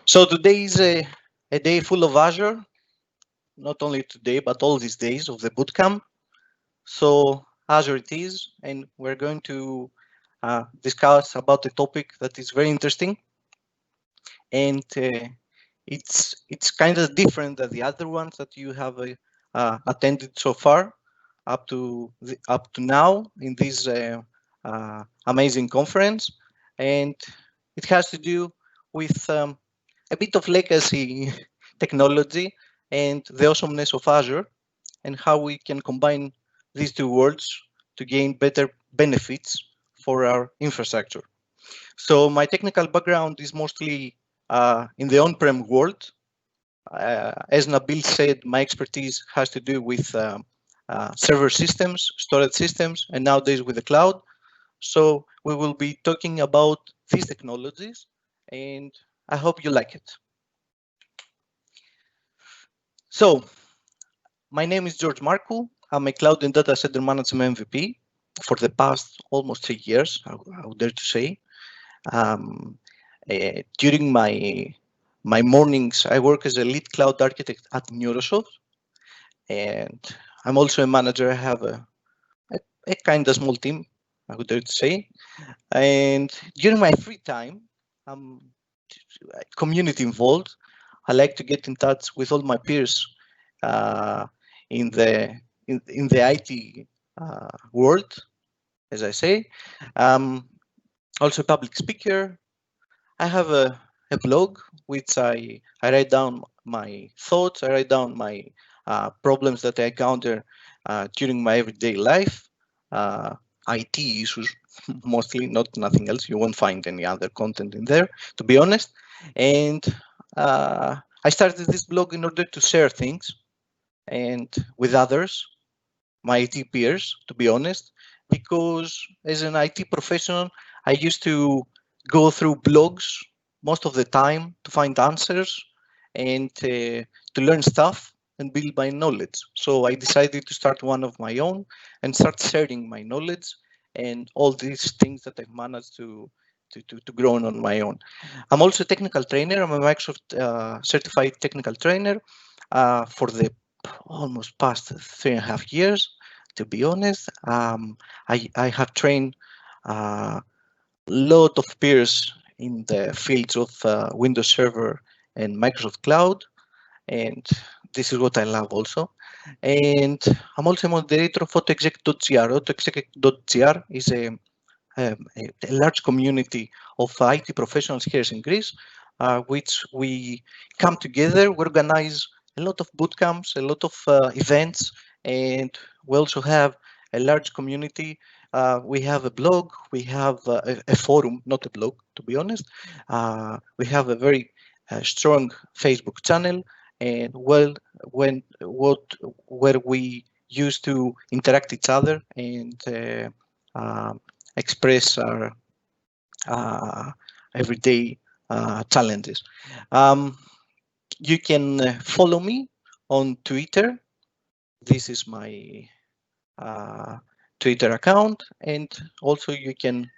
So today is a day full of Azure, not only today, but all these days of the bootcamp. So Azure it is, and we're going to discuss about a topic that is very interesting, and it's kind of different than the other ones that you have attended so far up to now in this amazing conference, and it has to do with a bit of legacy technology and the awesomeness of Azure and how we can combine these two worlds to gain better benefits for our infrastructure. So my technical background is mostly in the on-prem world. As Nabil said, my expertise has to do with server systems, storage systems, and nowadays with the cloud. So we will be talking about these technologies, and I hope you like it. So my name is George Markou. I'm a cloud and data center management MVP for the past almost 3 years, I would dare to say. During my mornings, I work as a lead cloud architect at Neurosoft, and I'm also a manager. I have a kind of small team, I would dare to say. And during my free time, I'm community involved. I like to get in touch with all my peers in the IT world, as I say. Also a public speaker. I have a blog which I write down my thoughts. I write down my problems that I encounter during my everyday life. IT issues mostly, nothing else. You won't find any other content in there, to be honest. And I started this blog in order to share things and with others, my IT peers, to be honest, because as an IT professional, I used to go through blogs most of the time to find answers and to learn stuff and build my knowledge. So I decided to start one of my own and start sharing my knowledge and all these things that I've managed to grow on my own. I'm also a technical trainer. I'm a Microsoft certified technical trainer for the almost past 3.5 years, to be honest. I have trained a lot of peers in the fields of Windows Server and Microsoft Cloud, and this is what I love also. And I'm also a moderator of AutoExec.gr. AutoExec.gr is a large community of IT professionals here in Greece, which we come together, we organize a lot of bootcamps, a lot of events, and we also have a large community. We have a blog, we have a forum, not a blog, to be honest. We have a very strong Facebook channel, and where we used to interact each other and express our everyday challenges. You can follow me on Twitter. This is my Twitter account, and also you can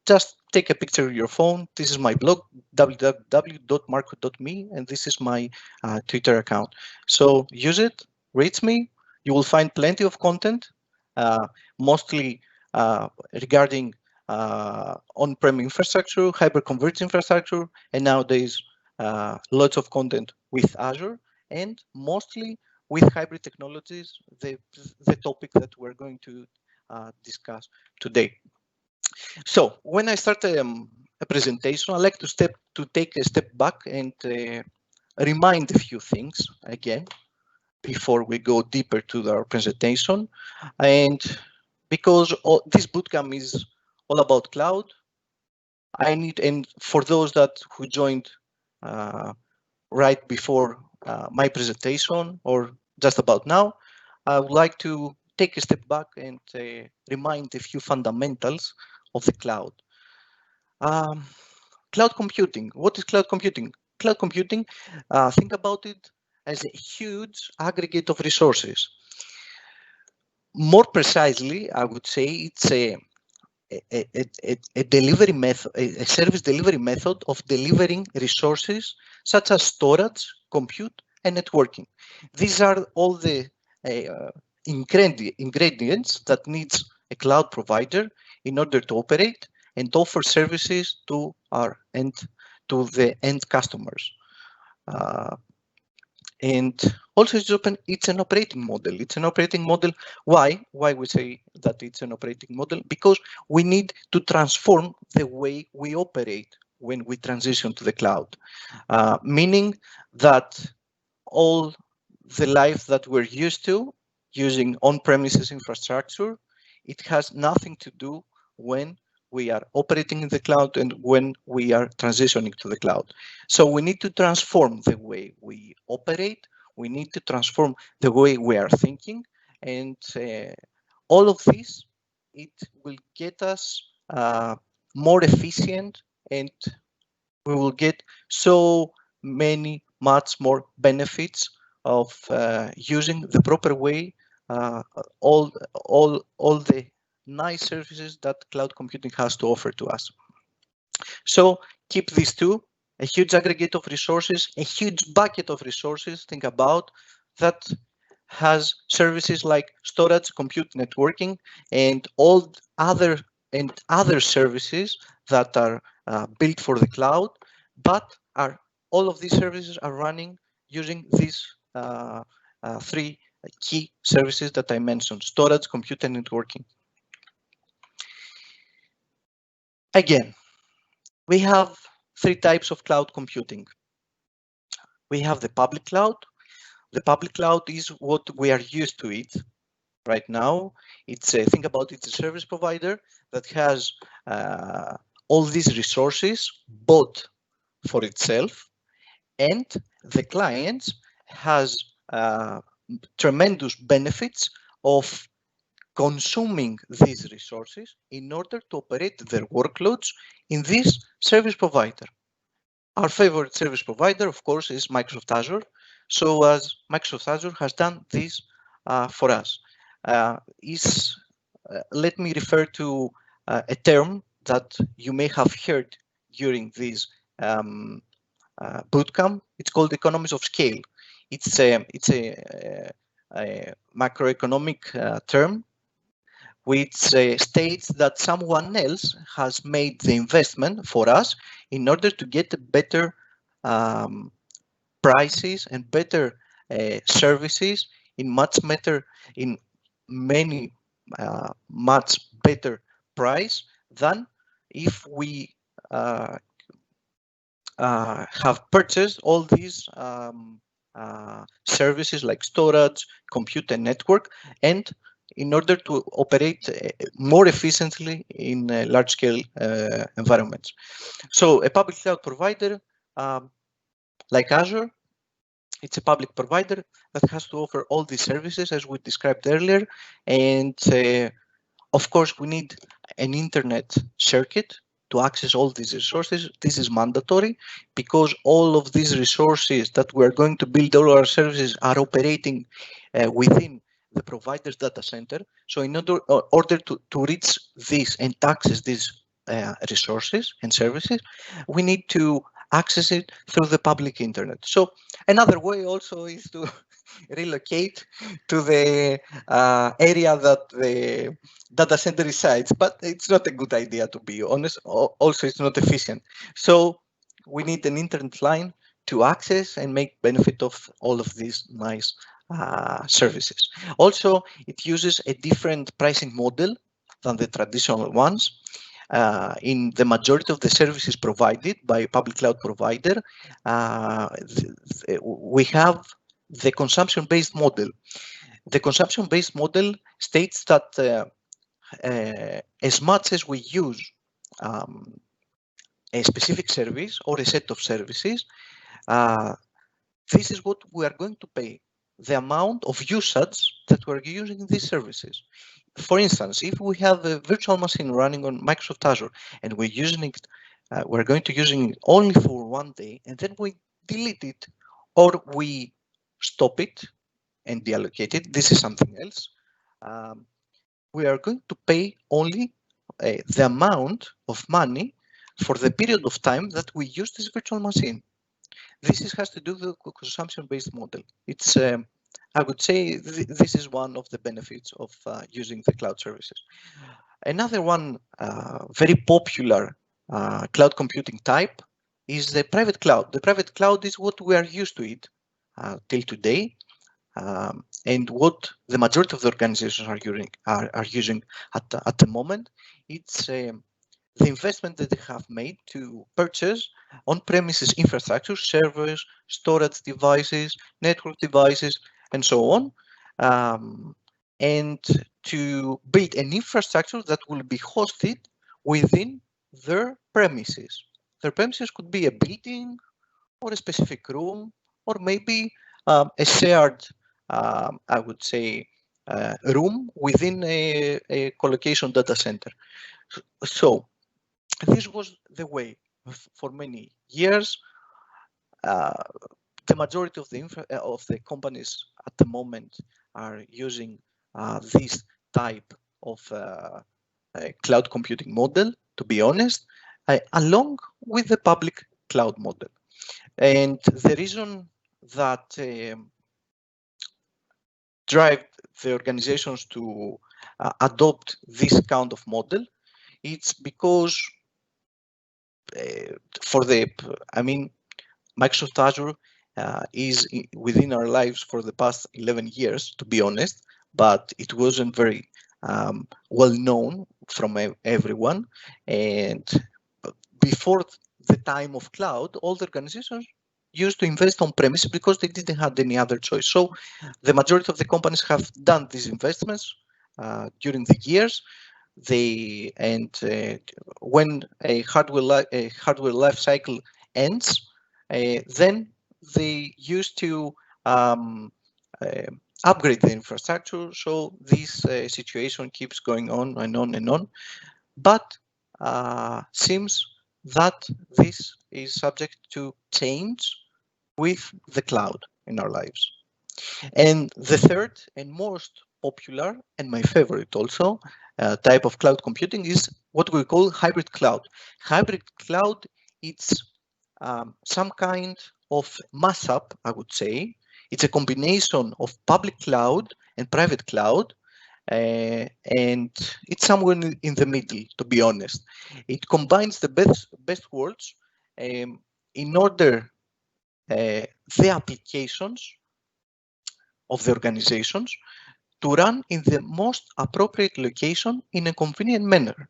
just take a picture of your phone. This is my blog, www.marco.me, and this is my Twitter account. So use it, reach me. You will find plenty of content, mostly regarding on-prem infrastructure, hyper-converged infrastructure, and nowadays lots of content with Azure, and mostly with hybrid technologies, the topic that we're going to discuss today. So when I start a presentation, I like to take a step back and remind a few things again before we go deeper to our presentation. And because this bootcamp is all about cloud, and for those who joined right before my presentation or just about now, I would like to take a step back and remind a few fundamentals of the cloud. Cloud computing. What is cloud computing? Cloud computing, think about it as a huge aggregate of resources. More precisely, I would say it's a delivery method, a service delivery method of delivering resources such as storage, compute, and networking. These are all the ingredients that needs a cloud provider in order to operate and offer services to the end customers. And also it's an operating model. It's an operating model. Why we say that it's an operating model? Because we need to transform the way we operate when we transition to the cloud, meaning that all the life that we're used to using on-premises infrastructure, it has nothing to do when we are operating in the cloud and when we are transitioning to the cloud. So we need to transform the way we operate. We need to transform the way we are thinking, and all of this, it will get us more efficient, and we will get so much more benefits of using the proper way all the nice services that cloud computing has to offer to us. So keep these two, a huge aggregate of resources, a huge bucket of resources, think about that has services like storage, compute, networking, and all other services that are built for the cloud, but all of these services are running using these three key services that I mentioned: storage, compute, and networking. Again, we have three types of cloud computing. We have the public cloud. The public cloud is what we are used to it right now. It's think about it, it's a service provider that has all these resources bought for itself, and the clients has tremendous benefits of consuming these resources in order to operate their workloads in this service provider. Our favorite service provider, of course, is Microsoft Azure. So as Microsoft Azure has done this for us, let me refer to a term that you may have heard during this bootcamp. It's called Economies of Scale. It's a macroeconomic term which states that someone else has made the investment for us in order to get better prices and better services in much better price than if we have purchased all these services like storage, compute, and network, and in order to operate more efficiently in large-scale environments. So a public cloud provider like Azure, it's a public provider that has to offer all these services as we described earlier. And of course, we need an internet circuit to access all these resources. This is mandatory because all of these resources that we're going to build all our services are operating within the provider's data center. So in order to reach this and access these resources and services, we need to access it through the public internet. So another way also is to relocate to the area that the data center resides, but it's not a good idea, to be honest. Also, it's not efficient. So we need an internet line to access and make benefit of all of these nice services. Also, it uses a different pricing model than the traditional ones. In the majority of the services provided by public cloud provider, we have the consumption-based model. The consumption-based model states that as much as we use a specific service or a set of services, this is what we are going to pay, the amount of usage that we're using these services. For instance, if we have a virtual machine running on Microsoft Azure and we're using it, we're going to using it only for one day, and then we delete it or we stop it and deallocate it. This is something else. We are going to pay only the amount of money for the period of time that we use this virtual machine. This has to do with the consumption-based model. It's I would say this is one of the benefits of using the cloud services. Another one very popular cloud computing type is the private cloud. The private cloud is what we are used to it till today, and what the majority of the organizations are using at the moment. It's the investment that they have made to purchase on-premises infrastructure, servers, storage devices, network devices, and so on, and to build an infrastructure that will be hosted within their premises. Their premises could be a building or a specific room, or maybe a shared, I would say, room within a colocation data center. So this was the way for many years. The majority of the companies at the moment are using this type of cloud computing model, to be honest, along with the public cloud model. And the reason that drive the organizations to adopt this kind of model, it's because Microsoft Azure is within our lives for the past 11 years, to be honest, but it wasn't very well known from everyone. And before the time of cloud, all the organizations used to invest on premises because they didn't have any other choice. So the majority of the companies have done these investments during the years. When a hardware life cycle ends, then they used to upgrade the infrastructure. So this situation keeps going on and on and on. But seems that this is subject to change with the cloud in our lives. And the third and most popular, and my favorite also, type of cloud computing is what we call hybrid cloud. Hybrid cloud, it's some kind of mashup, I would say. It's a combination of public cloud and private cloud, and it's somewhere in the middle, to be honest. It combines the best worlds in order the applications of the organizations to run in the most appropriate location in a convenient manner.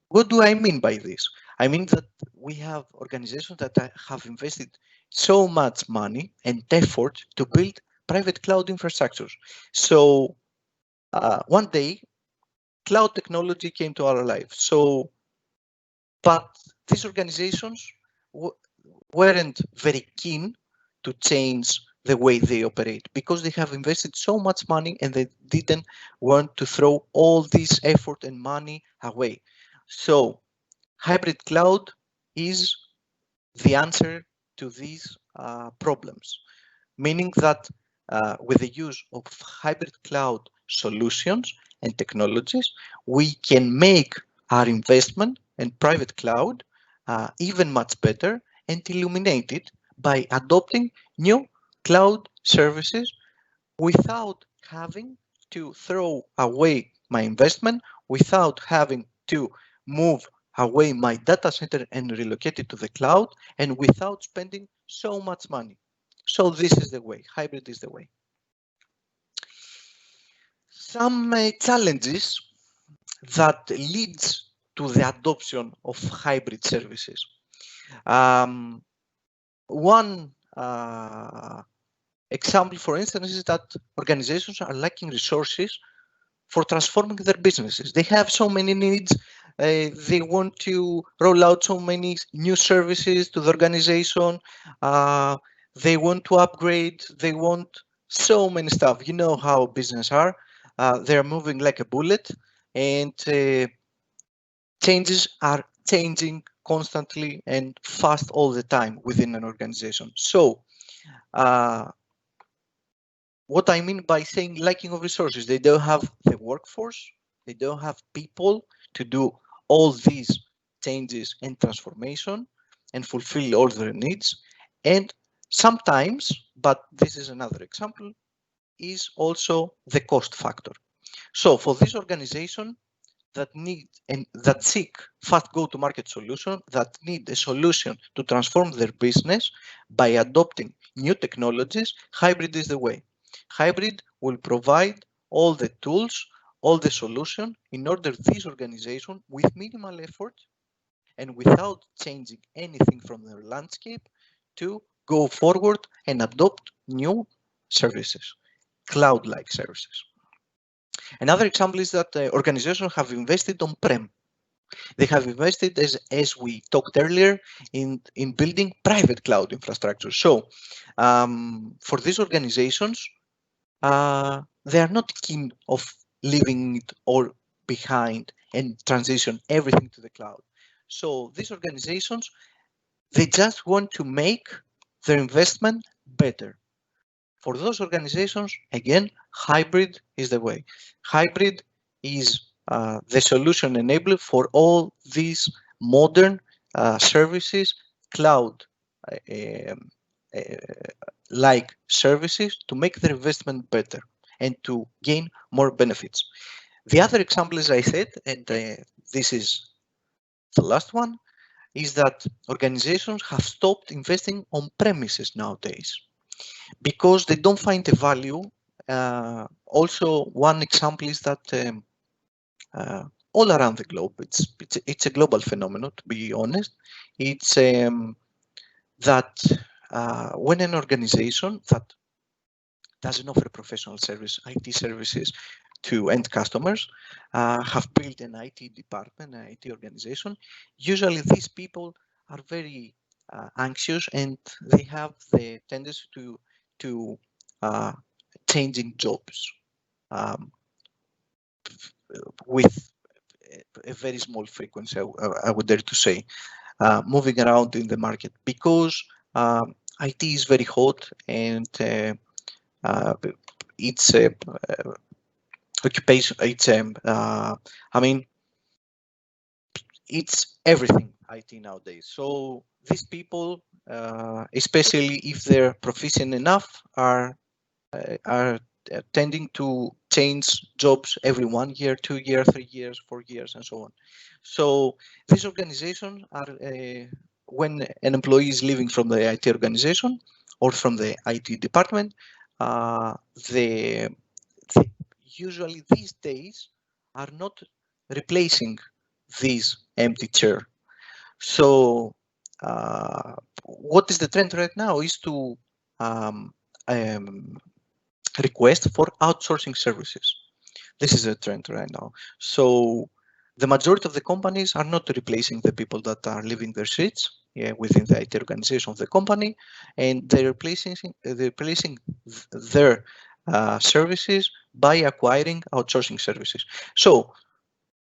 What do I mean by this? I mean that we have organizations that have invested so much money and effort to build private cloud infrastructures. So one day, cloud technology came to our lives. But these organizations weren't very keen to change the way they operate because they have invested so much money and they didn't want to throw all this effort and money away. So hybrid cloud is the answer to these problems, meaning that with the use of hybrid cloud solutions and technologies, we can make our investment in private cloud even much better and illuminate it by adopting new cloud services without having to throw away my investment, without having to move away my data center and relocate it to the cloud, and without spending so much money. So this is the way, hybrid is the way. Some challenges that leads to the adoption of hybrid services. One example, for instance, is that organizations are lacking resources for transforming their businesses. They have so many needs. They want to roll out so many new services to the organization. They want to upgrade. They want so many stuff. You know how business are. They're moving like a bullet, and changes are changing constantly and fast all the time within an organization. So what I mean by saying lacking of resources, they don't have the workforce, they don't have people to do all these changes and transformation and fulfill all their needs. And sometimes, but this is another example, is also the cost factor. So for this organization that need and that seek fast go-to-market solution, that need a solution to transform their business by adopting new technologies, hybrid is the way. Hybrid will provide all the tools, all the solution in order this organization with minimal effort and without changing anything from their landscape to go forward and adopt new services, cloud-like services. Another example is that organizations have invested on-prem. They have invested, as we talked earlier, in building private cloud infrastructure. So for these organizations, they are not keen of leaving it all behind and transition everything to the cloud. So these organizations, they just want to make their investment better. For those organizations, again, hybrid is the way. Hybrid is the solution enabler for all these modern services, cloud like services to make their investment better and to gain more benefits. The other example, as I said, and this is the last one, is that organizations have stopped investing on premises nowadays because they don't find the value. Also, one example is that all around the globe, it's a global phenomenon, to be honest. It's that when an organization that doesn't offer professional service, IT services to end customers, have built an IT department, an IT organization, usually these people are very anxious and they have the tendency to changing jobs with a a very small frequency, I would dare to say, moving around in the market, because IT is very hot, and it's occupation. It's I mean, it's everything IT nowadays. So these people, especially if they're proficient enough, are tending to change jobs every 1 year, 2 years, 3 years, 4 years, and so on. So these organizations are, when an employee is leaving from the IT organization or from the IT department, they usually these days are not replacing this empty chair. So what is the trend right now is to request for outsourcing services. This is a trend right now. So the majority of the companies are not replacing the people that are leaving their seats within the IT organization of the company, and they're replacing their services by acquiring outsourcing services. So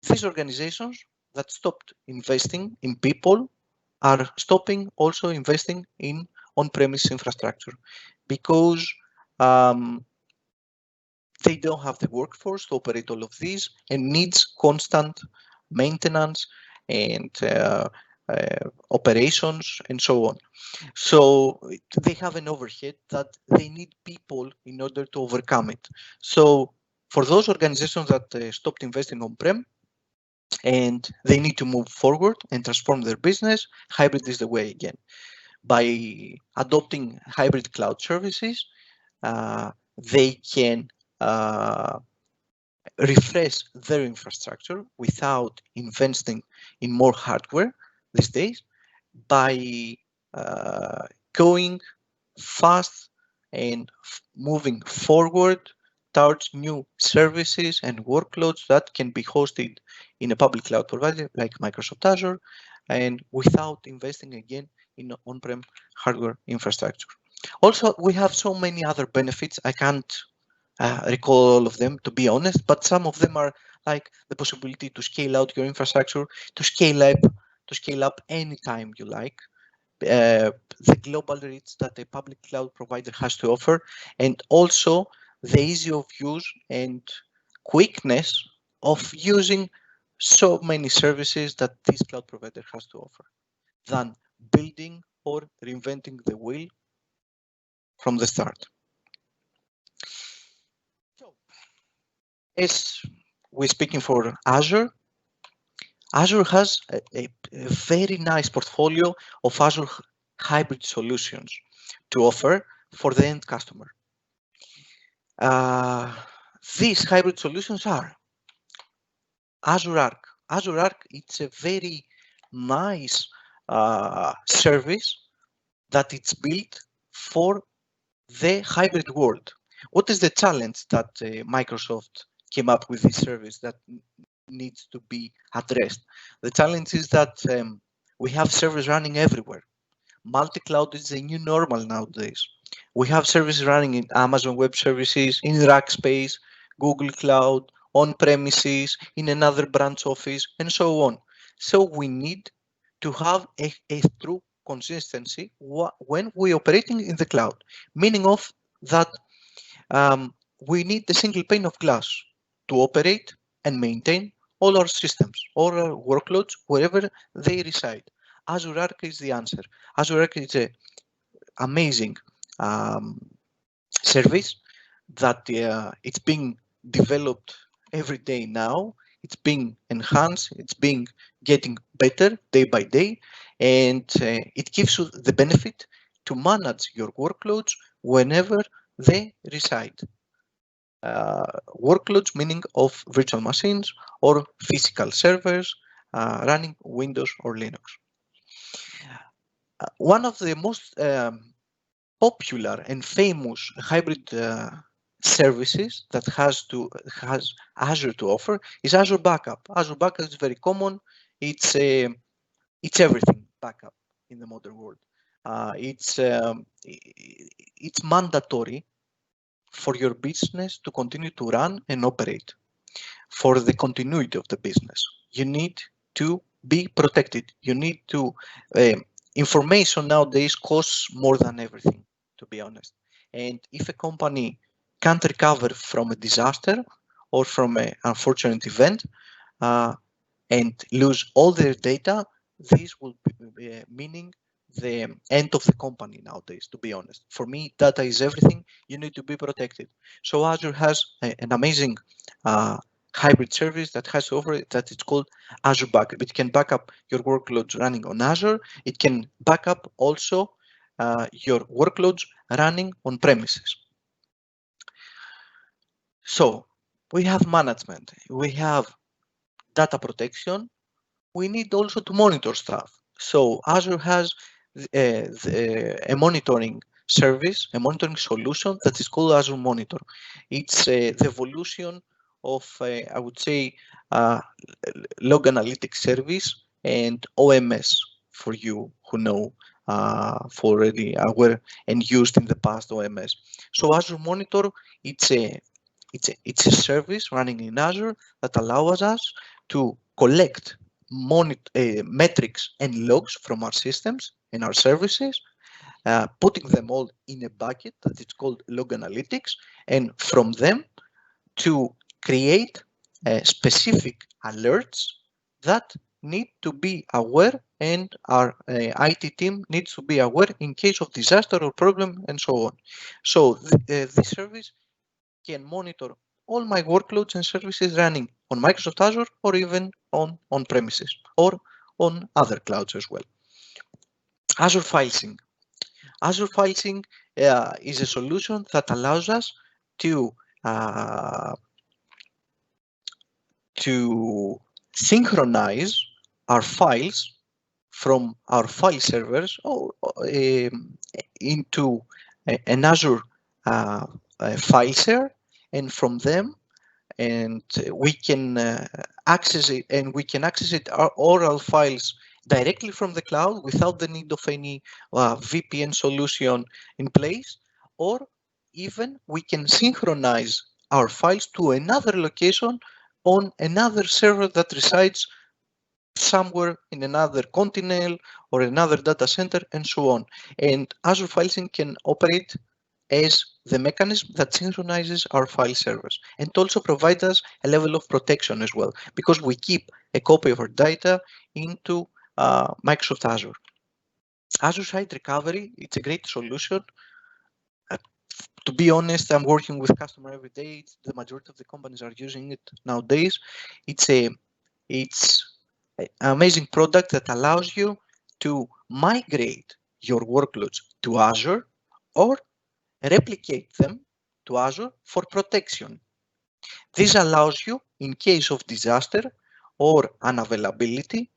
these organizations that stopped investing in people are stopping also investing in on-premise infrastructure, because they don't have the workforce to operate all of these and needs constant maintenance and operations and so on. So they have an overhead that they need people in order to overcome it. So for those organizations that stopped investing on-prem and they need to move forward and transform their business, hybrid is the way again. By adopting hybrid cloud services, they can refresh their infrastructure without investing in more hardware these days, by going fast and moving forward towards new services and workloads that can be hosted in a public cloud provider like Microsoft Azure, and without investing again in on-prem hardware infrastructure. Also, we have so many other benefits. I can't recall all of them, to be honest, but some of them are like the possibility to scale out your infrastructure, to scale up anytime you like, the global reach that a public cloud provider has to offer, and also the ease of use and quickness of using so many services that this cloud provider has to offer, than building or reinventing the wheel from the start. So, as we're speaking for Azure, Azure has a very nice portfolio of Azure hybrid solutions to offer for the end customer. These hybrid solutions are Azure Arc. Azure Arc, it's a very nice service that it's built for the hybrid world. What is the challenge that Microsoft came up with this service that needs to be addressed? The challenge is that we have servers running everywhere. Multi-cloud is a new normal nowadays. We have services running in Amazon Web Services, in Rackspace, Google Cloud, on-premises, in another branch office, and so on. So we need to have a true consistency when we're operating in the cloud, meaning of that we need a single pane of glass to operate and maintain all our systems, all our workloads, wherever they reside. Azure Arc is the answer. Azure Arc is an amazing service that it's being developed every day now. It's being enhanced. It's being getting better day by day, and it gives you the benefit to manage your workloads whenever they reside. Workloads meaning of virtual machines or physical servers running Windows or Linux. One of the most popular and famous hybrid services that has Azure to offer is Azure Backup. Azure Backup is very common. It's everything backup in the modern world. It's mandatory for your business to continue to run and operate. for the continuity of the business. You need to be protected. You need to, information nowadays costs more than everything, to be honest. And if a company can't recover from a disaster or from an unfortunate event and lose all their data, this will be meaning the end of the company nowadays, to be honest. For me, data is everything. You need to be protected. So Azure has an amazing hybrid service that has over it that it's called Azure Backup. It can back up your workloads running on Azure. It can back up also your workloads running on premises. So we have management, we have data protection. We need also to monitor stuff. So Azure has a monitoring service, a monitoring solution that is called Azure Monitor. It's the evolution of, I would say, log analytics service and OMS for you who know, for already aware and used in the past OMS. So Azure Monitor, it's a service running in Azure that allows us to collect metrics and logs from our systems and our services, putting them all in a bucket that is called log analytics, and from them to create specific alerts that need to be aware, and our IT team needs to be aware in case of disaster or problem and so on. So this service can monitor all my workloads and services running on Microsoft Azure or even on premises or on other clouds as well. Azure File Sync. Azure File Sync is a solution that allows us to synchronize our files from our file servers into an Azure file share, and from them, and we can access it, and we can access it all our files directly from the cloud without the need of any VPN solution in place, or even we can synchronize our files to another location on another server that resides somewhere in another continent or another data center and so on. And Azure File Sync can operate as the mechanism that synchronizes our file servers, and also provides us a level of protection as well, because we keep a copy of our data into Microsoft Azure. Azure Site Recovery, it's a great solution. To be honest, I'm working with customer every day. The majority of the companies are using it nowadays. It's an amazing product that allows you to migrate your workloads to Azure or replicate them to Azure for protection. This allows you, in case of disaster or unavailability,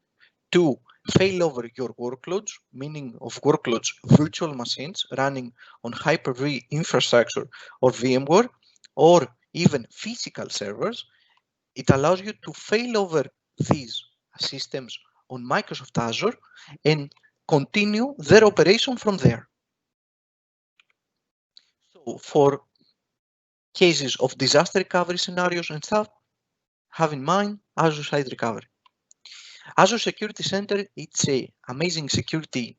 to fail over your workloads, meaning of workloads, virtual machines running on Hyper-V infrastructure or VMware, or even physical servers. It allows you to fail over these systems on Microsoft Azure and continue their operation from there. So for cases of disaster recovery scenarios and stuff, have in mind Azure Site Recovery. Azure Security Center, it's an amazing security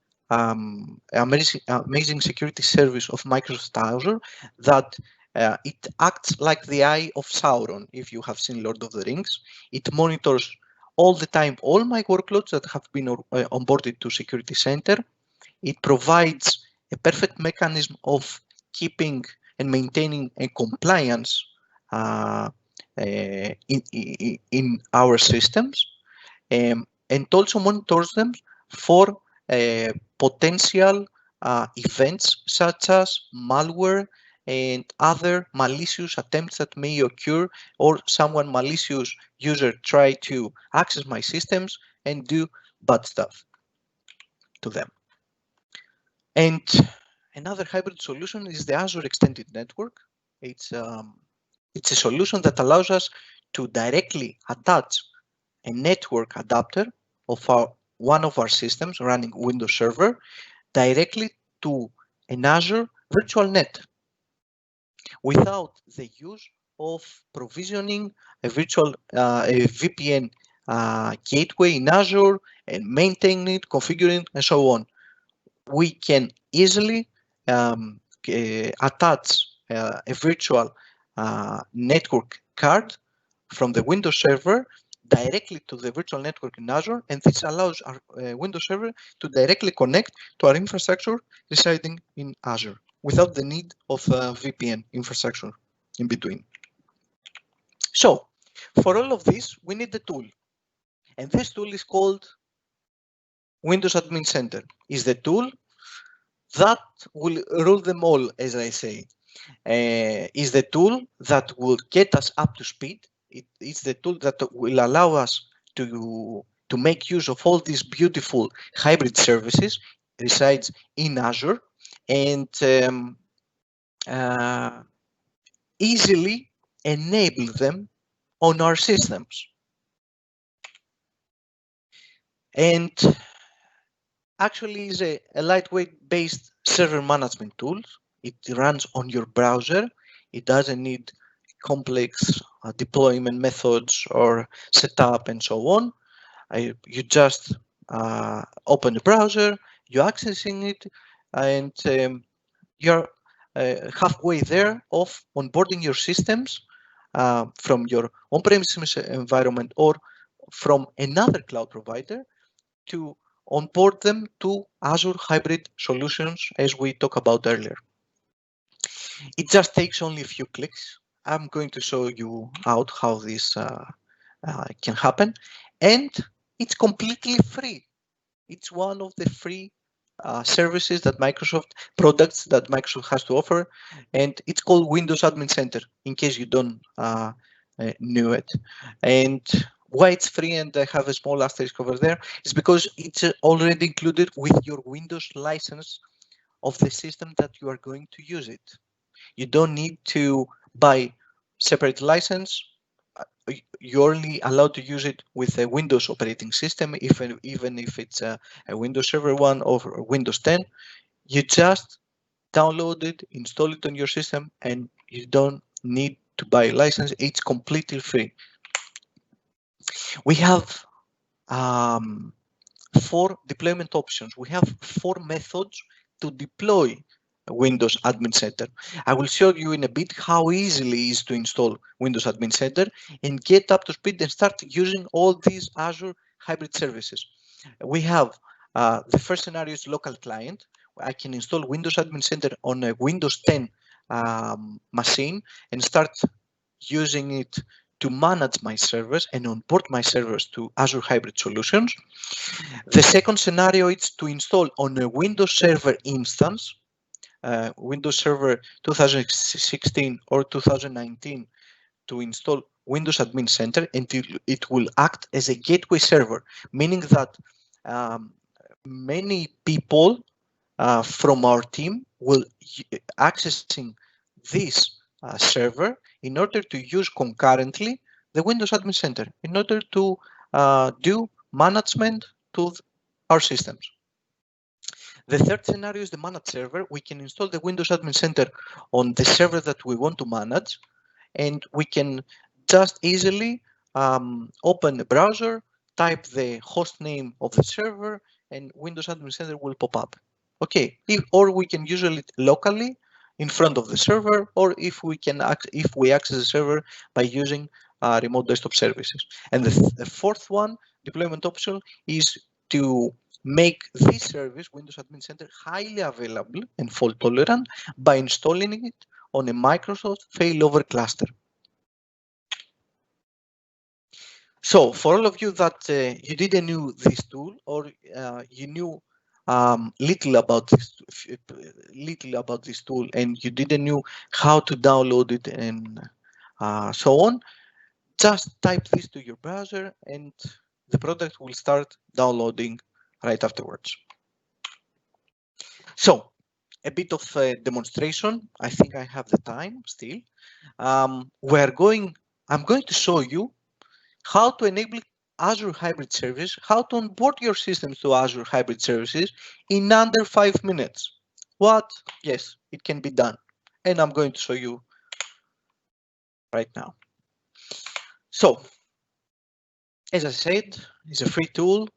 service of Microsoft Azure that it acts like the eye of Sauron. If you have seen Lord of the Rings, it monitors all the time all my workloads that have been onboarded to Security Center. It provides a perfect mechanism of keeping and maintaining a compliance in our systems, and also monitors them for potential events such as malware and other malicious attempts that may occur, or someone malicious user try to access my systems and do bad stuff to them. And another hybrid solution is the Azure Extended Network. It's a solution that allows us to directly attach a network adapter of one of our systems running Windows Server directly to an Azure virtual net without the use of provisioning a virtual a VPN gateway in Azure and maintaining it, configuring, and so on. We can easily attach a virtual network card from the Windows server directly to the virtual network in Azure, and this allows our Windows server to directly connect to our infrastructure residing in Azure without the need of VPN infrastructure in between. So for all of this, we need the tool, and this tool is called Windows Admin Center. Is the tool that will rule them all, as I say. Is the tool that will get us up to speed. It's the tool that will allow us to make use of all these beautiful hybrid services resides in Azure, and easily enable them on our systems. And actually is a lightweight based server management tool. It runs on your browser. It doesn't need complex deployment methods or setup and so on. You just open the browser, you're accessing it, and you're halfway there of onboarding your systems from your on-premises environment or from another cloud provider to onboard them to Azure hybrid solutions, as we talked about earlier. It just takes only a few clicks. I'm going to show you out how this can happen, and it's completely free. It's one of the free services that products that Microsoft has to offer, and it's called Windows Admin Center, in case you don't knew it. And why it's free, and I have a small asterisk over there, is because it's already included with your Windows license of the system that you are going to use it. You don't need to buy separate license. You're only allowed to use it with a Windows operating system, even if it's a Windows Server 1 or Windows 10. You just download it, install it on your system, and you don't need to buy a license. It's completely free. We have 4 deployment options. We have 4 methods to deploy Windows Admin Center. I will show you in a bit how easily it is to install Windows Admin Center and get up to speed and start using all these Azure hybrid services. We have the first scenario is local client. I can install Windows Admin Center on a Windows 10 machine and start using it to manage my servers and onboard my servers to Azure hybrid solutions. The second scenario is to install on a Windows Server instance, Windows Server 2016 or 2019, to install Windows Admin Center, and it will act as a gateway server, meaning that many people from our team will accessing this server in order to use concurrently the Windows Admin Center in order to do management to our systems. The third scenario is the managed server. We can install the Windows Admin Center on the server that we want to manage, and we can just easily open the browser, type the host name of the server, and Windows Admin Center will pop up. Okay, or we can use it locally in front of the server, or if we access the server by using remote desktop services. And the fourth one, deployment option, is to make this service, Windows Admin Center, highly available and fault tolerant by installing it on a Microsoft failover cluster. So for all of you that you didn't know this tool, or you knew little about this tool and you didn't know how to download it and so on, just type this to your browser and the product will start downloading right afterwards. So a bit of a demonstration. I think I have the time still. I'm going to show you how to enable Azure Hybrid Service, how to onboard your systems to Azure Hybrid Services in under 5 minutes. What? Yes, it can be done. And I'm going to show you right now. So, as I said, it's a free tool.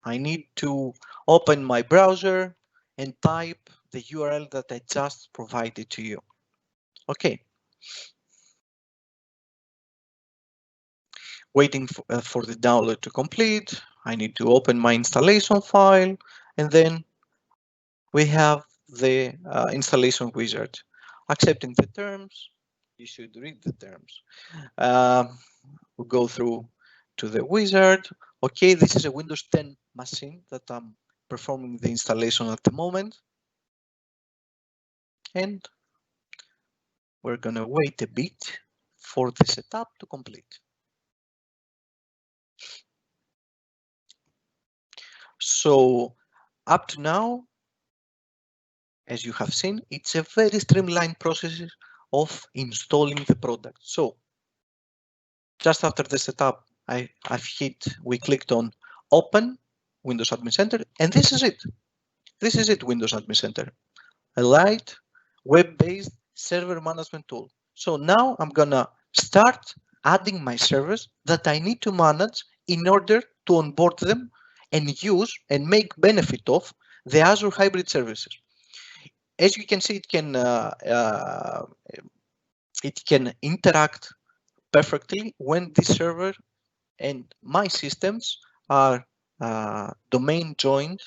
I need to open my browser and type the URL that I just provided to you. Okay. Waiting for the download to complete. I need to open my installation file, and then we have the installation wizard. Accepting the terms, you should read the terms. We'll go through to the wizard. Okay, this is a Windows 10 machine that I'm performing the installation at the moment. And we're going to wait a bit for the setup to complete. So up to now, as you have seen, it's a very streamlined process of installing the product. So just after the setup, we clicked on Open Windows Admin Center, and this is it. This is it, Windows Admin Center, a light web-based server management tool. So now I'm gonna start adding my servers that I need to manage in order to onboard them and use and make benefit of the Azure hybrid services. As you can see, it can interact perfectly when this server and my systems are domain joined.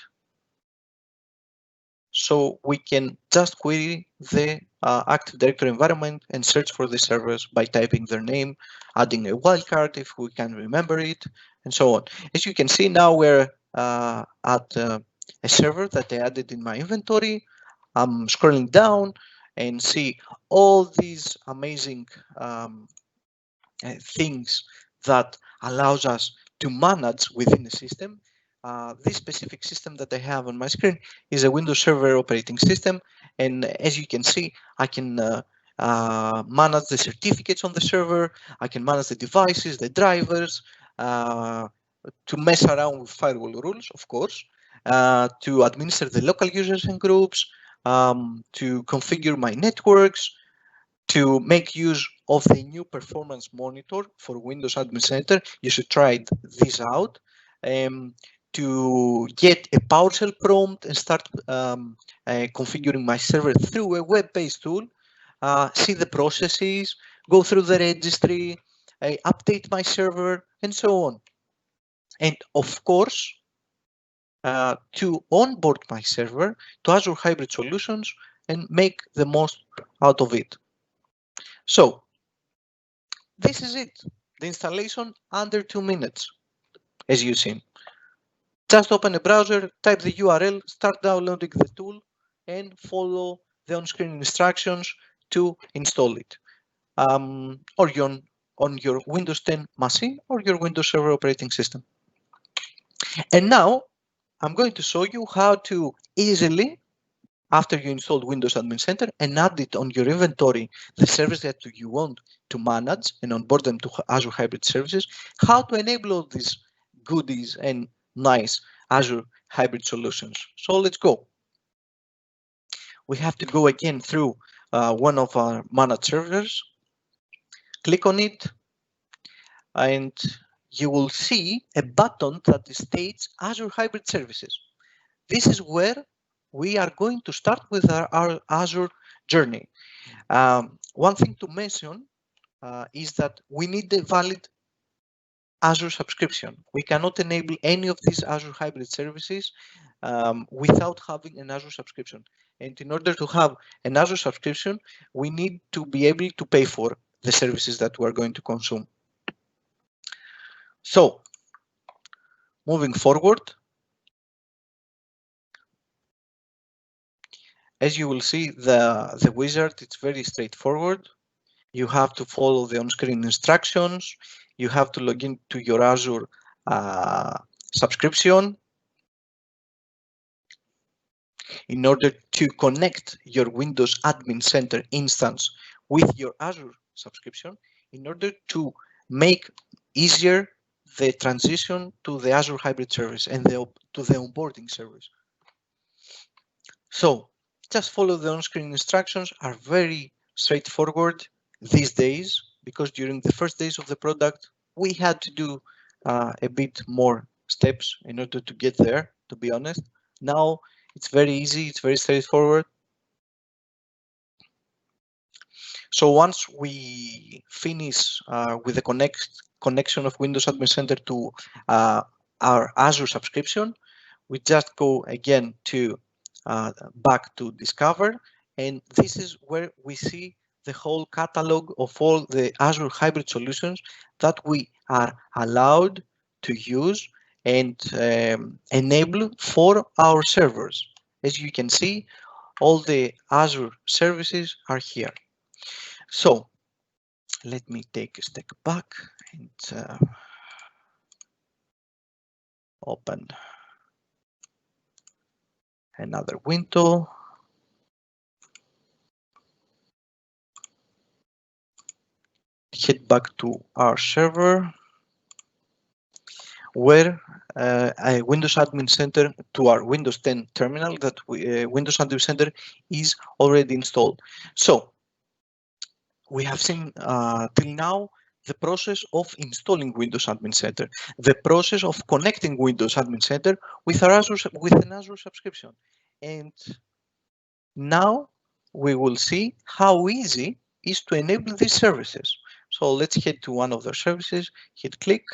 So we can just query the Active Directory environment and search for the servers by typing their name, adding a wildcard if we can remember it, and so on. As you can see, now we're at a server that I added in my inventory. I'm scrolling down and see all these amazing things that allows us to manage within the system. This specific system that I have on my screen is a Windows Server operating system, and as you can see, I can manage the certificates on the server. I can manage the devices, the drivers, to mess around with firewall rules, of course, to administer the local users and groups, to configure my networks, to make use of the new performance monitor for Windows Admin Center. You should try this out. To get a PowerShell prompt and start configuring my server through a web-based tool, see the processes, go through the registry, update my server, and so on. And of course, to onboard my server to Azure Hybrid Solutions and make the most out of it. So this is it. The installation under 2 minutes, as you've seen. Just open a browser, type the URL, start downloading the tool, and follow the on-screen instructions to install it, or on your Windows 10 machine or your Windows Server operating system. And now I'm going to show you how to easily, after you installed Windows Admin Center and add it on your inventory, the service that you want to manage and onboard them to Azure Hybrid Services, how to enable all these goodies and nice Azure Hybrid Solutions. So let's go. We have to go again through one of our managed servers. Click on it, and you will see a button that states Azure Hybrid Services. This is where we are going to start with our Azure journey. One thing to mention is that we need a valid Azure subscription. We cannot enable any of these Azure hybrid services without having an Azure subscription. And in order to have an Azure subscription, we need to be able to pay for the services that we're going to consume. So, moving forward, as you will see, the wizard, it's very straightforward. You have to follow the on-screen instructions. You have to log into your Azure subscription. In order to connect your Windows Admin Center instance with your Azure subscription, in order to make easier the transition to the Azure hybrid service and to the onboarding service. So just follow the on-screen instructions, are very straightforward these days because during the first days of the product, we had to do a bit more steps in order to get there, to be honest. Now it's very easy, it's very straightforward. So once we finish with the connection of Windows Admin Center to our Azure subscription, we just go again to back to Discover, and this is where we see the whole catalog of all the Azure hybrid solutions that we are allowed to use and enable for our servers. As you can see, all the Azure services are here. So let me take a step back and open another window. Head back to our server, where a Windows Admin Center to our Windows 10 terminal that Windows Admin Center is already installed. So we have seen till now the process of installing Windows Admin Center, the process of connecting Windows Admin Center with an Azure subscription, and now we will see how easy it is to enable these services. So let's head to one of their services, hit click.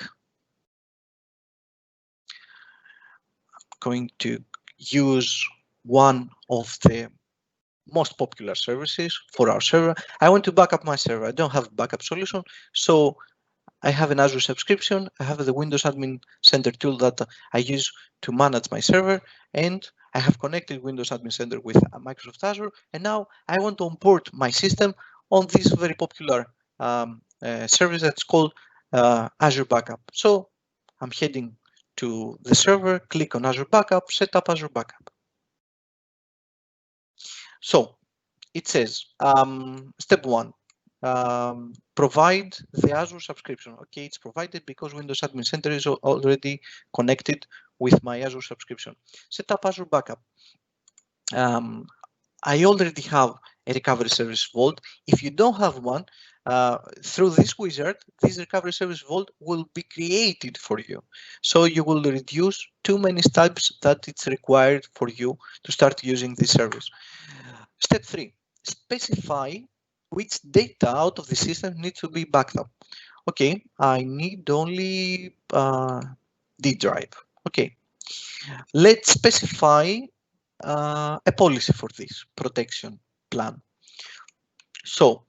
I'm going to use one of the most popular services for our server. I want to back up my server. I don't have a backup solution, so I have an Azure subscription. I have the Windows Admin Center tool that I use to manage my server, and I have connected Windows Admin Center with Microsoft Azure, and now I want to import my system on this very popular service that's called Azure Backup. So I'm heading to the server, click on Azure Backup, set up Azure Backup. So it says, step one, provide the Azure subscription. Okay, it's provided because Windows Admin Center is already connected with my Azure subscription. Set up Azure Backup. I already have a recovery service vault. If you don't have one, through this wizard, this recovery service vault will be created for you. So you will reduce too many steps that it's required for you to start using this service. Step 3, specify which data out of the system needs to be backed up. Okay, I need only D drive. Okay, let's specify a policy for this protection plan. So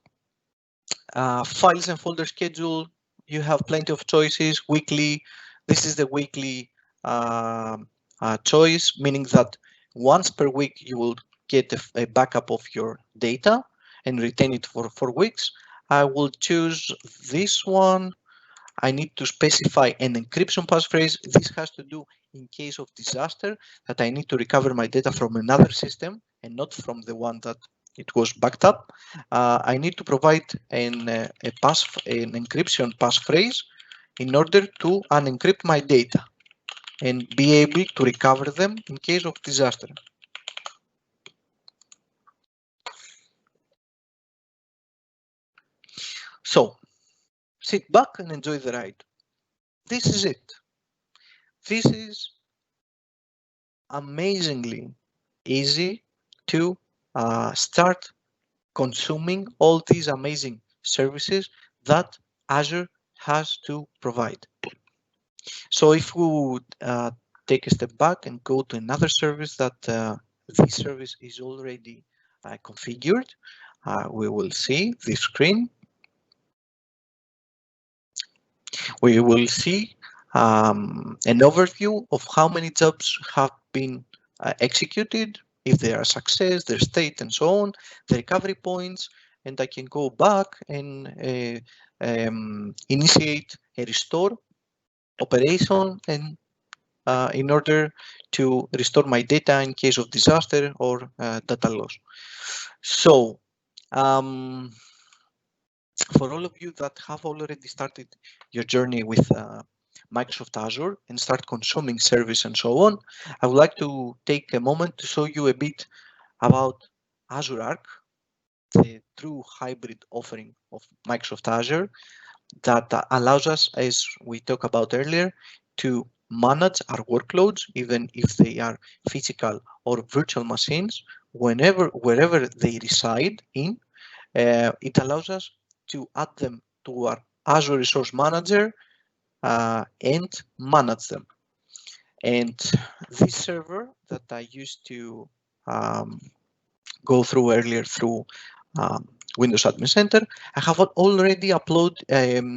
files and folder schedule, you have plenty of choices. Weekly, this is the weekly choice, meaning that once per week you will get a backup of your data and retain it for 4 weeks. I will choose this one. I need to specify an encryption passphrase. This has to do in case of disaster, that I need to recover my data from another system and not from the one that it was backed up. I need to provide an encryption passphrase in order to unencrypt my data and be able to recover them in case of disaster. So sit back and enjoy the ride. This is it. This is amazingly easy to start consuming all these amazing services that Azure has to provide. So if we would take a step back and go to another service that this service is already configured, we will see this screen. We will see an overview of how many jobs have been executed, if they are a success, their state, and so on, the recovery points, and I can go back and initiate a restore operation and in order to restore my data in case of disaster or data loss. So for all of you that have already started your journey with Microsoft Azure and start consuming service and so on, I would like to take a moment to show you a bit about Azure Arc. the true hybrid offering of Microsoft Azure that allows us, as we talked about earlier, to manage our workloads, even if they are physical or virtual machines, wherever they reside in. It allows us to add them to our Azure Resource Manager and manage them. And this server that I used to go through earlier through Windows Admin Center, I have already onboarded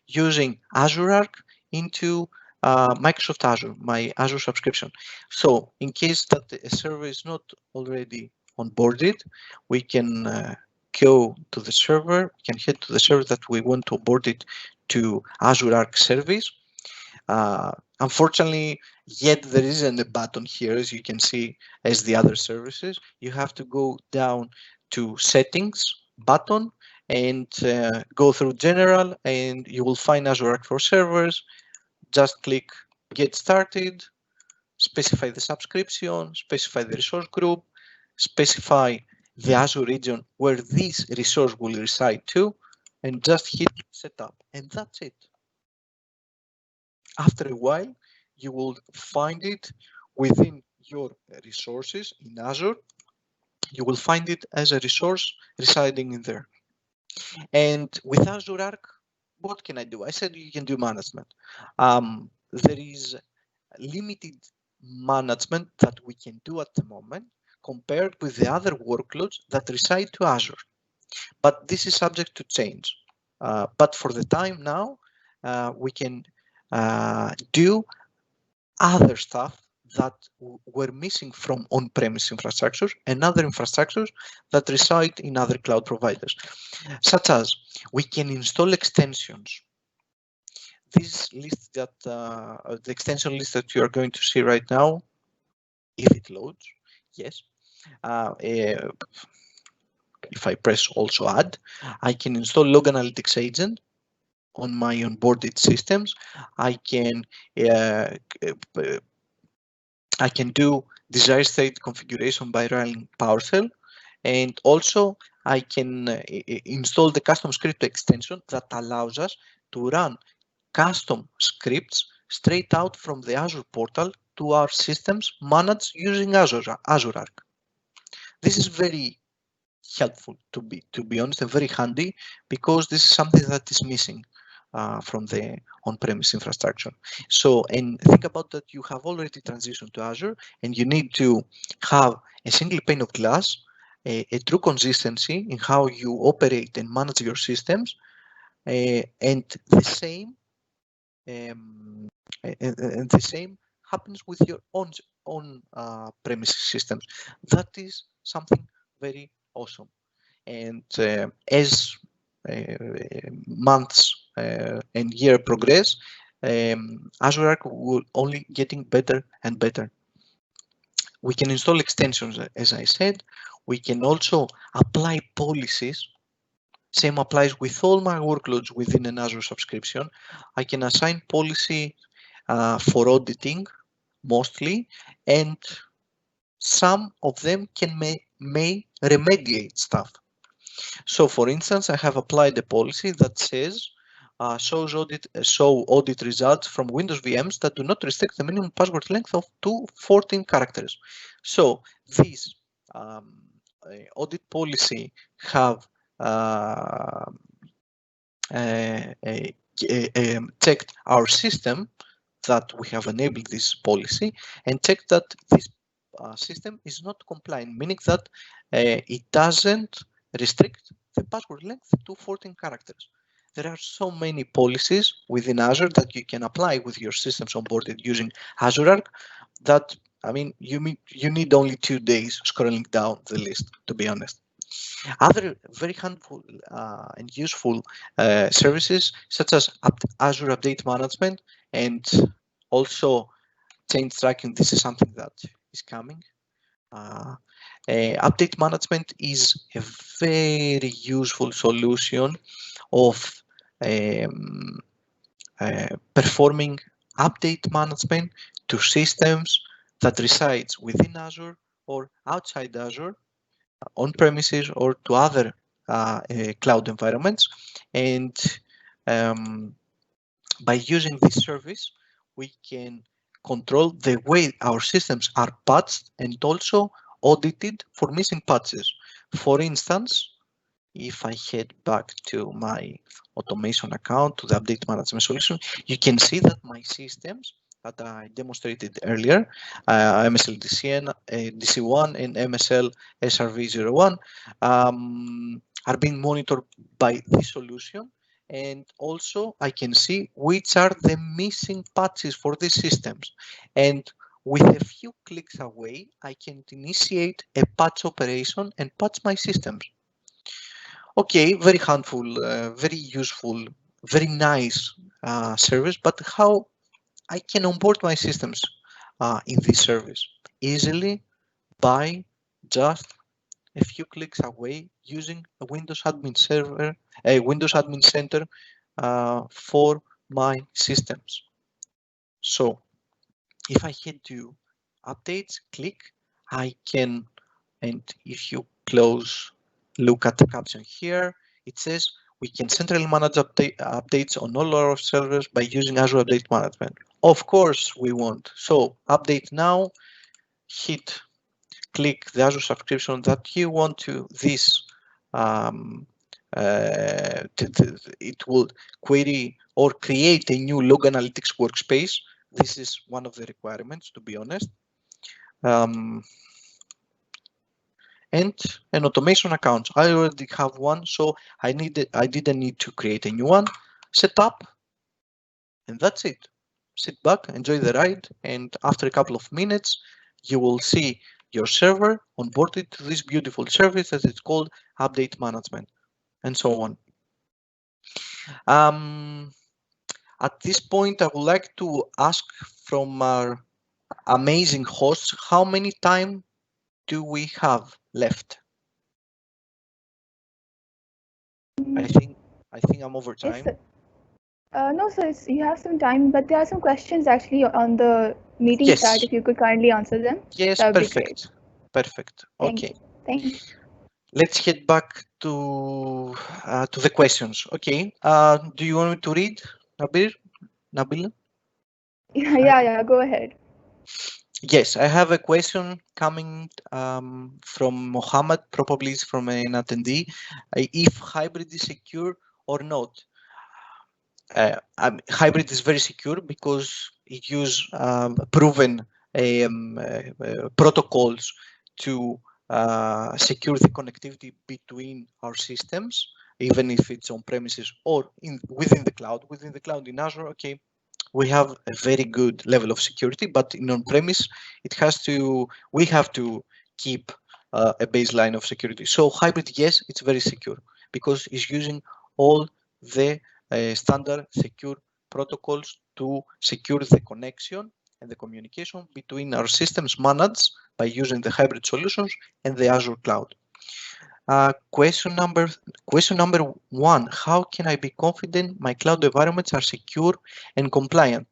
using Azure Arc into Microsoft Azure, my Azure subscription. So in case that a server is not already onboarded, we can go to the server, we can head to the server that we want to onboard it to Azure Arc service. Unfortunately, yet there isn't a button here, as you can see, as the other services. You have to go down to settings button and go through general, and you will find Azure Arc for servers. Just click get started, specify the subscription, specify the resource group, specify the Azure region where this resource will reside to, and just hit setup, and that's it. After a while, you will find it within your resources in Azure. You will find it as a resource residing in there. And with Azure Arc, what can I do? I said you can do management. There is limited management that we can do at the moment compared with the other workloads that reside to Azure. But this is subject to change. But for the time now, we can do other stuff that were missing from on-premise infrastructures and other infrastructures that reside in other cloud providers, such as we can install extensions. This list that the extension list that you are going to see right now, if it loads, yes. If I press also add, I can install Log Analytics Agent on my onboarded systems. I can do desired state configuration by running PowerShell, and also I can install the custom script extension that allows us to run custom scripts straight out from the Azure portal to our systems managed using Azure Arc. This is very helpful, to be honest, and very handy, because this is something that is missing from the on-premise infrastructure. So, and think about that you have already transitioned to Azure, and you need to have a single pane of glass, a true consistency in how you operate and manage your systems, and the same happens with your own premises systems. That is something very awesome. And as months and year progress, Azure Arc will only getting better and better. We can install extensions, as I said. We can also apply policies. Same applies with all my workloads within an Azure subscription. I can assign policy for auditing mostly, and some of them may remediate stuff. So, for instance, I have applied a policy that says show audit results from Windows VMs that do not restrict the minimum password length of 14 characters. So this audit policy have checked our system that we have enabled this policy, and checked that this system is not compliant, meaning that it doesn't restrict the password length to 14 characters. There are so many policies within Azure that you can apply with your systems onboarded using Azure Arc that, I mean, you need only 2 days scrolling down the list, to be honest. Other very handful and useful services such as Azure Update Management and also change tracking. This is something that is coming. Update management is a very useful solution of performing update management to systems that resides within Azure or outside Azure, on premises or to other cloud environments. And by using this service, we can control the way our systems are patched and also audited for missing patches. For instance, if I head back to my automation account, to the update management solution, you can see that my systems that I demonstrated earlier, MSL DC1 and MSL SRV01, are being monitored by this solution. And also I can see which are the missing patches for these systems. And with a few clicks away, I can initiate a patch operation and patch my systems. Okay, very handful, very useful, very nice service, but how I can onboard my systems in this service? Easily by just a few clicks away using a Windows Admin Server, a Windows Admin Center for my systems. So if I head to updates, click, I can, and if you close, look at the caption here, it says we can centrally manage updates on all our servers by using Azure Update Management. Of course we want. So update now, click the Azure subscription that you want to this. It will query or create a new log analytics workspace. This is one of the requirements, to be honest. And an automation account. I already have one, so I didn't need to create a new one. Set up, and that's it. Sit back, enjoy the ride, and after a couple of minutes, you will see your server onboarded to this beautiful service that is called Update Management, and so on. At this point, I would like to ask from our amazing hosts, how many time do we have left? I think I'm over time. Yes, no, sir, you have some time, but there are some questions actually on the meeting chat. If you could kindly answer them. Yes, that would perfect. Be great. Perfect. Okay. Thank you. Let's get back to the questions. Okay. Do you want me to read, Nabil? Yeah, go ahead. Yes, I have a question coming from Mohammed, probably is from an attendee. If hybrid is secure or not? Hybrid is very secure because it uses proven protocols to secure the connectivity between our systems, even if it's on premises or within the cloud. Within the cloud in Azure, okay, we have a very good level of security, but in on-premise, we have to keep a baseline of security. So hybrid, yes, it's very secure because it's using all the standard secure protocols to secure the connection and the communication between our systems managed by using the hybrid solutions and the Azure cloud. Question number one, how can I be confident my cloud environments are secure and compliant?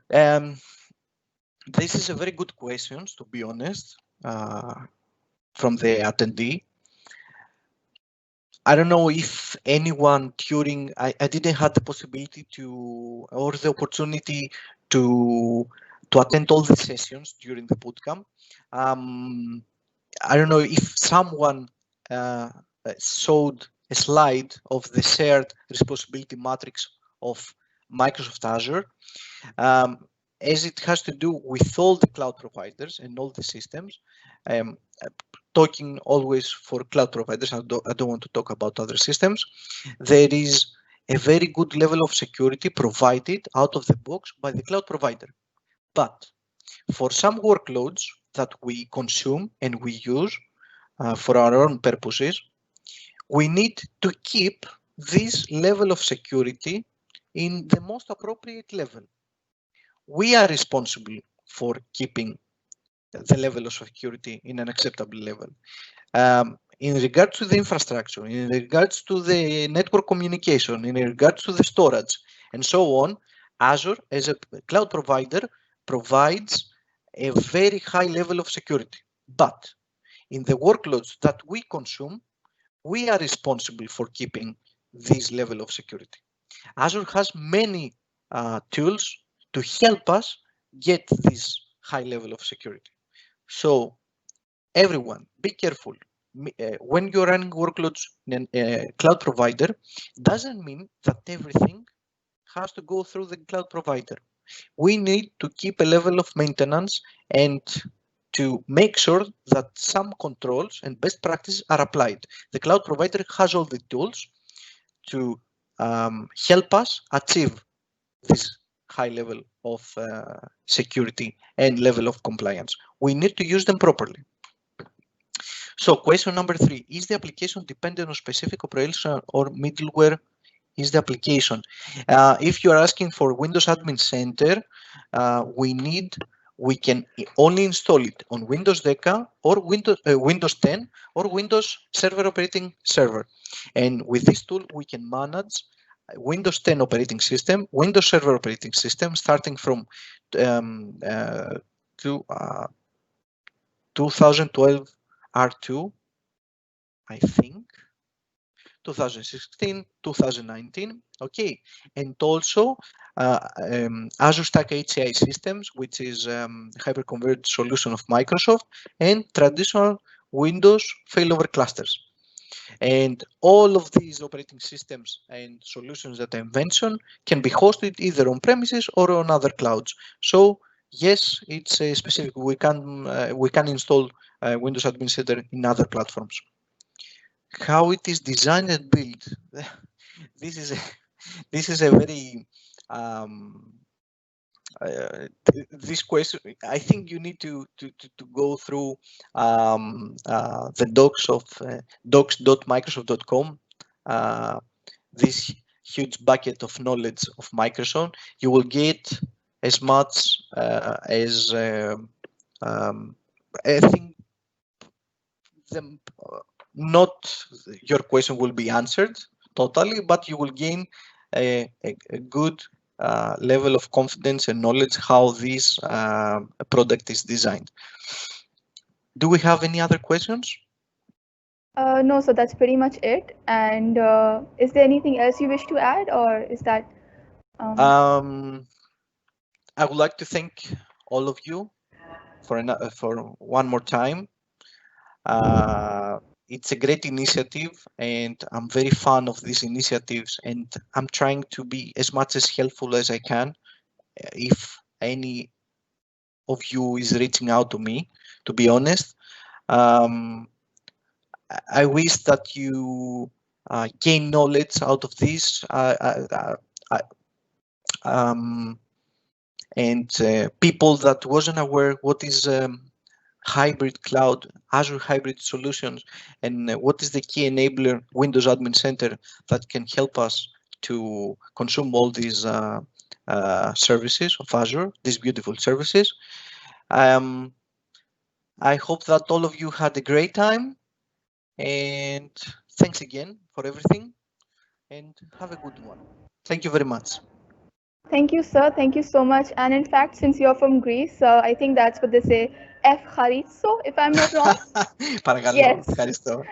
This is a very good question, to be honest, from the attendee. I don't know if anyone during, I didn't have the possibility to, or the opportunity to attend all the sessions during the bootcamp. I don't know if someone showed a slide of the shared responsibility matrix of Microsoft Azure, as it has to do with all the cloud providers and all the systems. Talking always for cloud providers, I don't want to talk about other systems. There is a very good level of security provided out of the box by the cloud provider. But for some workloads that we consume and we use for our own purposes, we need to keep this level of security in the most appropriate level. We are responsible for keeping the level of security in an acceptable level. In regards to the infrastructure, in regards to the network communication, in regards to the storage, and so on, Azure as a cloud provider provides a very high level of security. But in the workloads that we consume, we are responsible for keeping this level of security. Azure has many tools to help us get this high level of security. So everyone, be careful. When you're running workloads in a cloud provider, doesn't mean that everything has to go through the cloud provider. We need to keep a level of maintenance and to make sure that some controls and best practices are applied. The cloud provider has all the tools to help us achieve this high level of security and level of compliance. We need to use them properly. So question number 3, is the application dependent on specific operation or middleware? Is the application? If you are asking for Windows Admin Center, we can only install it on Windows Deca or Windows 10 or Windows Server Operating Server. And with this tool, we can manage Windows 10 operating system, Windows Server operating system, starting from 2012 R2, I think, 2016, 2019, okay, and also Azure Stack HCI systems, which is hyperconverged solution of Microsoft, and traditional Windows failover clusters. And all of these operating systems and solutions that I mentioned can be hosted either on premises or on other clouds. So yes, it's a specific. We can install Windows Admin Center in other platforms. How it is designed and built. This is a very this question. I think you need to go through the docs of docs.microsoft.com. This huge bucket of knowledge of Microsoft. You will get as much as I think not your question will be answered totally, but you will gain a good level of confidence and knowledge how this product is designed. Do we have any other questions? No, so that's pretty much it. And is there anything else you wish to add, or is that? I would like to thank all of you for one more time. It's a great initiative, and I'm very fan of these initiatives, and I'm trying to be as much as helpful as I can. If any of you is reaching out to me, to be honest, I wish that you gain knowledge out of this, and people that wasn't aware what is hybrid cloud, Azure hybrid solutions, and what is the key enabler Windows Admin Center that can help us to consume all these services of Azure, these beautiful services. I hope that all of you had a great time, and thanks again for everything, and have a good one. Thank you very much. Thank you, sir. Thank you so much. And in fact, since you're from Greece, I think that's what they say, Efcharisto, if I'm not wrong. Yes.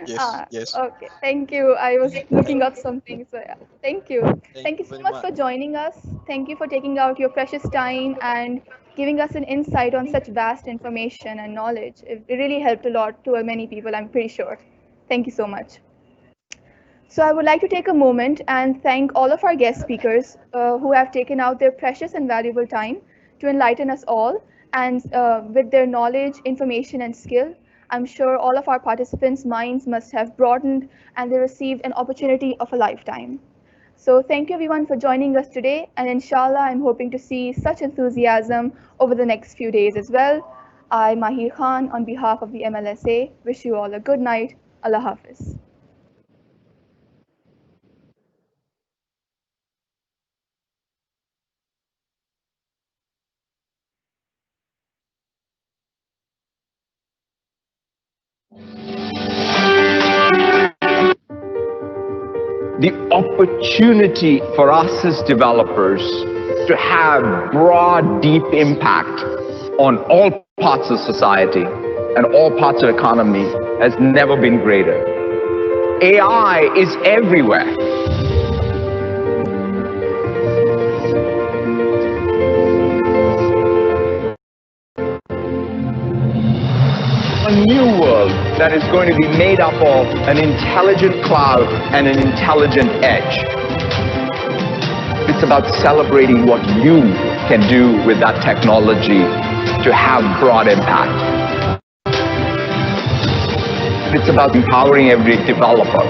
Yes. Yes. Okay. Thank you. I was looking up something. So yeah. Thank you. Thank you so much for joining us. Thank you for taking out your precious time and giving us an insight on such vast information and knowledge. It really helped a lot to many people, I'm pretty sure. Thank you so much. So I would like to take a moment and thank all of our guest speakers who have taken out their precious and valuable time to enlighten us all, and with their knowledge, information, and skill, I'm sure all of our participants' minds must have broadened and they received an opportunity of a lifetime. So thank you everyone for joining us today, and inshallah, I'm hoping to see such enthusiasm over the next few days as well. I, Mahir Khan, on behalf of the MLSA, wish you all a good night. Allah Hafiz. The opportunity for us as developers to have broad, deep impact on all parts of society and all parts of economy has never been greater. AI is everywhere. A new world that is going to be made up of an intelligent cloud and an intelligent edge. It's about celebrating what you can do with that technology to have broad impact. It's about empowering every developer.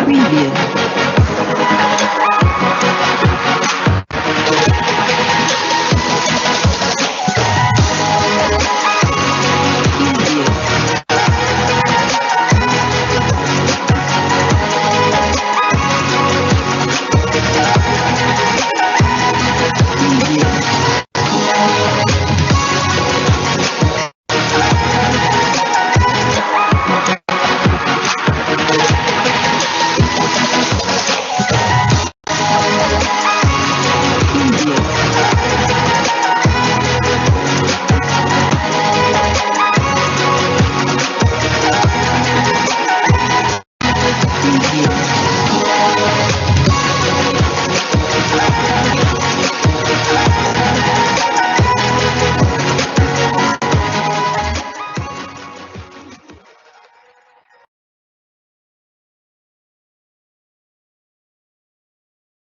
Previous.